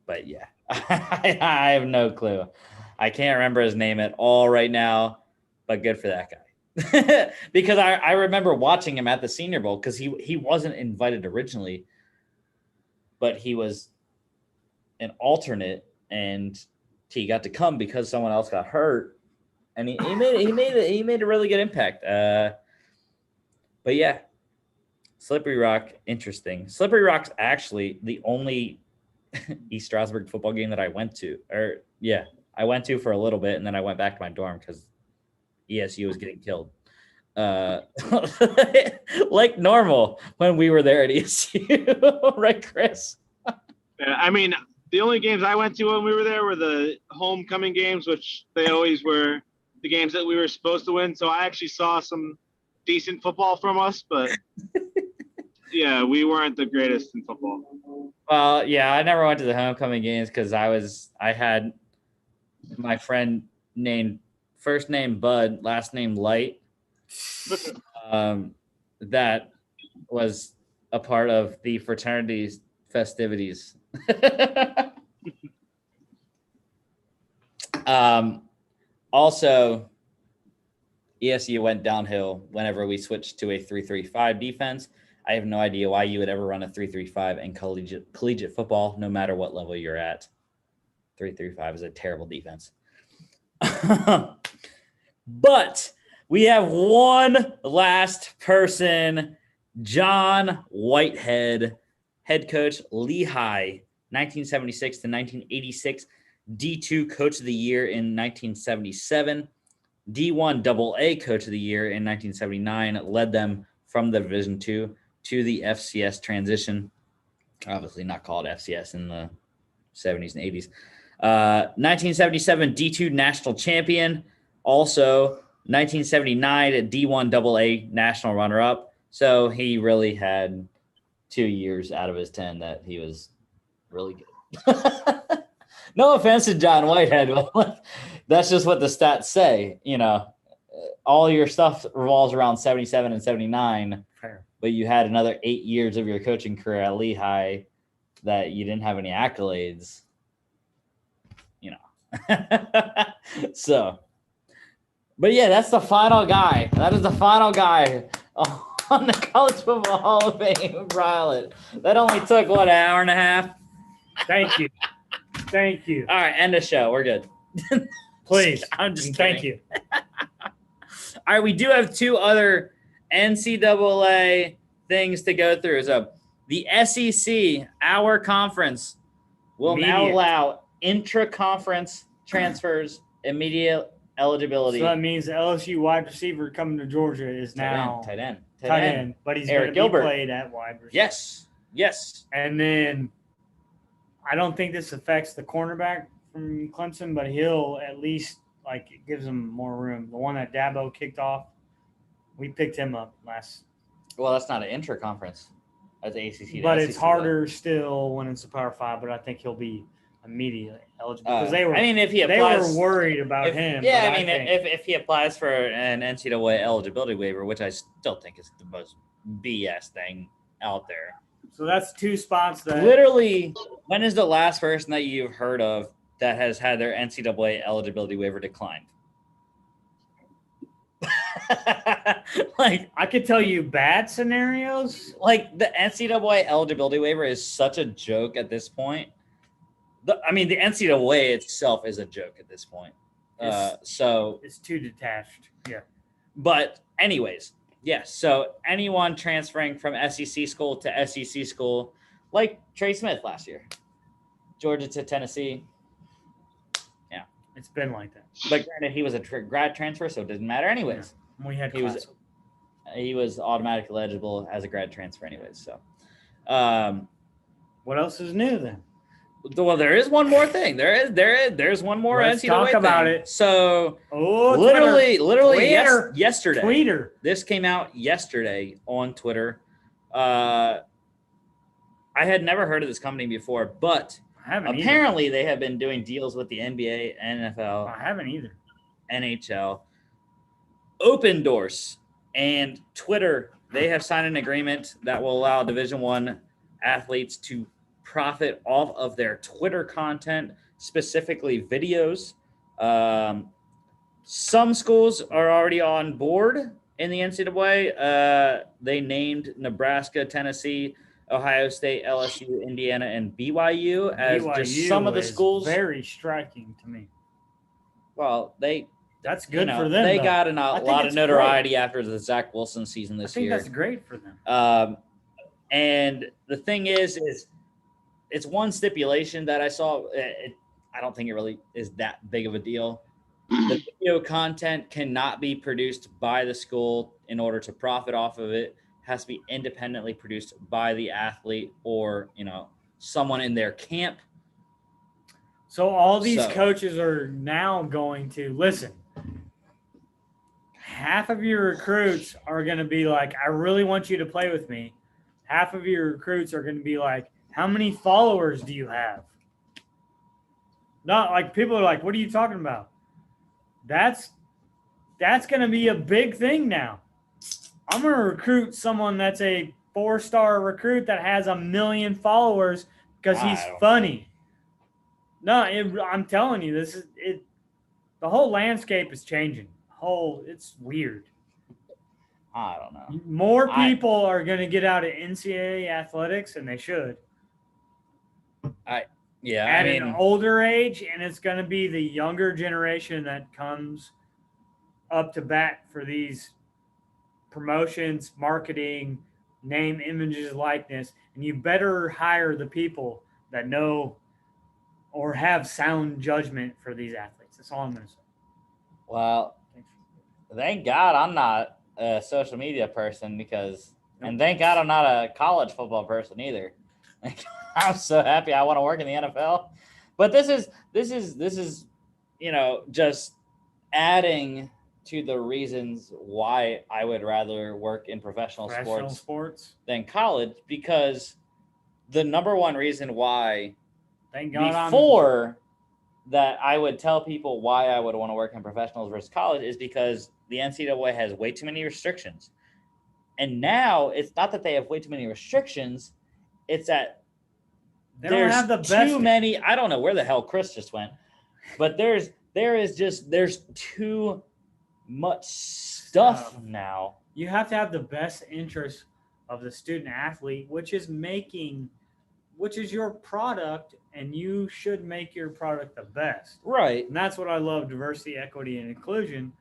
But yeah, I have no clue. I can't remember his name at all right now, but good for that guy. Because I remember watching him at the Senior Bowl because he wasn't invited originally, but he was an alternate and he got to come because someone else got hurt. And he made a really good impact. But yeah, Slippery Rock, interesting. Slippery Rock's actually the only East Stroudsburg football game that I went to. I went to for a little bit, and then I went back to my dorm because ESU was getting killed. Like normal when we were there at ESU. Right, Chris? Yeah, the only games I went to when we were there were the homecoming games, which they always were the games that we were supposed to win. So I actually saw some decent football from us, but yeah, we weren't the greatest in football. Well, yeah, I never went to the homecoming games because I had my friend named first name Bud, last name Light. That was a part of the fraternity's festivities. Also, ESU went downhill whenever we switched to a 3-3-5 defense. I have no idea why you would ever run a 3-3-5 in collegiate football, no matter what level you're at. 3-3-5 is a terrible defense. But we have one last person, John Whitehead, head coach, Lehigh, 1976 to 1986, D2 Coach of the Year in 1977, D1 AA Coach of the Year in 1979, led them from the Division II to the FCS transition. Obviously not called FCS in the 70s and 80s. 1977 D2 National Champion, also 1979 D1 AA National Runner-Up. So he really had 2 years out of his 10 that he was really good. No offense to John Whitehead, but that's just what the stats say. All your stuff revolves around 77 and 79. Fair. But you had another 8 years of your coaching career at Lehigh that you didn't have any accolades. So But yeah, that's the final guy. That is the final guy on the College Football Hall of Fame ballot. That only took, what, an hour and a half? Thank you. Thank you. All right, end the show. We're good. Please. I'm just Thank kidding. you. All right, we do have two other NCAA things to go through. So the SEC, our conference, will now Immediate. allow intra-conference transfers, immediate eligibility. So that means the LSU wide receiver coming to Georgia is now tight end. but he's going Eric to be Gilbert. played at wide receiver. Yes. And then I don't think this affects the cornerback from Clemson, but he'll at least, like, it gives him more room. The one that Dabo kicked off, we picked him up last. Well, that's not an intra-conference. That's ACC to But SEC, it's harder still when it's a Power 5, but I think he'll be immediately eligible because they were. I mean, if he they applies, were worried about him. Yeah, but I mean, if he applies for an NCAA eligibility waiver, which I still think is the most BS thing out there. So that's two spots that Literally, when is the last person that you've heard of that has had their NCAA eligibility waiver declined? Like, I could tell you bad scenarios. like the NCAA eligibility waiver is such a joke at this point. The NCAA itself is a joke at this point. So It's too detached. Yeah. But anyways, yes. So anyone transferring from SEC school to SEC school, like Trey Smith last year, Georgia to Tennessee. Yeah, It's been like that. but granted, he was a grad transfer, so it didn't matter anyways. We had He was- class. He was automatically eligible as a grad transfer anyways. So, What else is new then? well, there is one more thing. There's one more Let's NCAA talk about thing. it. So Oh, literally, Twitter. yesterday. Tweeter. This came out yesterday on Twitter. I had never heard of this company before, but I haven't apparently they have been doing deals with the NBA, either. NFL, I haven't either. NHL, Open Doors, and Twitter. They have signed an agreement that will allow Division I athletes to profit off of their Twitter content, specifically videos. Some schools are already on board in the NCAA. They named Nebraska, Tennessee, Ohio State, LSU, Indiana, and BYU as just some of the is schools. Very striking to me. Well, That's good for them. They though. got a think lot of it's notoriety after the Zach Wilson season I this think year. that's great for them. And the thing is it's one stipulation that I saw. I don't think it really is that big of a deal. The video content cannot be produced by the school in order to profit off of it. It has to be independently produced by the athlete or, someone in their camp. So all these coaches are now going to listen. Half of your recruits are going to be like, I really want you to play with me. Half of your recruits are going to be like, how many followers do you have? Not like people are like, what are you talking about? That's going to be a big thing now. I'm going to recruit someone that's a 4-star recruit that has 1 million followers because he's funny. No, I'm telling you, this is it. The whole landscape is changing. It's weird. I don't know. More people are going to get out of NCAA athletics, and they should. At an older age, and it's going to be the younger generation that comes up to bat for these promotions, marketing, name, images, likeness, and you better hire the people that know or have sound judgment for these athletes. That's all I'm going to say. Well, thank God I'm not a social media person and thank God I'm not a college football person either. I'm so happy I want to work in the NFL. But this is just adding to the reasons why I would rather work in professional sports than college, because the number one reason why thank God before that I would tell people why I would want to work in professionals versus college is because the NCAA has way too many restrictions. And now it's not that they have way too many restrictions. It's that don't have the best too many. I don't know where the hell Chris just went, but there's too much stuff now. You have to have the best interest of the student athlete, which is your product, and you should make your product the best. Right. And that's what I love, diversity, equity, and inclusion.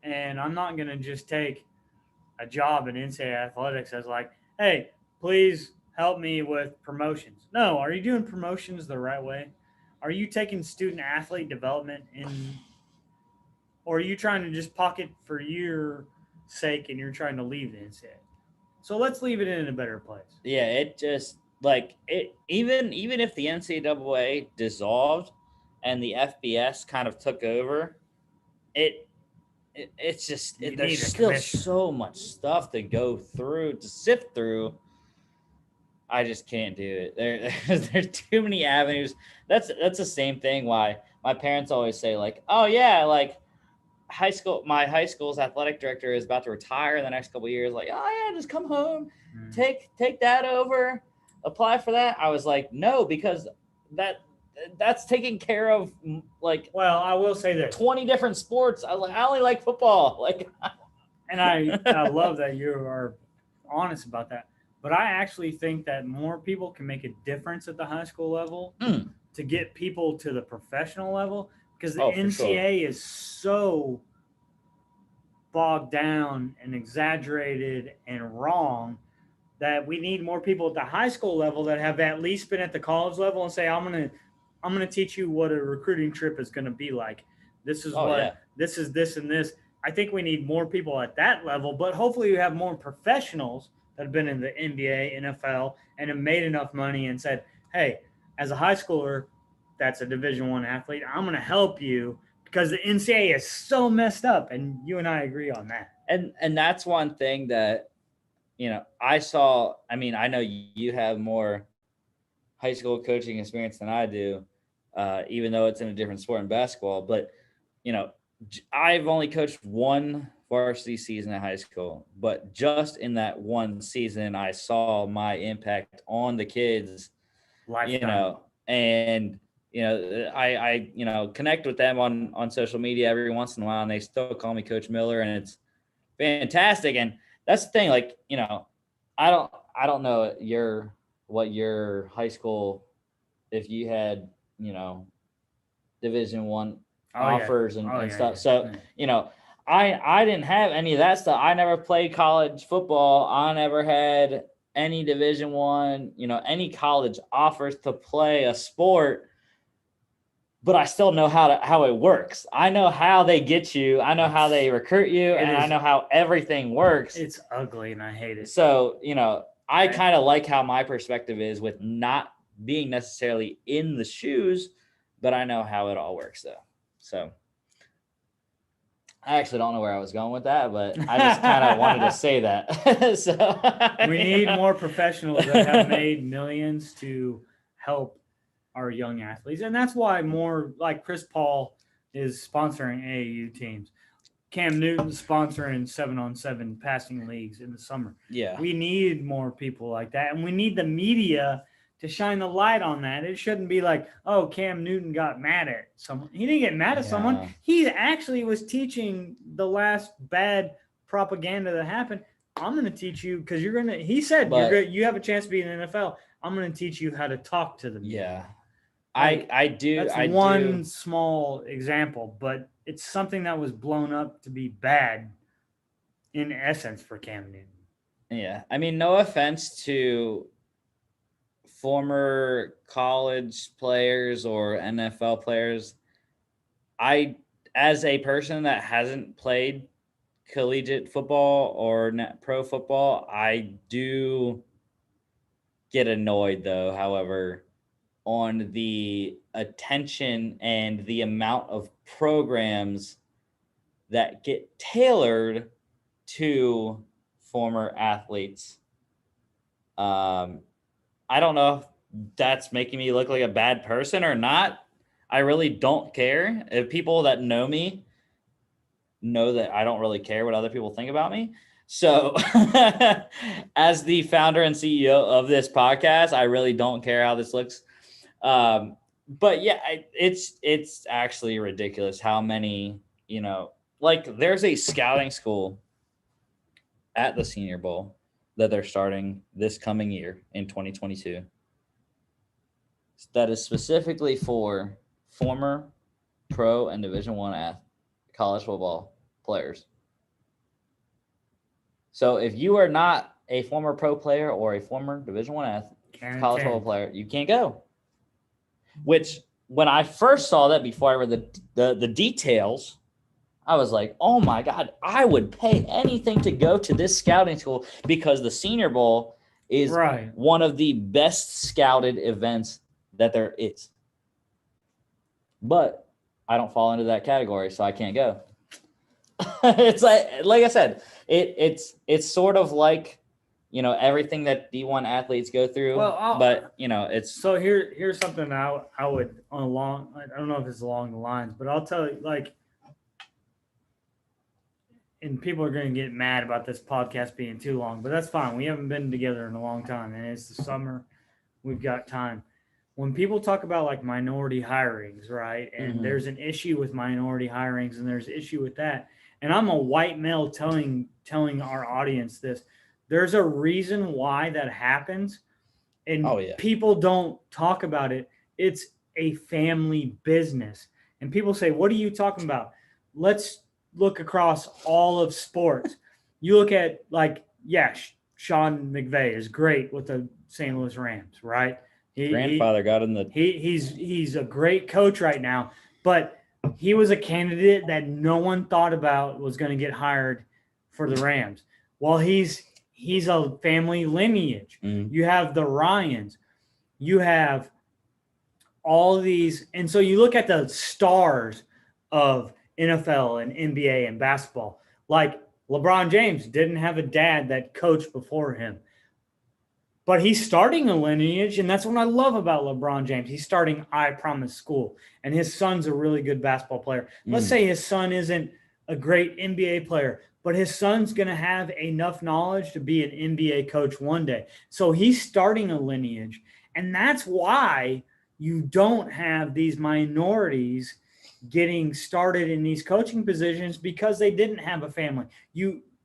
And I'm not going to just take a job in NCAA athletics as like, hey, please help me with promotions. No, are you doing promotions the right way? Are you taking student athlete development or are you trying to just pocket for your sake and you're trying to leave the NCAA? So let's leave it in a better place. Yeah, it just like it even if the NCAA dissolved and the FBS kind of took over, it's just there's still so much stuff to go through, to sift through. I just can't do it. There's too many avenues. That's the same thing why my parents always say like, oh yeah, like my high school's athletic director is about to retire in the next couple of years. Like, oh yeah, just come home, take that over, apply for that. I was like, no, because that's taking care of like. Well, I will say this: 20 different sports. I only like football. Like, and I love that you are honest about that. But I actually think that more people can make a difference at the high school level to get people to the professional level, because the NCAA is so bogged down and exaggerated and wrong that we need more people at the high school level that have at least been at the college level and say, I'm gonna teach you what a recruiting trip is gonna be like. This is this is this and this. I think we need more people at that level, but hopefully you have more professionals that have been in the NBA, NFL, and have made enough money and said, hey, as a high schooler that's a Division I athlete, I'm going to help you, because the NCAA is so messed up, and you and I agree on that. And that's one thing that, I saw. I mean, I know you have more high school coaching experience than I do, even though it's in a different sport in basketball. But, I've only coached one varsity season at high school, but just in that one season, I saw my impact on the kids, Lifetime. And, I connect with them on social media every once in a while, and they still call me Coach Miller, and it's fantastic. And that's the thing, like, I don't know what your high school, if you had, Division I offers and stuff. So, I didn't have any of that stuff. I never played college football. I never had any Division I, any college offers to play a sport, but I still know how it works. I know how they get you. I know how they recruit you, and I know how everything works. It's ugly, and I hate it. So, I kind of like how my perspective is with not being necessarily in the shoes, but I know how it all works, though. So I actually don't know where I was going with that, but I just kind of wanted to say that. So we need more professionals that have made millions to help our young athletes. And that's why more like Chris Paul is sponsoring AAU teams. Cam Newton's sponsoring 7-on-7 passing leagues in the summer. Yeah. We need more people like that. And we need the media to shine the light on that. It shouldn't be like, oh, Cam Newton got mad at someone. He didn't get mad at someone. He actually was teaching the last bad propaganda that happened. I'm going to teach you, because he said, you have a chance to be in the NFL. I'm going to teach you how to talk to them. Yeah. I do. That's one small example, but it's something that was blown up to be bad in essence for Cam Newton. Yeah. I mean, no offense to former college players or NFL players. As a person that hasn't played collegiate football or pro football, I do get annoyed, though, however, on the attention and the amount of programs that get tailored to former athletes. I don't know if that's making me look like a bad person or not. I really don't care. If people that know me know that I don't really care what other people think about me. So as the founder and CEO of this podcast, I really don't care how this looks. But yeah, it's actually ridiculous how many, like there's a scouting school at the Senior Bowl that they're starting this coming year in 2022 that is specifically for former pro and Division I college football players. So if you are not a former pro player or a former Division I college football player, you can't go. Which, when I first saw that, before I read the details, I was like, oh my God, I would pay anything to go to this scouting school, because the Senior Bowl is one of the best scouted events that there is. But I don't fall into that category, so I can't go. It's like I said, it's sort of like, you know, everything that D1 athletes go through. Well, but you know, it's so here's something I would I don't know if it's along the lines, but I'll tell you, like, and people are going to get mad about this podcast being too long, but that's fine. We haven't been together in a long time, and it's the summer. We've got time. When people talk about like minority hirings, right? And there's an issue with minority hirings, and there's an issue with that. And I'm a white male telling our audience this. There's a reason why that happens, and people don't talk about it. It's a family business. And people say, what are you talking about? Let's look across all of sports. You look at, like, Sean McVay is great with the St. Louis Rams, right? Grandfather got in the he's a great coach right now, but he was a candidate that no one thought about was going to get hired for the Rams. Well, he's a family lineage. You have the Ryans, you have all these, and so you look at the stars of NFL and NBA and basketball. Like LeBron James didn't have a dad that coached before him, but he's starting a lineage, and that's what I love about LeBron James. He's starting I Promise School, and his son's a really good basketball player. Let's say his son isn't a great NBA player, but his son's going to have enough knowledge to be an NBA coach one day. So he's starting a lineage, and that's why you don't have these minorities getting started in these coaching positions, because they didn't have a family.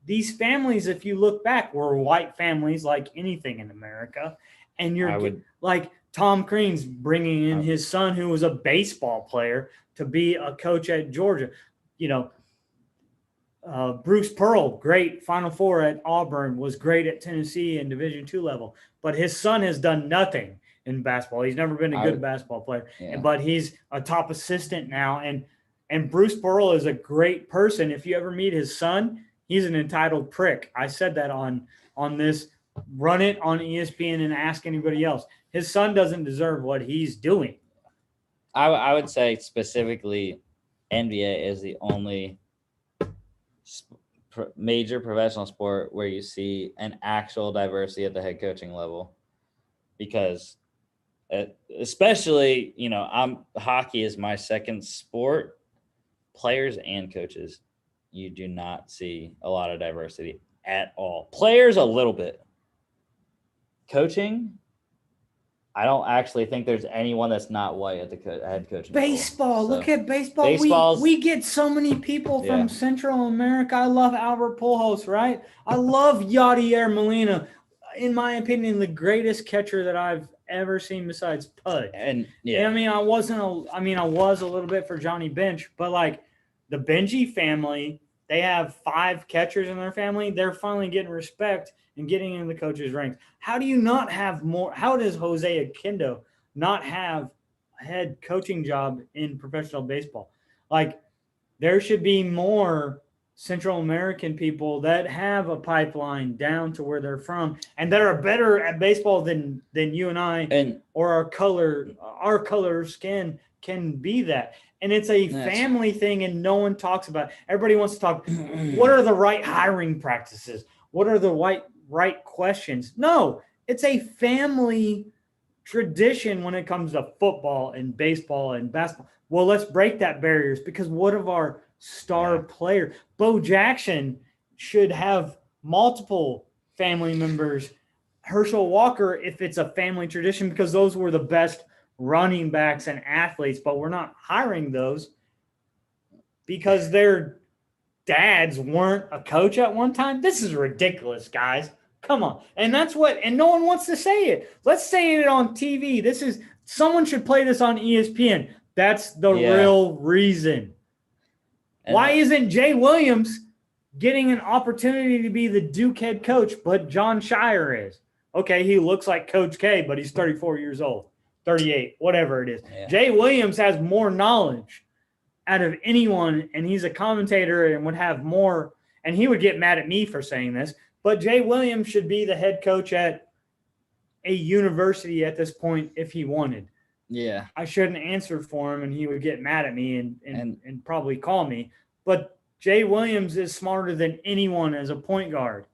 These families, if you look back, were white families like anything in America. And like Tom Crean's bringing in his son, who was a baseball player, to be a coach at Georgia. You know, Bruce Pearl, great Final Four at Auburn, was great at Tennessee in Division II level. But his son has done nothing in basketball. He's never been a good basketball player. But he's a top assistant now. And Bruce Pearl is a great person. If you ever meet his son, he's an entitled prick. I said that on this. Run it on ESPN and ask anybody else. His son doesn't deserve what he's doing. I would say specifically NBA is the only major professional sport where you see an actual diversity at the head coaching level, because especially, you know, hockey is my second sport. Players and coaches, you do not see a lot of diversity at all. Players, a little bit. Coaching, I don't actually think there's anyone that's not white at the head coaching baseball level. Look at baseball. We get so many people from Central America. I love Albert Pujols, right? I love Yadier Molina. In my opinion, the greatest catcher that I've ever seen besides Pudge. And I mean, I was a little bit for Johnny Bench, but like the Benji family, they have 5 catchers in their family. They're finally getting respect and getting into the coaches' ranks. How do you not have more? How does Jose Akindo not have a head coaching job in professional baseball? Like, there should be more Central American people that have a pipeline down to where they're from and that are better at baseball than you and I, or our color skin can be that. And it's a family thing, and no one talks about it. Everybody wants to talk, what are the right hiring practices? What are the right questions? No, it's a family tradition when it comes to football and baseball and basketball. Well, let's break that barriers, because what of our star player? Bo Jackson should have multiple family members. Herschel Walker, if it's a family tradition, because those were the best running backs and athletes, but we're not hiring those because they're dads weren't a coach at one time? This is ridiculous, guys. Come on. And that's what, and no one wants to say it. Let's say it on TV. Someone should play this on ESPN. That's the real reason. And why isn't Jay Williams getting an opportunity to be the Duke head coach, but John Shire is? Okay, he looks like Coach K, but he's 34 years old, 38, whatever it is. Yeah. Jay Williams has more knowledge out of anyone, and he's a commentator and would have more, and he would get mad at me for saying this, but Jay Williams should be the head coach at a university at this point if he wanted. Yeah. I shouldn't answer for him, and he would get mad at me and probably call me. But Jay Williams is smarter than anyone as a point guard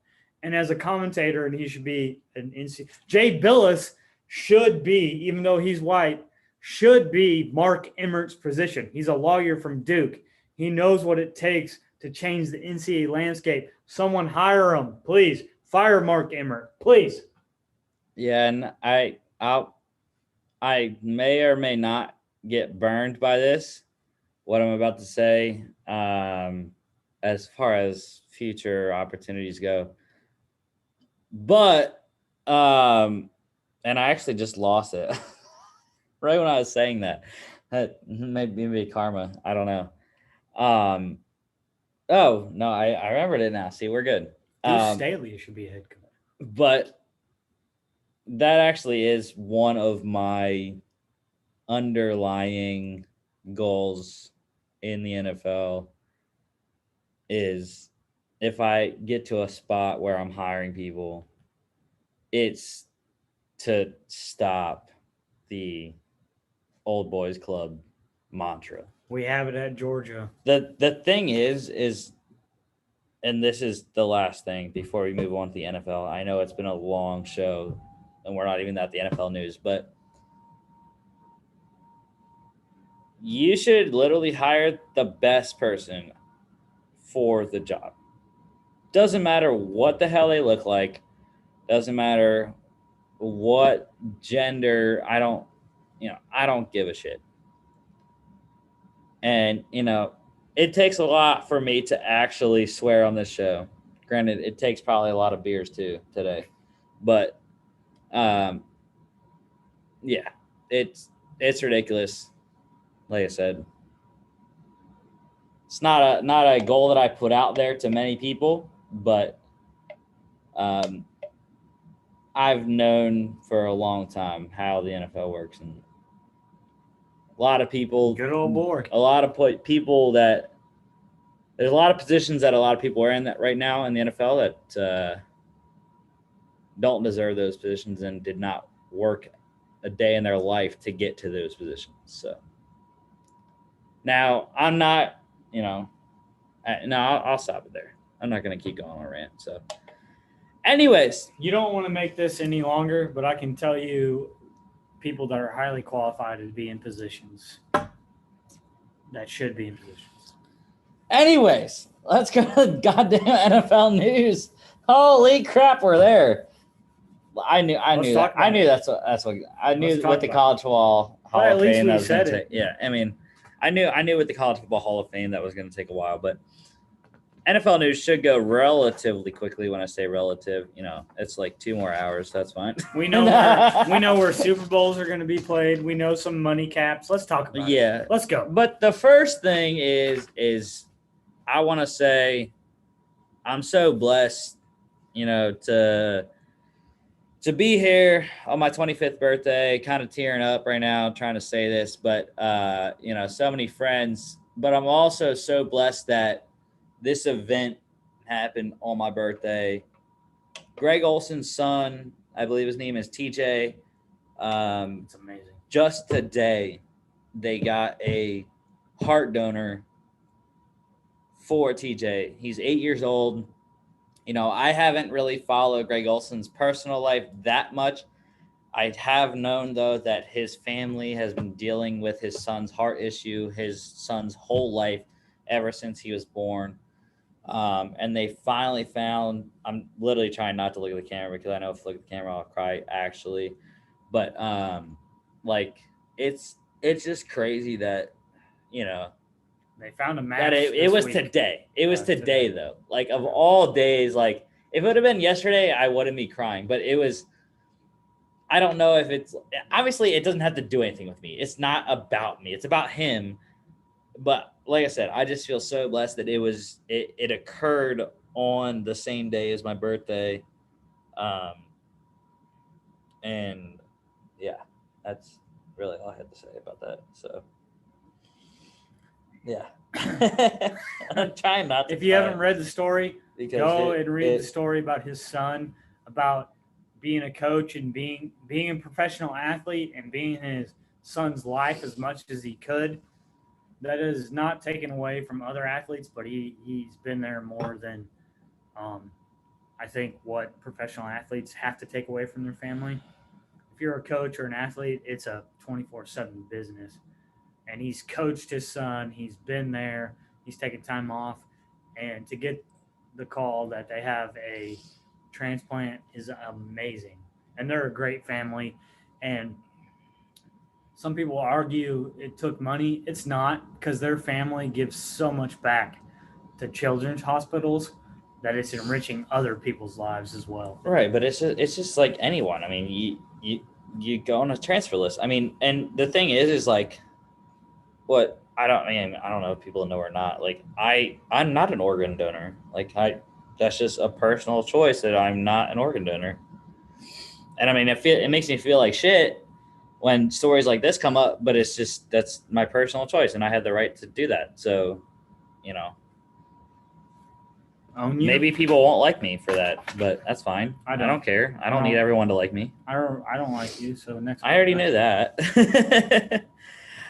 and as a commentator, and he should be an NC. Jay Billis should be, even though he's white, should be Mark Emmert's position. He's a lawyer from Duke. He knows what it takes to change the NCAA landscape. Someone hire him, please. Fire Mark Emmert, please. Yeah, and I may or may not get burned by this, what I'm about to say, as far as future opportunities go. But, and I actually just lost it right when I was saying that. That maybe karma. I don't know. Oh, no, I remembered it now. See, we're good. Staley should be a head coach. But that actually is one of my underlying goals in the NFL is if I get to a spot where I'm hiring people, it's to stop the old boys club mantra. We have it at Georgia. The thing is, and this is the last thing before we move on to the NFL. I know it's been a long show and we're not even at the NFL news, but you should literally hire the best person for the job. Doesn't matter what the hell they look like. Doesn't matter what gender. I don't give a shit. And, it takes a lot for me to actually swear on this show. Granted, it takes probably a lot of beers too today. But, yeah, it's ridiculous. Like I said, it's not a goal that I put out there to many people, but I've known for a long time how the NFL works, and a lot of people, good old boy, a lot of people that there's a lot of positions that a lot of people are in that right now in the NFL that don't deserve those positions and did not work a day in their life to get to those positions. So now I'm not, I'll stop it there. I'm not going to keep going on a rant. So anyways, you don't want to make this any longer, but I can tell you people that are highly qualified to be in positions that should be in positions. Anyways, let's go to the goddamn NFL news. Holy crap, we're there. I knew what the College Football Hall of Fame that was going to take. Yeah, I mean, I knew with the College Football Hall of Fame that was going to take a while, but NFL news should go relatively quickly. When I say relative, it's like 2 more hours. So that's fine. We know where Super Bowls are going to be played. We know some money caps. Let's talk about it. Yeah, let's go. But the first thing is I want to say I'm so blessed, to be here on my 25th birthday. Kind of tearing up right now trying to say this, but so many friends. But I'm also so blessed that this event happened on my birthday. Greg Olson's son, I believe his name is TJ. It's amazing. Just today, they got a heart donor for TJ. He's 8 years old. I haven't really followed Greg Olson's personal life that much. I have known, though, that his family has been dealing with his son's heart issue, his son's whole life, ever since he was born. And they finally found, I'm literally trying not to look at the camera because I know if I look at the camera, I'll cry actually. But, it's just crazy that, They found a match. That it this was week. today. It was Yeah, today, though. Like, of all days, like, if it would have been yesterday, I wouldn't be crying. But it was – I don't know if it's – obviously, it doesn't have to do anything with me. It's not about me. It's about him. But like I said, I just feel so blessed that it occurred on the same day as my birthday. And, yeah, that's really all I had to say about that. So, yeah. I'm trying not to. If you haven't read the story, go and read the it, story about his son, about being a coach and being a professional athlete and being in his son's life as much as he could. That is not taken away from other athletes, but he's been there more than I think what professional athletes have to take away from their family. If you're a coach or an athlete, it's a 24/7 business. And he's coached his son. He's been there. He's taken time off. And to get the call that they have a transplant is amazing. And they're a great family. And some people argue it took money. It's not, because their family gives so much back to children's hospitals that it's enriching other people's lives as well. right, but it's just like anyone. I mean, you go on a transfer list. I mean, and the thing is like, what I don't know if people know or not. Like I'm not an organ donor. Like that's just a personal choice that I'm not an organ donor. And I mean, it makes me feel like shit when stories like this come up, but it's just, that's my personal choice and I had the right to do that. So, you know, maybe people won't like me for that, but that's fine. I don't care. I don't need everyone to like me. I don't like you. So next, I already knew that.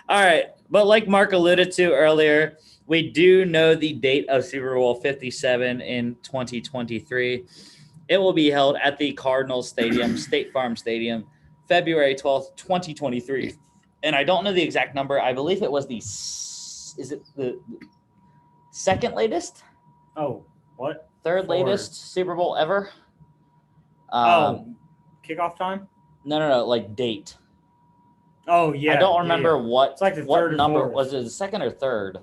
All right. But like Mark alluded to earlier, we do know the date of Super Bowl 57 in 2023. It will be held at the Cardinals Stadium, State Farm Stadium, February 12th, 2023. And I don't know the exact number. I believe it was the second latest? Oh, what? Third latest Super Bowl ever? Kickoff time? No, like date. Oh, yeah. I don't remember what, it's like the what third number. or fourth. Was it the second or third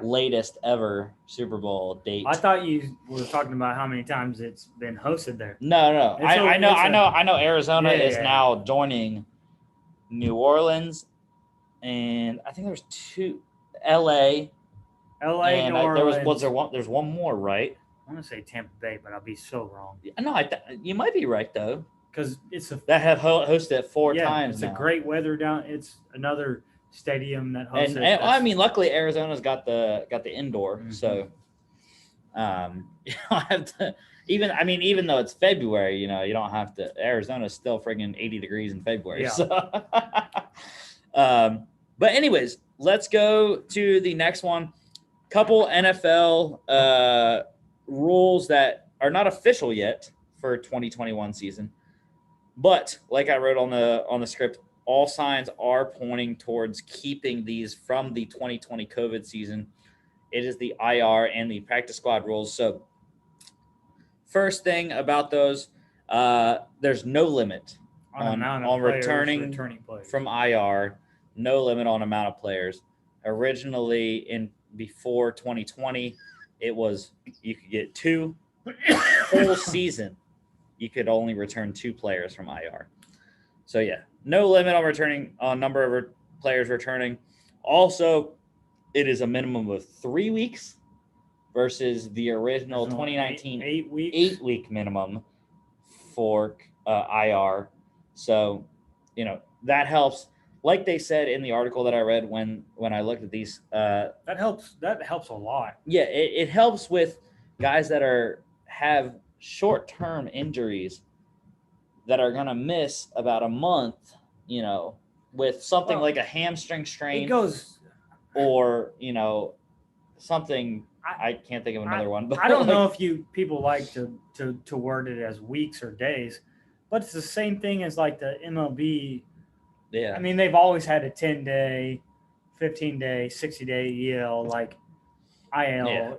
latest ever Super Bowl date? I thought you were talking about how many times it's been hosted there. No. I know Arizona is now joining New Orleans, and I think there's two, LA, and New Orleans. There's one more, right? I want to say Tampa Bay, but I'll be so wrong. No, you might be right though, because it's that have hosted it four times. It's now. A great weather down. It's another stadium that hosts and I mean, luckily Arizona's got the indoor, mm-hmm. So you don't have to. Even though it's February, you don't have to. Arizona's still friggin' 80 degrees in February. Yeah. So, but anyways, let's go to the next one. Couple NFL rules that are not official yet for 2021 season, but like I wrote on the script, all signs are pointing towards keeping these from the 2020 COVID season. It is the IR and the practice squad rules. So first thing about those, there's no limit on returning players from IR, no limit on amount of players. Originally before 2020, it was you could get two whole season. You could only return 2 players from IR. So yeah, no limit on number of players returning. Also, it is a minimum of 3 weeks versus the original 2019 8-week minimum for IR. So, that helps. Like they said in the article that I read when I looked at these, that helps a lot. Yeah, it helps with guys that have short-term injuries that are gonna miss about a month, with something like a hamstring strain. It goes, or something. I can't think of another one. But I don't know if people like to word it as weeks or days, but it's the same thing as like the MLB. Yeah. I mean, they've always had a 10-day, 15-day, 60-day EL, like IL.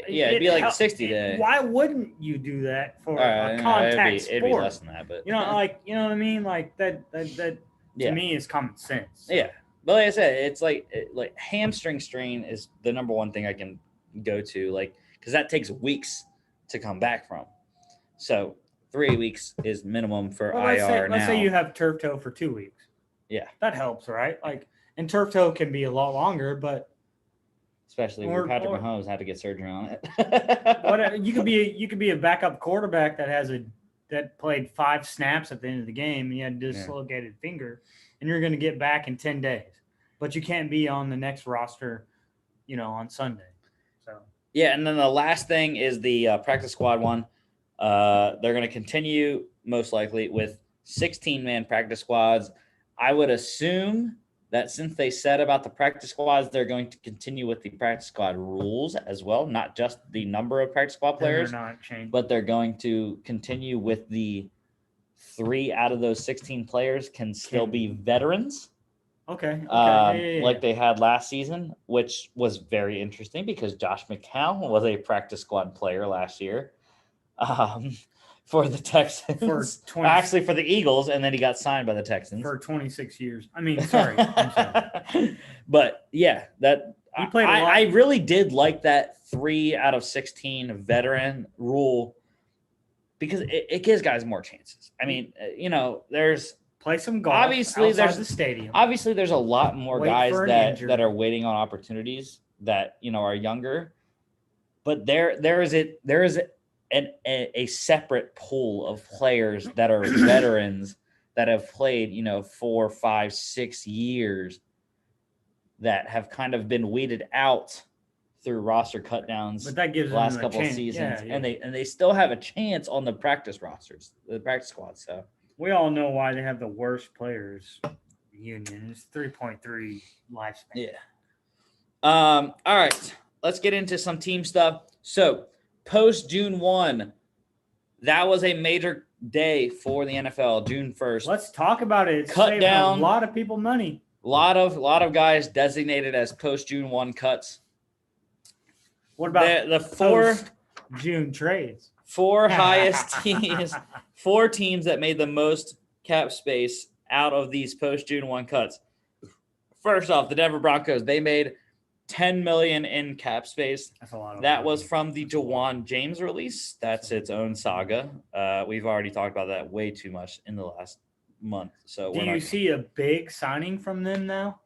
Yeah. It'd be like a 60-day. Why wouldn't you do that for a contact sport? It'd be less than that, but you know what I mean? Like that to me is common sense. Yeah. But like I said, it's like hamstring strain is the number one thing I can go to, like, because that takes weeks to come back from. So 3 weeks is minimum for IR now. Let's say you have turf toe for 2 weeks. Yeah, that helps, right? Like, and turf toe can be a lot longer, but especially when Patrick Mahomes had to get surgery on it. You could be a backup quarterback that played 5 snaps at the end of the game and you had a dislocated finger, and you're going to get back in 10 days, but you can't be on the next roster, on Sunday. So yeah, and then the last thing is the practice squad one. They're going to continue most likely with 16-man practice squads. I would assume that since they said about the practice squads, they're going to continue with the practice squad rules as well, not just the number of practice squad players, but they're going to continue with the 3 out of those 16 players can still be veterans. Okay. Like they had last season, which was very interesting because Josh McCown was a practice squad player last year for the Texans. Actually, for the Eagles, and then he got signed by the Texans for 26 years. I'm sorry. But yeah, that he played a lot. I really did like that 3 out of 16 veteran rule because it gives guys more chances. I mean, there's play some golf. Obviously, there's the stadium. Obviously, there's a lot more guys that are waiting on opportunities that are younger, but there is a separate pool of players that are veterans that have played 4, 5, 6 years that have kind of been weeded out through roster cutdowns. But that gives the last them couple a of seasons, and they still have a chance on the practice rosters, the practice squad. So. We all know why they have the worst players union. It's 3.3 lifespan. Yeah. All right. Let's get into some team stuff. So post June 1, that was a major day for the NFL, June 1st. Let's talk about it. It's cut down a lot of people money. A lot of guys designated as post June 1 cuts. What about the 4 June trades? 4 highest teams, 4 teams that made the most cap space out of these post June 1 cuts. First off, the Denver Broncos, they made $10 million in cap space. That's a lot of that money. was from the Jawan James release. That's its own saga. We've already talked about that way too much in the last month. So do you see a big signing from them now?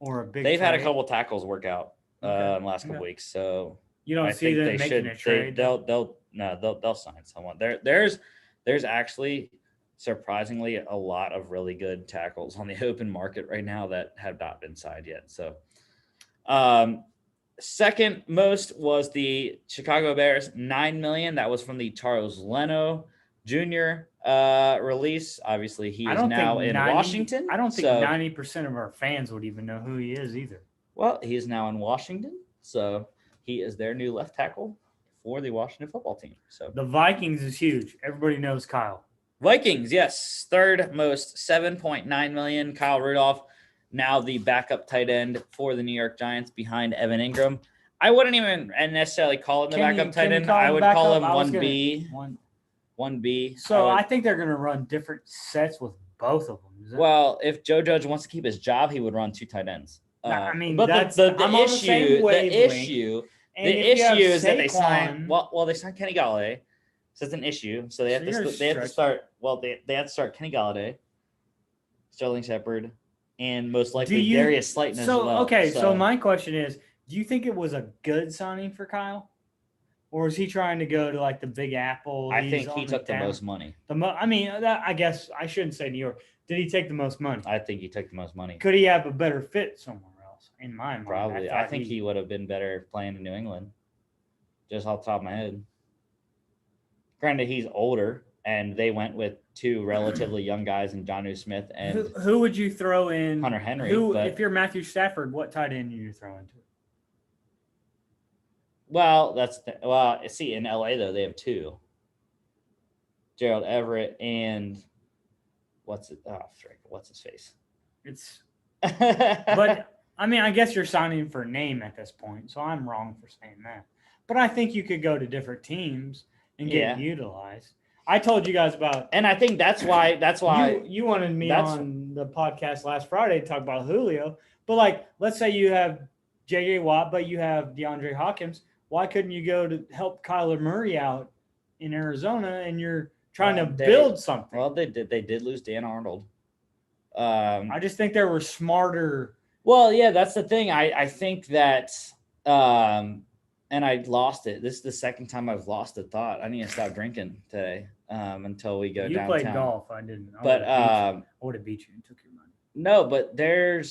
Or a big They've trade? had a couple tackles work out in the last couple weeks. So you don't see them making a trade. They'll sign someone. There's actually surprisingly a lot of really good tackles on the open market right now that have not been signed yet. So second most was the Chicago Bears, $9 million. That was from the Charles Leno Jr. Release. Obviously, he is now in Washington. I don't think 90% of our fans would even know who he is either. Well, he is now in Washington, so he is their new left tackle for the Washington football team. So the Vikings is huge. Everybody knows Kyle. Vikings, yes, third most, $7.9 million. Kyle Rudolph, now the backup tight end for the New York Giants behind Evan Ingram. I wouldn't even necessarily call him the backup tight end. I would call him 1B. 1B. So I think they're going to run different sets with both of them. Well, if Joe Judge wants to keep his job, he would run 2 tight ends. But the issue is that they signed. Well, they signed Kenny Galladay, so it's an issue. So they have to start. Well, they have to start Kenny Galladay, Sterling Shepard, and most likely Darius Slayton as well. Okay, so my question is, do you think it was a good signing for Kyle? Or is he trying to go to like the Big Apple? I think he took the most money. I guess I shouldn't say New York. Did he take the most money? I think he took the most money. Could he have a better fit somewhere else? In my mind, probably. I think he would have been better playing in New England. Just off the top of my head. Granted, he's older, and they went with 2 relatively young guys in Jonnu Smith and who would you throw in? Hunter Henry. If you're Matthew Stafford, what tight end do you throw into? Well, see, in LA though they have 2. Gerald Everett and what's his face? It's but I guess you're signing for name at this point, so I'm wrong for saying that. But I think you could go to different teams and get utilized. I told you guys about, and I think that's why you wanted me on the podcast last Friday to talk about Julio. But like, let's say you have J.J. Watt, but you have DeAndre Hopkins. Why couldn't you go to help Kyler Murray out in Arizona? And you're trying to build something. Well, they did. They did lose Dan Arnold. I just think there were smarter. Well, yeah, that's the thing. I think that, and I lost it. This is the second time I've lost a thought. I need to stop drinking today until we go downtown. You played golf. I didn't. I would have beat you and took your money. No, but there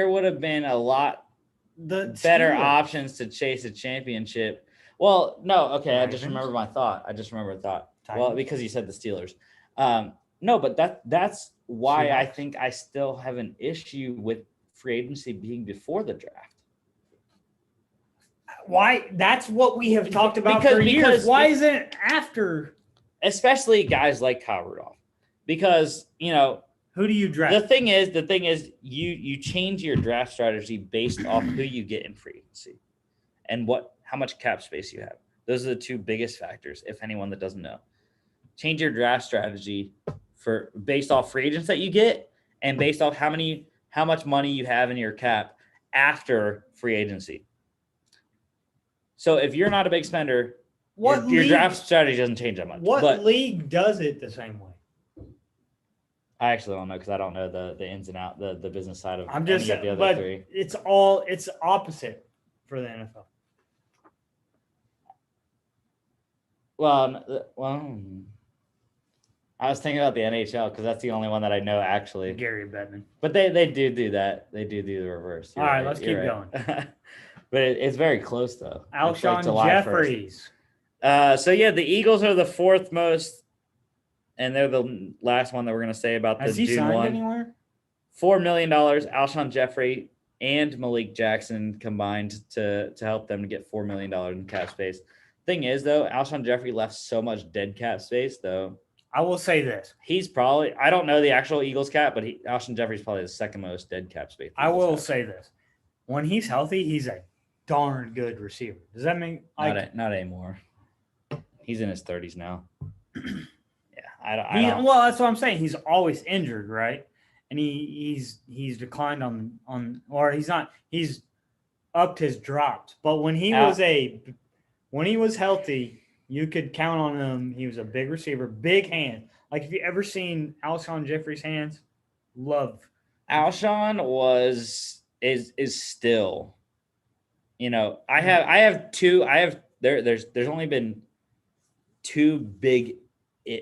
would have been a lot better options to chase a championship. Well, no, okay. I just remembered my thought. Well, because you said the Steelers. No, but that's why I think I still have an issue with free agency being before the draft. Why? That's what we have talked about for years. Why isn't it after? Especially guys like Kyle Rudolph. Because, who do you draft? The thing is you change your draft strategy based off who you get in free agency and how much cap space you have. Those are the two biggest factors, if anyone that doesn't know. Change your draft strategy based off free agents that you get and based off how much money you have in your cap after free agency. So if you're not a big spender, your draft strategy doesn't change that much. What league does it the same way? I actually don't know because I don't know the ins and outs, the business side of I'm just the other but three. It's opposite for the NFL. Well, I was thinking about the NHL because that's the only one that I know actually. Gary Bettman. But they do that. They do the reverse. All right, let's keep going. But it's very close though. Alshon Jeffries. So yeah, the Eagles are the fourth most, and they're the last one that we're gonna say about the Has he June signed 1. Anywhere? $4 million. Alshon Jeffrey and Malik Jackson combined to help them to get $4 million in cap space. Thing is though, Alshon Jeffrey left so much dead cap space though. I will say this. He's probably, I don't know the actual Eagles cap, but Alshon Jeffrey's probably the second most dead cap space. I will say this. When he's healthy, he's a darn good receiver. Does that mean not anymore? He's in his 30s now. Well, that's what I'm saying. He's always injured, right? And he's declined on or he's not. He's upped his drops. But when he was healthy, you could count on him. He was a big receiver, big hand. Like if you ever seen Alshon Jeffrey's hands, love. Alshon is still. There's only been two big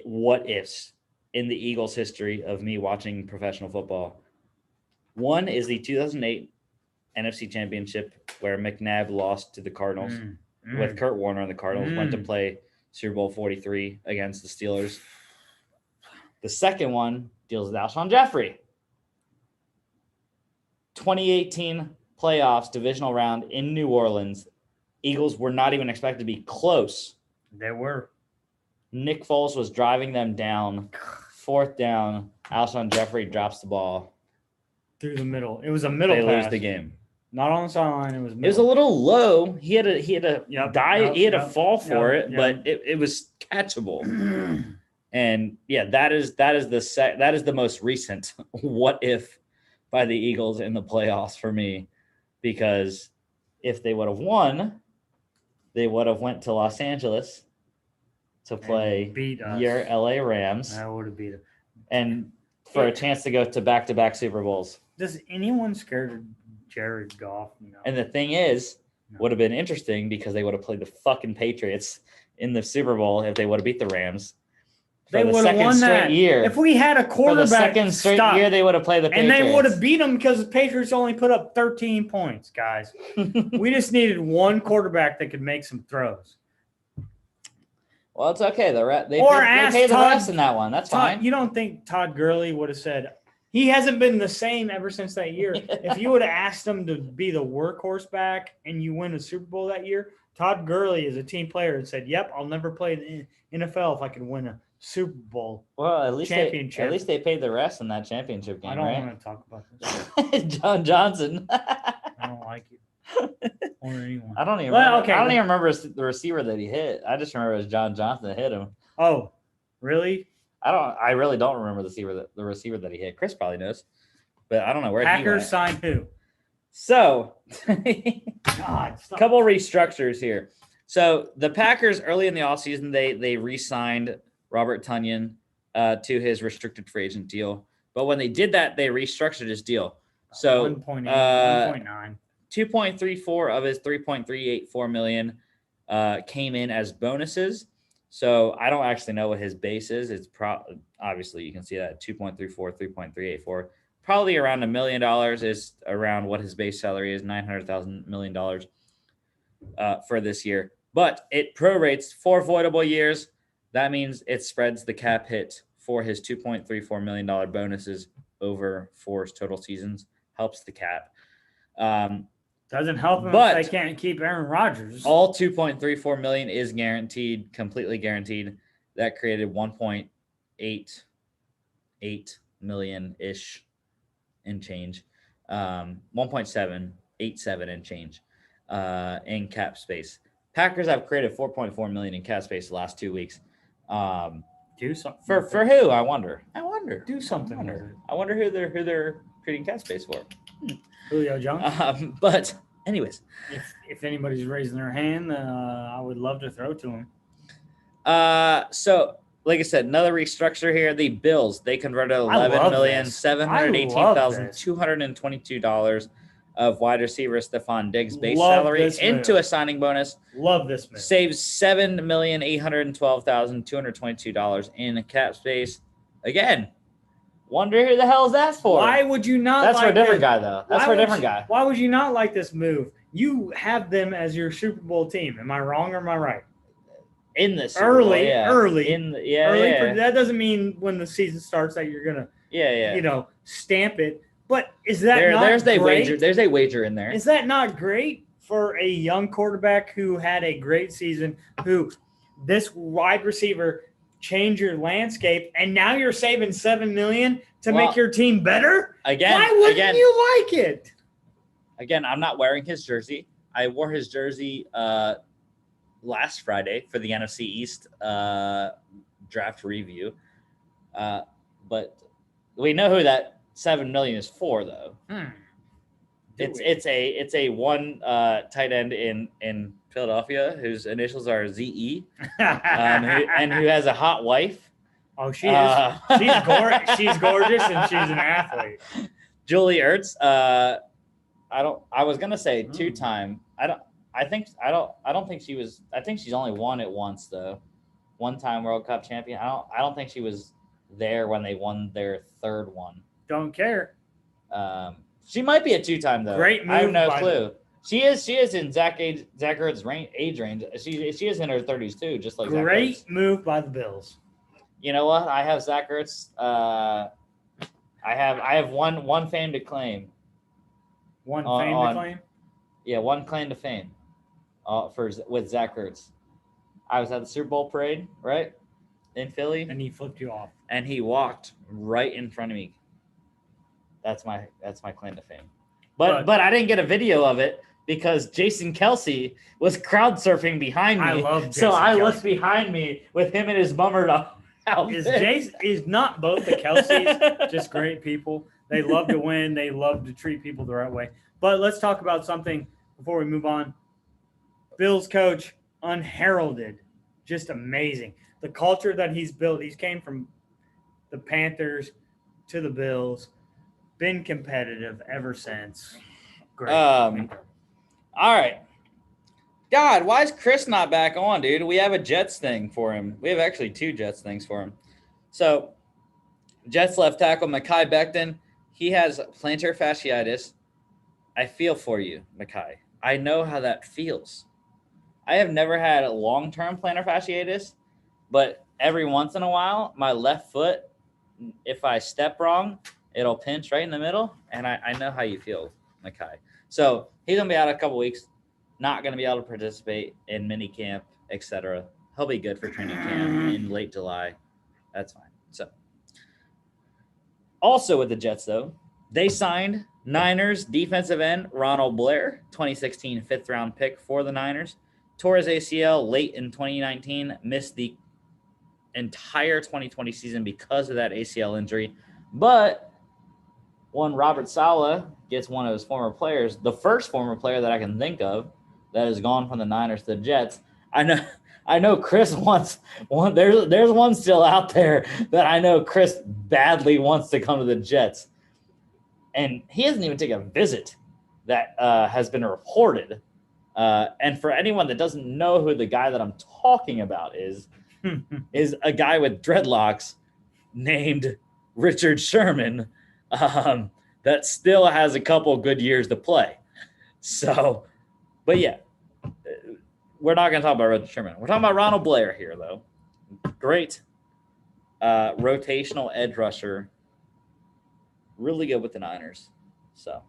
what ifs in the Eagles' history of me watching professional football. One is the 2008 NFC Championship where McNabb lost to the Cardinals with Kurt Warner, and the Cardinals went to play Super Bowl 43 against the Steelers. The second one deals with Alshon Jeffrey. 2018 playoffs, divisional round in New Orleans. Eagles were not even expected to be close. They were. Nick Foles was driving them down. Fourth down, Alshon Jeffrey drops the ball. Through the middle. It was a middle pass. They lose the game. Not on the sideline. It was middle. It was a little low. He had to fall for it, but it was catchable. And yeah, that is the most recent what if by the Eagles in the playoffs for me, because if they would have won, they would have went to Los Angeles to play your LA Rams. I would have beat them. And for a chance to go to back-to-back Super Bowls. Does anyone scared of Jared Goff? No. And the thing is, would have been interesting because they would have played the fucking Patriots in the Super Bowl if they would have beat the Rams. They would have won that year. If we had a quarterback, for the second straight year, they would have played the Patriots. And they would have beat them because the Patriots only put up 13 points, guys. We just needed one quarterback that could make some throws. Well, it's okay. They paid the rest in that one. That's fine. You don't think Todd Gurley would have said he hasn't been the same ever since that year? If you would have asked him to be the workhorse back and you win a Super Bowl that year, Todd Gurley is a team player and said, "Yep, I'll never play in the NFL if I can win a Super Bowl." Well, at least championship. At least they paid the rest in that championship game. I don't right? want to talk about this. John Johnson. I don't like you or anyone. I don't even remember the receiver that he hit. I just remember it was John Johnson that hit him. Oh, really? I really don't remember the receiver that he hit. Chris probably knows, but I don't know where Packers he went. signed who? So, God, stop. couple restructures here. So the Packers early in the offseason, they re-signed Robert Tonyan to his restricted free agent deal. But when they did that, they restructured his deal. So 1.8, 1.9. 2.34 of his 3.384 million came in as bonuses. So I don't actually know what his base is. It's obviously you can see that 2.34, 3.384. Probably around $1 million is around what his base salary is, $900,000 million for this year. But it prorates 4 voidable years. That means it spreads the cap hit for his $2.34 million bonuses over 4 total seasons. Helps the cap. Doesn't help them but if they can't keep Aaron Rodgers. All $2.34 million is guaranteed, completely guaranteed. That created $1.88 million-ish in change. 1.787 in change in cap space. Packers have created $4.4 million in cap space the last 2 weeks. Do something For who? I wonder. Do something. I wonder who they're creating cap space for. Julio Jones. But anyways, if anybody's raising their hand, I would love to throw to him. So like I said, another restructure here. The Bills, they converted $11,718,222 of wide receiver Stephon Diggs' base salary into a signing bonus. Love this move. Saves $7,812,222 in cap space. Again, wonder who the hell is that for? Why would you not? That's like for a different this? guy, though. That's for a different guy. Why would you not like this move? You have them as your Super Bowl team. Am I wrong or am I right? In this early. That That doesn't mean when the season starts that you're gonna stamp it. But is that there's a wager? There's a wager in there. Is that not great for a young quarterback who had a great season? Who this wide receiver changed your landscape, and now you're saving $7 million to make your team better? Why wouldn't you like it? Again, I'm not wearing his jersey. I wore his jersey last Friday for the NFC East draft review. But we know who that $7 million is for, though. It's a one tight end in Philadelphia whose initials are ZE, and who has a hot wife. Oh, she is. She's gorgeous and she's an athlete. Julie Ertz. I was gonna say 2-time. I don't think she was. I think she's only won it once, though. 1-time World Cup champion. I don't think she was there when they won their 3rd one. Don't care. She might be a 2-time, though. Great move. I have no clue. She is in Zach Ertz's age range. She is in her 30s too, just like great Zach Ertz. Move by the Bills. You know what? I have Zach Ertz. I have one fame to claim. One to claim? Yeah, one claim to fame. With Zach Ertz. I was at the Super Bowl parade, right? In Philly. And he flipped you off. And he walked right in front of me. That's my claim to fame. But I didn't get a video of it because Jason Kelsey was crowd surfing behind me. I love Jason So I Kelsey. looked behind me with him and his bummered outfit. Is not both the Kelseys just great people? They love to win. They love to treat people the right way. But let's talk about something before we move on. Bills coach, unheralded, just amazing. The culture that he's built. He's came from the Panthers to the Bills, been competitive ever since. Great. All right. God, why is Chris not back on, dude? We have a Jets thing for him. We have actually 2 Jets things for him. So, Jets left tackle Mekhi Becton. He has plantar fasciitis. I feel for you, Mekhi. I know how that feels. I have never had long-term plantar fasciitis, but every once in a while, my left foot, if I step wrong, it'll pinch right in the middle, and I know how you feel, Mekhi. So he's going to be out a couple weeks, not going to be able to participate in mini camp, etc. He'll be good for training camp in late July. That's fine. So also with the Jets, though, they signed Niners defensive end Ronald Blair, 2016 5th-round pick for the Niners. Tore his ACL late in 2019, missed the entire 2020 season because of that ACL injury. But when Robert Saleh gets one of his former players, the first former player that I can think of that has gone from the Niners to the Jets, I know Chris wants one. There's one still out there that I know Chris badly wants to come to the Jets, and he hasn't even taken a visit that has been reported. And for anyone that doesn't know who the guy that I'm talking about is a guy with dreadlocks named Richard Sherman that still has a couple good years to play. So, but yeah, we're not going to talk about Richard Sherman. We're talking about Ronald Blair here, though. Great rotational edge rusher. Really good with the Niners. So,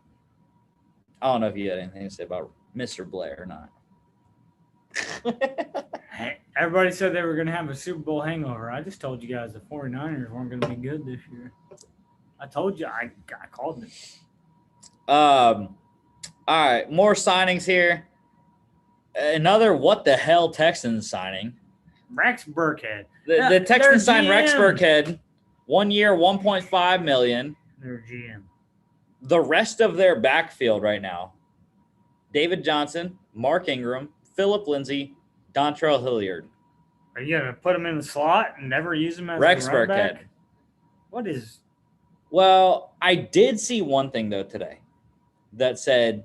I don't know if you had anything to say about Mr. Blair or not. Everybody said they were going to have a Super Bowl hangover. I just told you guys the 49ers weren't going to be good this year. I told you. I called it. All right, more signings here. Another what the hell Texans signing. Rex Burkhead. The Texans signed GM. Rex Burkhead, 1 year, $1.5 million. Their GM. The rest of their backfield right now: David Johnson, Mark Ingram, Phillip Lindsay, Dontrell Hilliard. Are you going to put him in the slot and never use him as Rex a running Burkhead. back? What is? Well, I did see one thing, though, today that said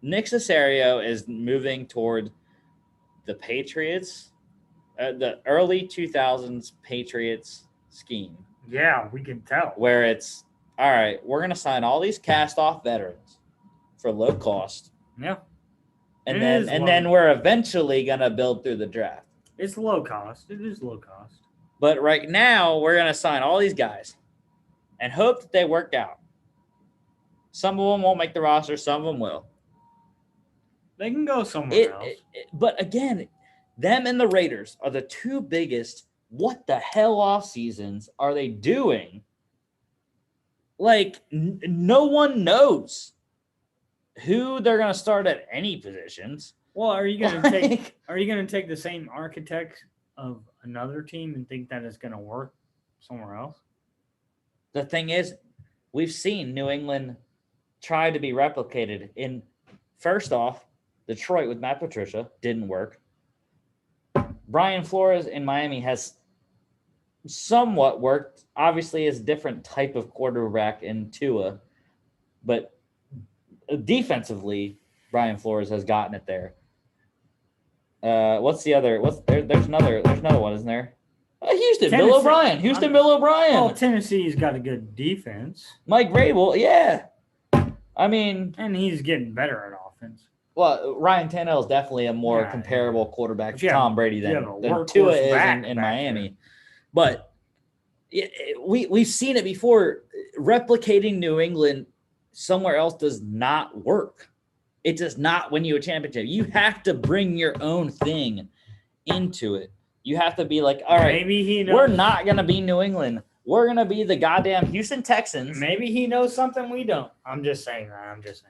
Nick Caserio is moving toward the Patriots, the early 2000s Patriots scheme. Yeah, we can tell. Where it's, all right, we're going to sign all these cast-off veterans for low cost. Yeah. And It then we're eventually going to build through the draft. It's low cost. It is low cost. But right now, we're going to sign all these guys and hope that they work out. Some of them won't make the roster. Some of them will. They can go somewhere else. But again, them and the Raiders are the two biggest what the hell off seasons are they doing? Like, no one knows who they're going to start at any positions. Well, are you going to take the same architect of another team and think that it's going to work somewhere else? The thing is, we've seen New England try to be replicated in, first off, Detroit with Matt Patricia didn't work. Brian Flores in Miami has somewhat worked, obviously as a different type of quarterback in Tua, but defensively, Brian Flores has gotten it there. What's the other? There's another one, isn't there? Houston, Tennessee. Bill O'Brien. Bill O'Brien. Well, Tennessee's got a good defense. Mike Vrabel, yeah. I mean, and he's getting better at offense. Well, Ryan Tannehill is definitely a more comparable quarterback to Tom Brady than Tua is in Miami. There. But we've seen it before. Replicating New England somewhere else does not work. It does not win you a championship. You have to bring your own thing into it. You have to be like, all right, maybe we're not going to be New England. We're going to be the goddamn Houston Texans. Maybe he knows something we don't. I'm just saying that.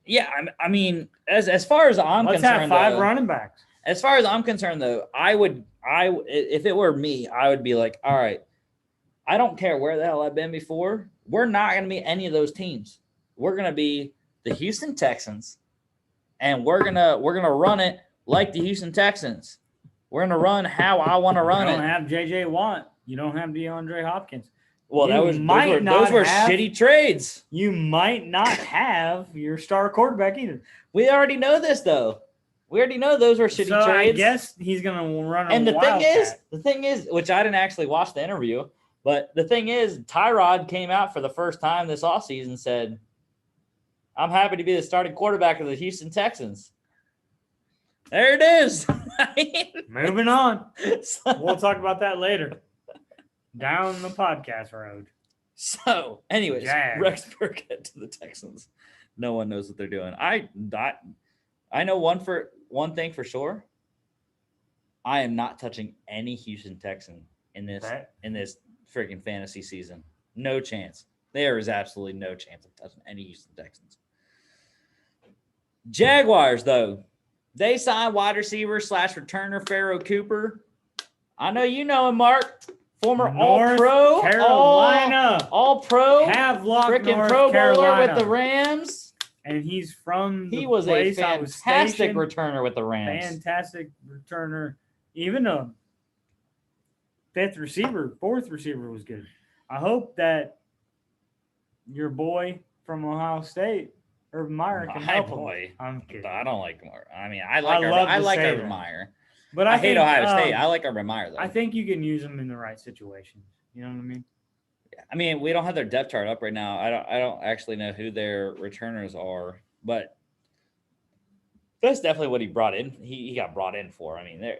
Yeah, I mean, as far as I'm concerned, let's have 5 running backs. As far as I'm concerned, though, if it were me, I would be like, all right, I don't care where the hell I've been before. We're not going to be any of those teams. We're going to be the Houston Texans, and we're gonna run it like the Houston Texans. We're gonna run how I want to run it. You don't have J.J. Watt. You don't have DeAndre Hopkins. Well, those were shitty trades. You might not have your star quarterback either. We already know this, though. We already know those were shitty trades. I guess he's going to run and the thing is, which I didn't actually watch the interview, but the thing is, Tyrod came out for the first time this offseason and said, I'm happy to be the starting quarterback of the Houston Texans. There it is. Moving on. We'll talk about that later. Down the podcast road. So, anyways, Rex Burkhead to the Texans. No one knows what they're doing. I know one thing for sure. I am not touching any Houston Texan in this freaking fantasy season. No chance. There is absolutely no chance of touching any Houston Texans. Jaguars, though, they signed wide receiver / returner Pharaoh Cooper. I know you know him, Mark. Former North All-Pro. Carolina. All-Pro. Havelock, Freaking North Pro Bowler Carolina. with the Rams. And he's from He the was a place I was fantastic stationed. returner with the Rams. Fantastic returner. Even a fourth receiver was good. I hope that your boy from Ohio State, Urban Meyer, can help him. I'm kidding. I don't like Meyer. I mean, I like Urban Meyer. But I hate think, Ohio State. I like Urban Meyer, though. I think you can use him in the right situations. You know what I mean? I mean, we don't have their depth chart up right now. I don't actually know who their returners are, but that's definitely what he brought in. He got brought in for. I mean, they're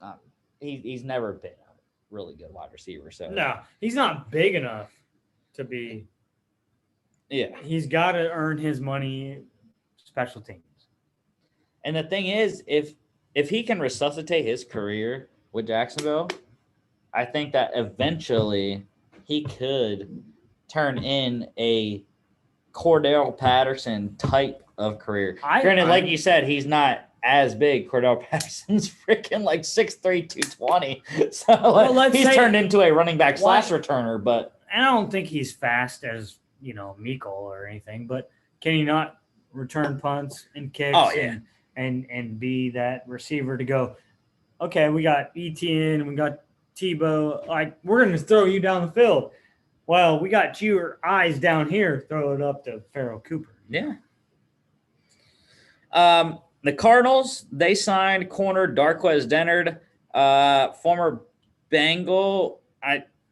not. He's never been a really good wide receiver. So no, he's not big enough to be. Yeah, he's got to earn his money. Special teams. And the thing is, if he can resuscitate his career with Jacksonville, I think that eventually he could turn in a Cordell Patterson type of career. Granted, like you said, he's not as big. Cordell Patterson's freaking like 6'3", 220. So he's turned into a running back / returner. But I don't think he's fast as Meikle or anything. But can he not return punts and kicks? Oh, yeah. And be that receiver to go, okay, we got ETN, we got Tebow, like we're going to throw you down the field. Well, we got your eyes down here, throw it up to Farrell Cooper. Yeah. The Cardinals, they signed corner Darquez Dennard, former Bengal.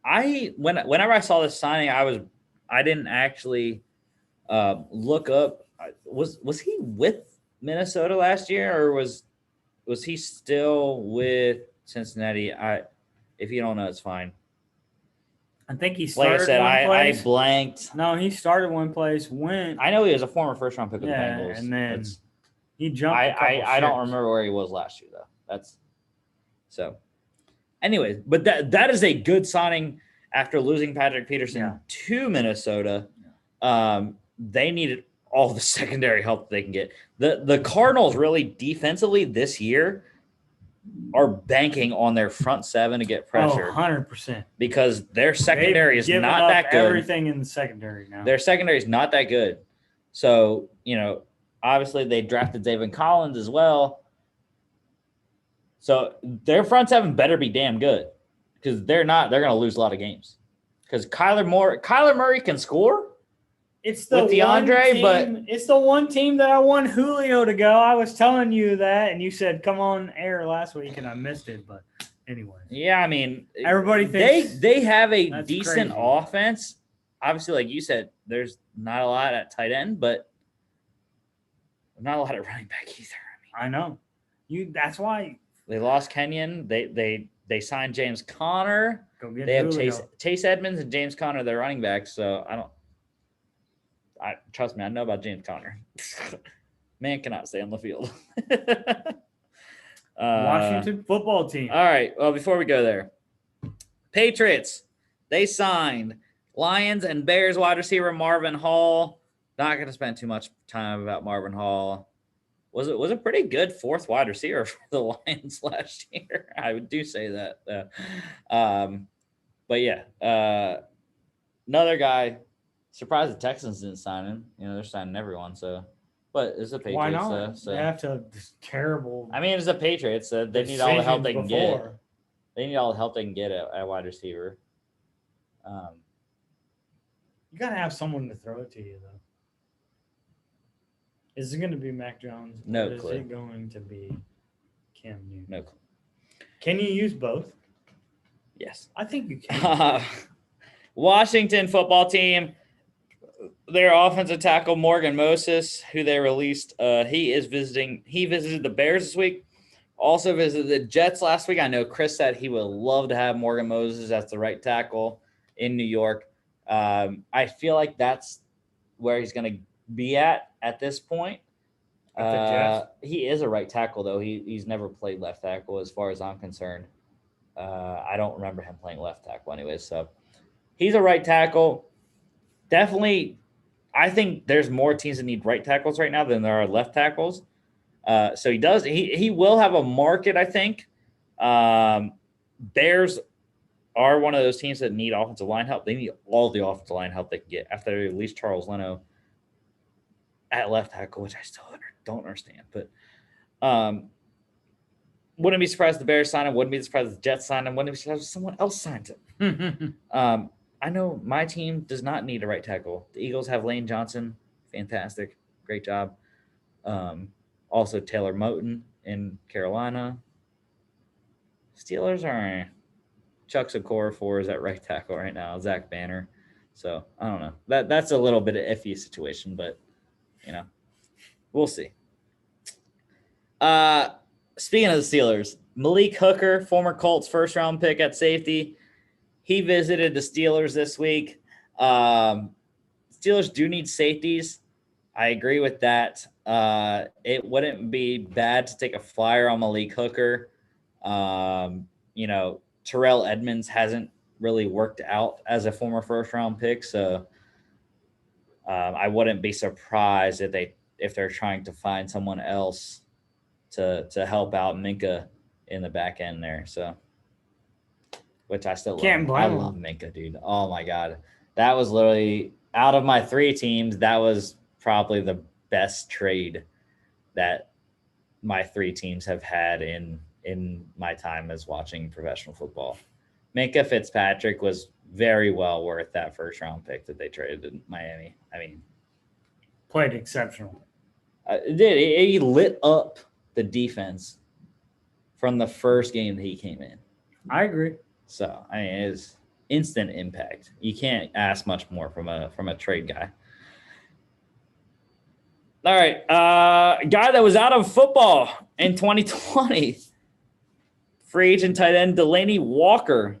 Whenever I saw this signing, I didn't actually look up. Was he with Minnesota last year, or was he still with Cincinnati? If you don't know, it's fine. I think he started. Like I said, I blanked. No, he started one place. I know he was a former first round pick of the Bengals, and then he jumped. I don't remember where he was last year though. That's so. Anyways, but that is a good signing after losing Patrick Peterson to Minnesota. They needed all the secondary help they can get. The Cardinals really defensively this year are banking on their front seven to get pressure. 100%. Because their secondary is not that good. Everything in the secondary now. Their secondary is not that good. So, obviously they drafted David Collins as well. So their front seven better be damn good. Because they're going to lose a lot of games. Because Kyler Murray can score. It's the with DeAndre, but it's the one team that I want Julio to go. I was telling you that, and you said come on air last week, and I missed it. But anyway, yeah, I mean, everybody thinks they have a decent crazy offense. Obviously, like you said, there's not a lot at tight end, but not a lot at running back either. I know that's why they lost Kenyon. They signed James Conner. They have Chase Edmonds and James Conner, their running backs. So trust me, I know about James Conner. Man cannot stay on the field. Washington football team. All right. Well, before we go there, Patriots, they signed Lions and Bears wide receiver Marvin Hall. Not going to spend too much time about Marvin Hall. Was a pretty good fourth wide receiver for the Lions last year. I do say that. But yeah, another guy. Surprised the Texans didn't sign him. They're signing everyone. So, but it's the Patriots. Why not? So they have to. This terrible. I mean, it's the Patriots. So they need all the help they can get. They need all the help they can get at wide receiver. You gotta have someone to throw it to you, though. Is it going to be Mac Jones? No or clue. Is it going to be Cam Newton? No clue. Can you use both? Yes. I think you can. Washington football team. Their offensive tackle Morgan Moses, who they released, he visited the Bears this week. Also visited the Jets last week. I know Chris said he would love to have Morgan Moses as the right tackle in New York. I feel like that's where he's going to be at this point. He is a right tackle, though. He's never played left tackle as far as I'm concerned. I don't remember him playing left tackle anyways. So he's a right tackle. Definitely, I think there's more teams that need right tackles right now than there are left tackles. So he will have a market, I think. Bears are one of those teams that need offensive line help. They need all the offensive line help they can get after they released Charles Leno at left tackle, which I still don't understand. But wouldn't be surprised if the Bears signed him. Wouldn't be surprised if the Jets signed him. Wouldn't be surprised if someone else signed him. I know my team does not need a right tackle. The Eagles have Lane Johnson. Fantastic. Great job. Also Taylor Moton in Carolina. Steelers are Chuck Okorafor is at right tackle right now. Zach Banner. So I don't know. That's a little bit of iffy situation, but we'll see. Speaking of the Steelers, Malik Hooker, former Colts first-round pick at safety, he visited the Steelers this week. Steelers do need safeties. I agree with that. It wouldn't be bad to take a flyer on Malik Hooker. Terrell Edmonds hasn't really worked out as a former first-round pick, so I wouldn't be surprised if they're trying to find someone else to help out Minka in the back end there. So, which I still love. I love Minka, dude. Oh my God, that was literally out of my 3 teams. That was probably the best trade that my 3 teams have had in my time as watching professional football. Minka Fitzpatrick was very well worth that first round pick that they traded in Miami. I mean, played exceptional. It did. He lit up the defense from the first game that he came in. I agree. So I mean, it's instant impact. You can't ask much more from a trade guy. All right, guy that was out of football in 2020, free agent tight end Delanie Walker,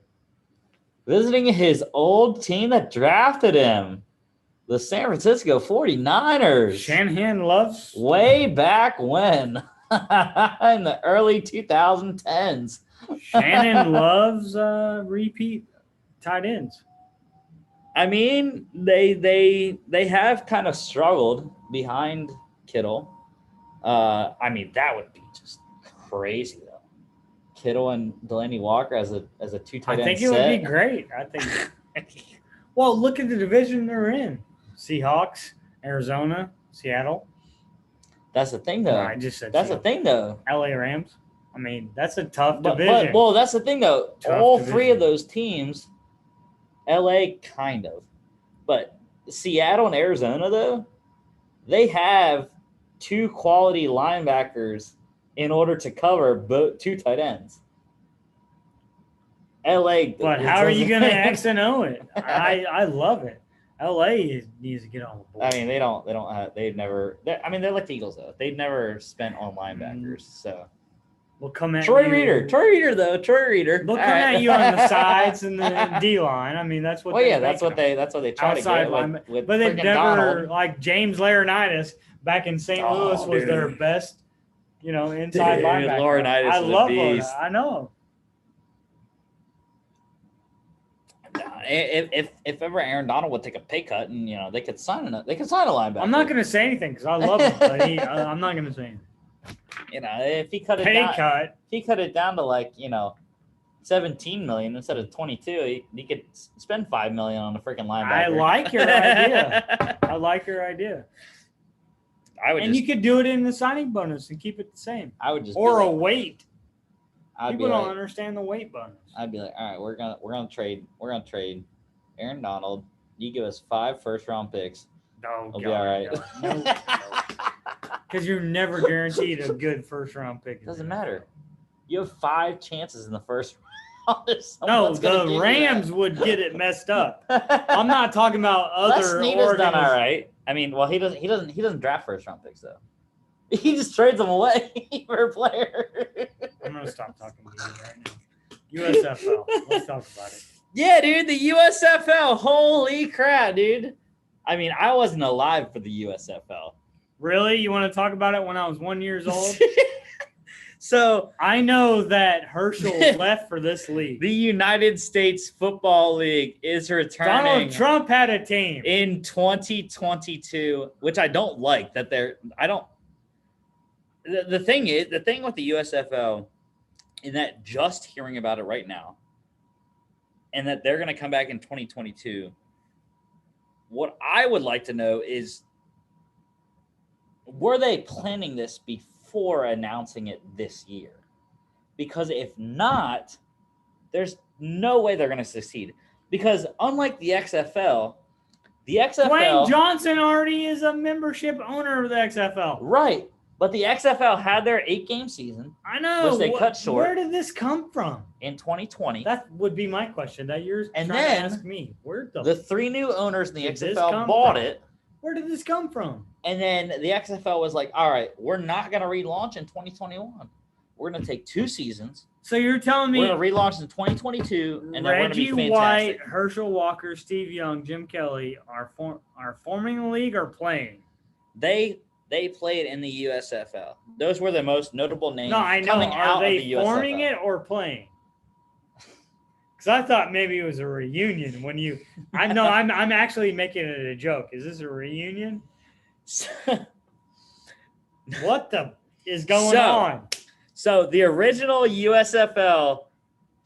visiting his old team that drafted him, the San Francisco 49ers. Shanahan loves way back when. In the early 2010s. Shannon loves repeat tight ends. I mean, they have kind of struggled behind Kittle. I mean, that would be just crazy though. Kittle and Delanie Walker as a 2 tight end. I think it would be great. I think. Well, look at the division they're in: Seahawks, Arizona, Seattle. That's the thing, though. I just said that's the thing, though. LA Rams. I mean, that's a tough division. Well, that's the thing, though. Tough all division. 3 of those teams, LA kind of, but Seattle and Arizona, though, they have 2 quality linebackers in order to cover both 2 tight ends. LA, but how are you going to X and O it? I love it. LA needs to get on the board. I mean, they're like the Eagles, though. They've never spent on linebackers, so. We'll come at Troy you. Reader. Troy Reader. We'll come at you on the sides and the D line. I mean, that's what. Well, yeah, that's what they try outside to get with but they've never Donald. like James Laurinaitis back in St. Louis was dude. their best, inside linebacker. Laurinaitis I was love a beast. Laurinaitis. I know. If ever Aaron Donald would take a pay cut and they could sign a linebacker. I'm not going to say anything because I love him, but I'm not going to say anything. If he cut it Pay down, cut. if he cut it down to like $17 million instead of 22, he could spend $5 million on a freaking linebacker. I like your idea. I like your idea. You could do it in the signing bonus and keep it the same. I would just a weight. I'd People don't understand the weight bonus. I'd be like, all right, we're gonna trade Aaron Donald. You give us 5 first-round picks. No, We'll be all right. No. Because you're never guaranteed a good first-round pick. Doesn't matter. You have 5 chances in the first round. No, the Rams would get it messed up. I'm not talking about other. Sneada's done all right. I mean, well, he doesn't draft first-round picks though. He just trades them away for a player. I'm gonna stop talking to you right now. USFL. Let's talk about it. Yeah, dude, the USFL. Holy crap, dude. I mean, I wasn't alive for the USFL. Really? You want to talk about it when I was 1 year old? So I know that Herschel left for this league. The United States Football League is returning. Donald Trump had a team in 2022, which I don't like The thing with the USFL in that just hearing about it right now, and that they're going to come back in 2022, what I would like to know is, were they planning this before announcing it this year? Because if not, there's no way they're going to succeed. Because unlike the XFL, Dwayne Johnson already is a membership owner of the XFL. Right. But the XFL had their 8-game season. I know. Which they cut short. Where did this come from? In 2020. That would be my question. That you're and trying then to ask me. Where the 3 new owners in the XFL bought it. Where did this come from? And then the XFL was like, all right, we're not going to relaunch in 2021. We're going to take 2 seasons. So you're telling me we're going to relaunch in 2022, and then we're going to be fantastic. Reggie White, Herschel Walker, Steve Young, Jim Kelly are forming the league or playing? They played in the USFL. Those were the most notable names. No, I know. Coming out Are they of the USFL. forming it or playing? Because I thought maybe it was a reunion. When you, I'm actually making it a joke. Is this a reunion? What the is going on? So the original USFL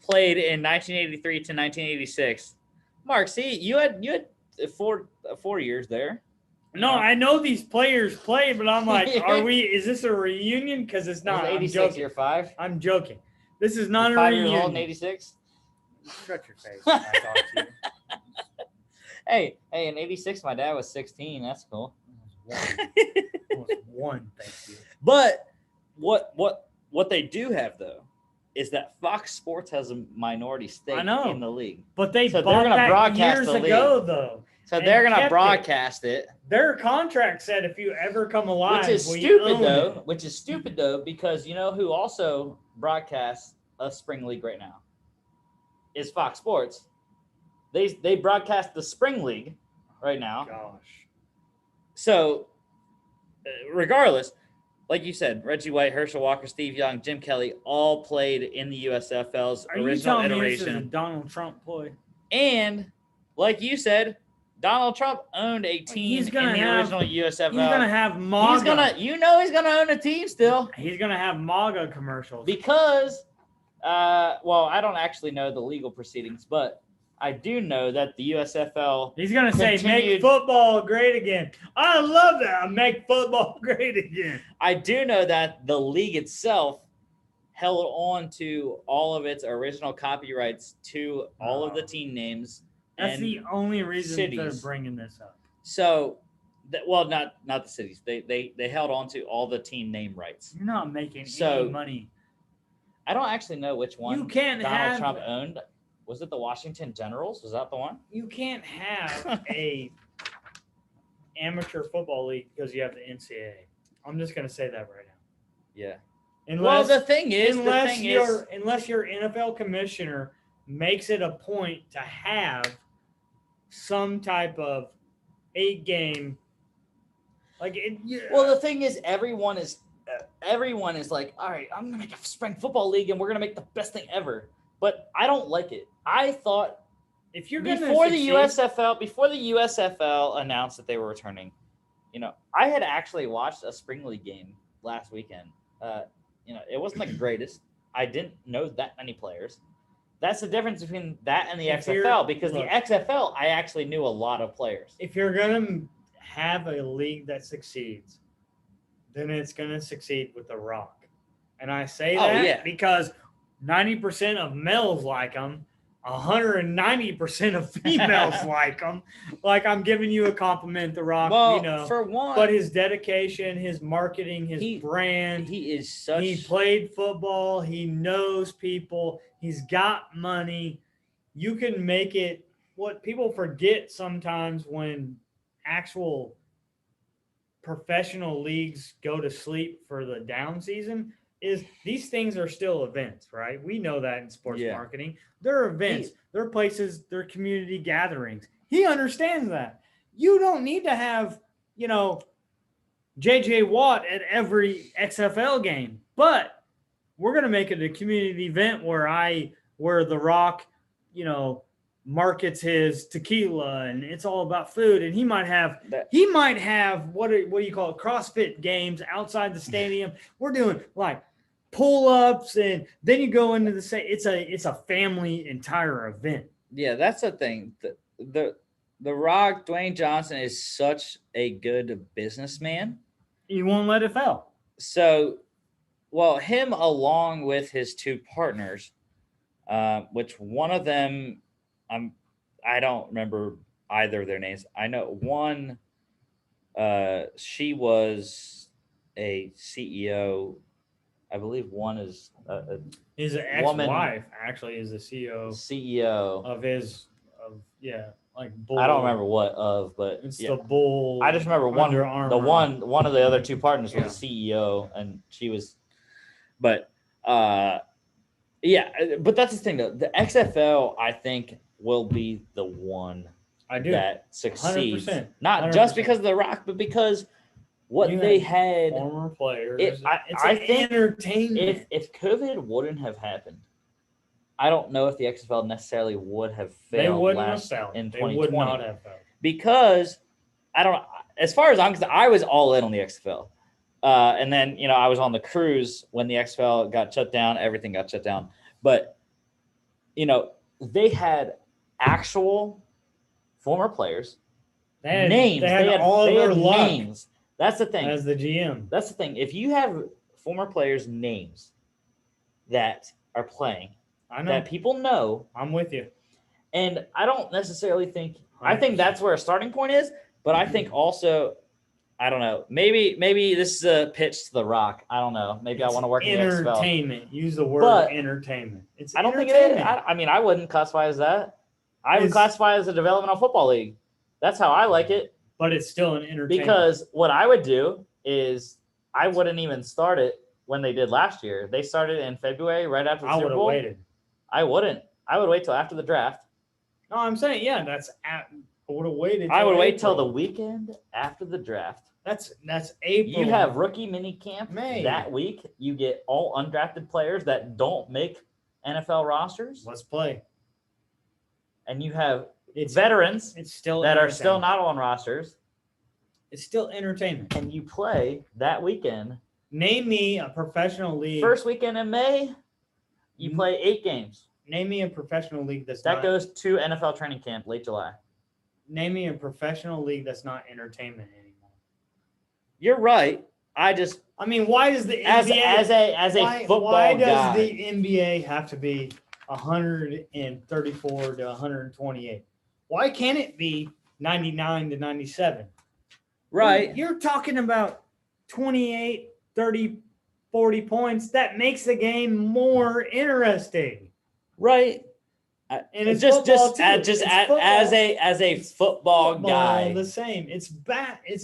played in 1983 to 1986. Mark, see, you had 4 years there. No, I know these players play, but I'm like, is this a reunion? Because it's not. 86, year 5. I'm joking. This is not a 5 reunion. years old in 86. Shut your face. When I talk to you. Hey, in 86, my dad was 16. That's cool. Almost one, thank you. But what they do have, though, is that Fox Sports has a minority stake in the league. But they so bought they're gonna broadcast years the league. ago, though. So they're going to broadcast it. Their contract said if you ever come alive, which is stupid, though, because you know who also broadcasts a spring league right now is Fox Sports. They broadcast the spring league right now. Gosh. So, regardless, like you said, Reggie White, Herschel Walker, Steve Young, Jim Kelly all played in the USFL's original iteration. Me this is a Donald Trump ploy? And like you said, Donald Trump owned a team in the original USFL. He's gonna have MAGA. He's gonna own a team still. He's gonna have MAGA commercials because, well, I don't actually know the legal proceedings, but I do know that the USFL. He's gonna say, "Make football great again." I love that. Make football great again. I do know that the league itself held on to all of its original copyrights to all of the team names. That's the only reason they're bringing this up. So, well, not the cities. They held on to all the team name rights. You're not making any money. I don't actually know which one you can't Donald Trump owned. Was it the Washington Generals? Was that the one? You can't have a amateur football league because you have the NCAA. I'm just going to say that right now. Yeah. Unless your NFL commissioner makes it a point to have some type of 8-game, Well, the thing is, everyone is like, all right, I'm gonna make a spring football league, and we're gonna make the best thing ever. But I don't like it. I thought if you're before the USFL announced that they were returning, I had actually watched a spring league game last weekend. It wasn't the greatest. I didn't know that many players. That's the difference between that and the XFL, because the XFL, I actually knew a lot of players. If you're going to have a league that succeeds, then it's going to succeed with The Rock. And I say that because 90% of males like him, 190% of females like him. Like, I'm giving you a compliment, The Rock, for one. But his dedication, his marketing, his brand. He played football. He knows people. He's got money. You can make it. What people forget sometimes when actual professional leagues go to sleep for the down season is these things are still events, right? We know that in sports marketing. They're events. They're places. They're community gatherings. He understands that. You don't need to have, J.J. Watt at every XFL game. But we're going to make it a community event where The Rock, markets his tequila and it's all about food. And he might have what do you call it? CrossFit games outside the stadium. We're doing pull-ups, and then you go into the same. It's a family entire event. Yeah, that's the thing. The Rock, Dwayne Johnson, is such a good businessman. You won't let it fail. So, well, him along with his two partners, which one of them, I don't remember either of their names. I know one, she was a CEO. I believe one is His ex-wife actually is the CEO of his Bull. I don't remember what of, but It's yeah. the Bull. I just remember one of the other two partners was the CEO, and she was, but but that's the thing though. The XFL, I think, will be the one that succeeds, 100%. not 100%. just because of the Rock, but because what they had. Former players. I think entertainment. If COVID wouldn't have happened, I don't know if the XFL necessarily would have failed in 2020. They would not have failed. Because as far as I'm concerned, I was all in on the XFL. And then, I was on the cruise when the XFL got shut down, everything got shut down. But, they had actual former players, names. They had all their names. That's the thing. As the GM. That's the thing. If you have former players' names that are playing, that people know. I'm with you. And I don't necessarily think – I think that's where a starting point is. But I think also – I don't know. Maybe this is a pitch to the Rock. I don't know. Maybe I want to work in the XFL. Entertainment. Use the word entertainment. I don't think it is. I wouldn't classify as that. I would classify it as a developmental football league. That's how I like it. But it's still an entertainment. Because what I would do is I wouldn't even start it when they did last year. They started in February, right after the Super Bowl. I would have waited. I wouldn't. I would wait till after the draft. No, I'm saying, I would have waited. I would wait till the weekend after the draft. That's April. You have rookie mini camp that week. You get all undrafted players that don't make NFL rosters. Let's play. And you have veterans that are still not on rosters. It's still entertainment. And you play that weekend. Name me a professional league. First weekend in May, you play 8 games. Name me a professional league that goes to NFL training camp late July. Name me a professional league that's not entertainment anymore. You're right. Why does the NBA as a football why does guy, the NBA have to be 134 to 128? Why can't it be 99 to 97? Right. You're talking about 28, 30, 40 points. That makes the game more interesting. Right. And it's just as a football guy. The same. It's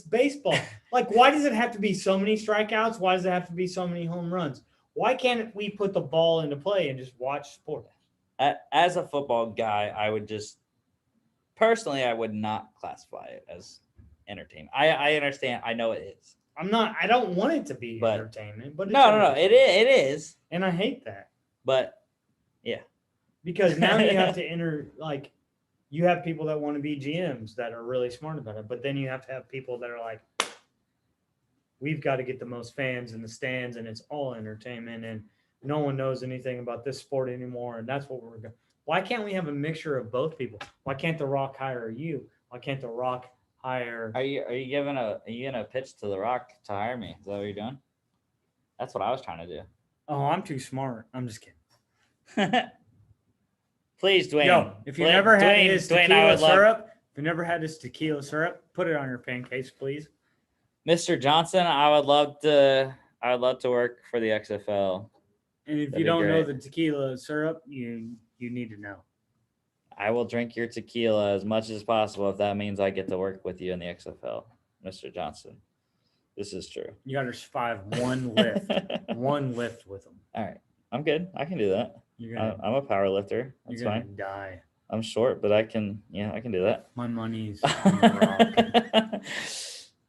baseball. Like, why does it have to be so many strikeouts? Why does it have to be so many home runs? Why can't we put the ball into play and just watch sport? As a football guy, I would I would not classify it as entertainment. I understand. I know it is. I don't want it to be entertainment, but no, it is. And I hate that. But yeah. Because now you have to you have people that want to be GMs that are really smart about it, but then you have to have people that are like, we've got to get the most fans in the stands, and it's all entertainment, and no one knows anything about this sport anymore, and that's what we're going. Why can't we have a mixture of both people? Why can't The Rock hire you? Why can't The Rock hire? Are you gonna pitch to The Rock to hire me? Is that what you're doing? That's what I was trying to do. Oh, I'm too smart. I'm just kidding. Please, Dwayne. Yo, if you never had his tequila syrup, put it on your pancakes, please. Mr. Johnson, I would love to work for the XFL. And if you don't know the tequila syrup, you need to know. I will drink your tequila as much as possible if that means I get to work with you in the XFL, Mr. Johnson. This is true. You got to survive one lift. One lift with them. All right. I'm good. I can do that. I'm a power lifter. That's you're gonna fine. Die. I'm short, but I can do that. My money's on the Rock.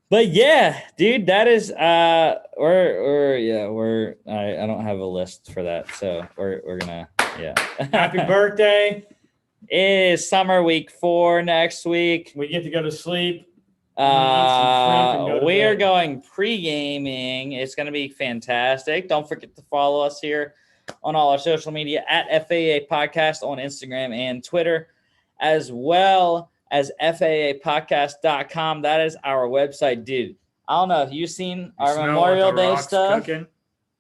But yeah, dude, that is I don't have a list for that, so we're gonna Happy birthday. It is summer week 4 next week. We get to go to sleep. I'm gonna eat some shrimp and go to We are bed. going pre-gaming. It's going to be fantastic. Don't forget to follow us here on all our social media at FAA Podcast on Instagram and Twitter, as well as FAApodcast.com. That is our website, dude. I don't know if you've seen our Smell Memorial what the Day rock's stuff. cooking.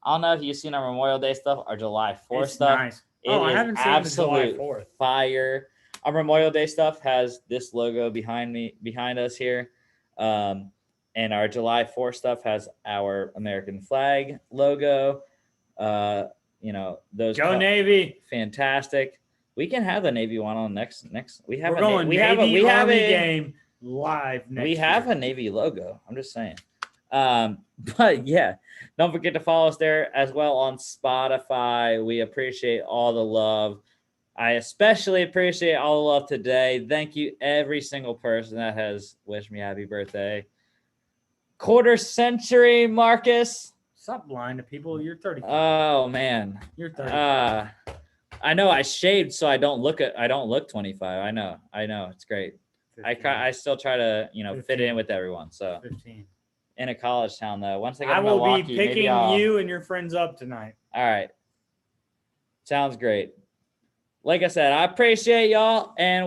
I don't know if you've seen our Memorial Day stuff, our July 4th It's stuff. nice. It I is haven't seen the July absolute 4th. fire. Our Memorial Day stuff has this logo behind us here. And our July 4th stuff has our American flag logo. Those Go Navy. fantastic. We can have the Navy one on next. We have We're going Navy Army game live next we have year. a Navy logo. I'm just saying. But yeah, don't forget to follow us there as well on Spotify. We appreciate all the love. I especially appreciate all the love today. Thank you, every single person that has wished me happy birthday. Quarter century, Marcus. Stop lying to people. You're 35. Oh man. You're 35. I know I shaved so I don't look 25. I know. It's great. 15. I still try to, fit 15. in with everyone. So 15. in a college town though. Once I get I to will Milwaukee, be maybe picking I'll... you and your friends up tonight. All right. Sounds great. Like I said, I appreciate y'all and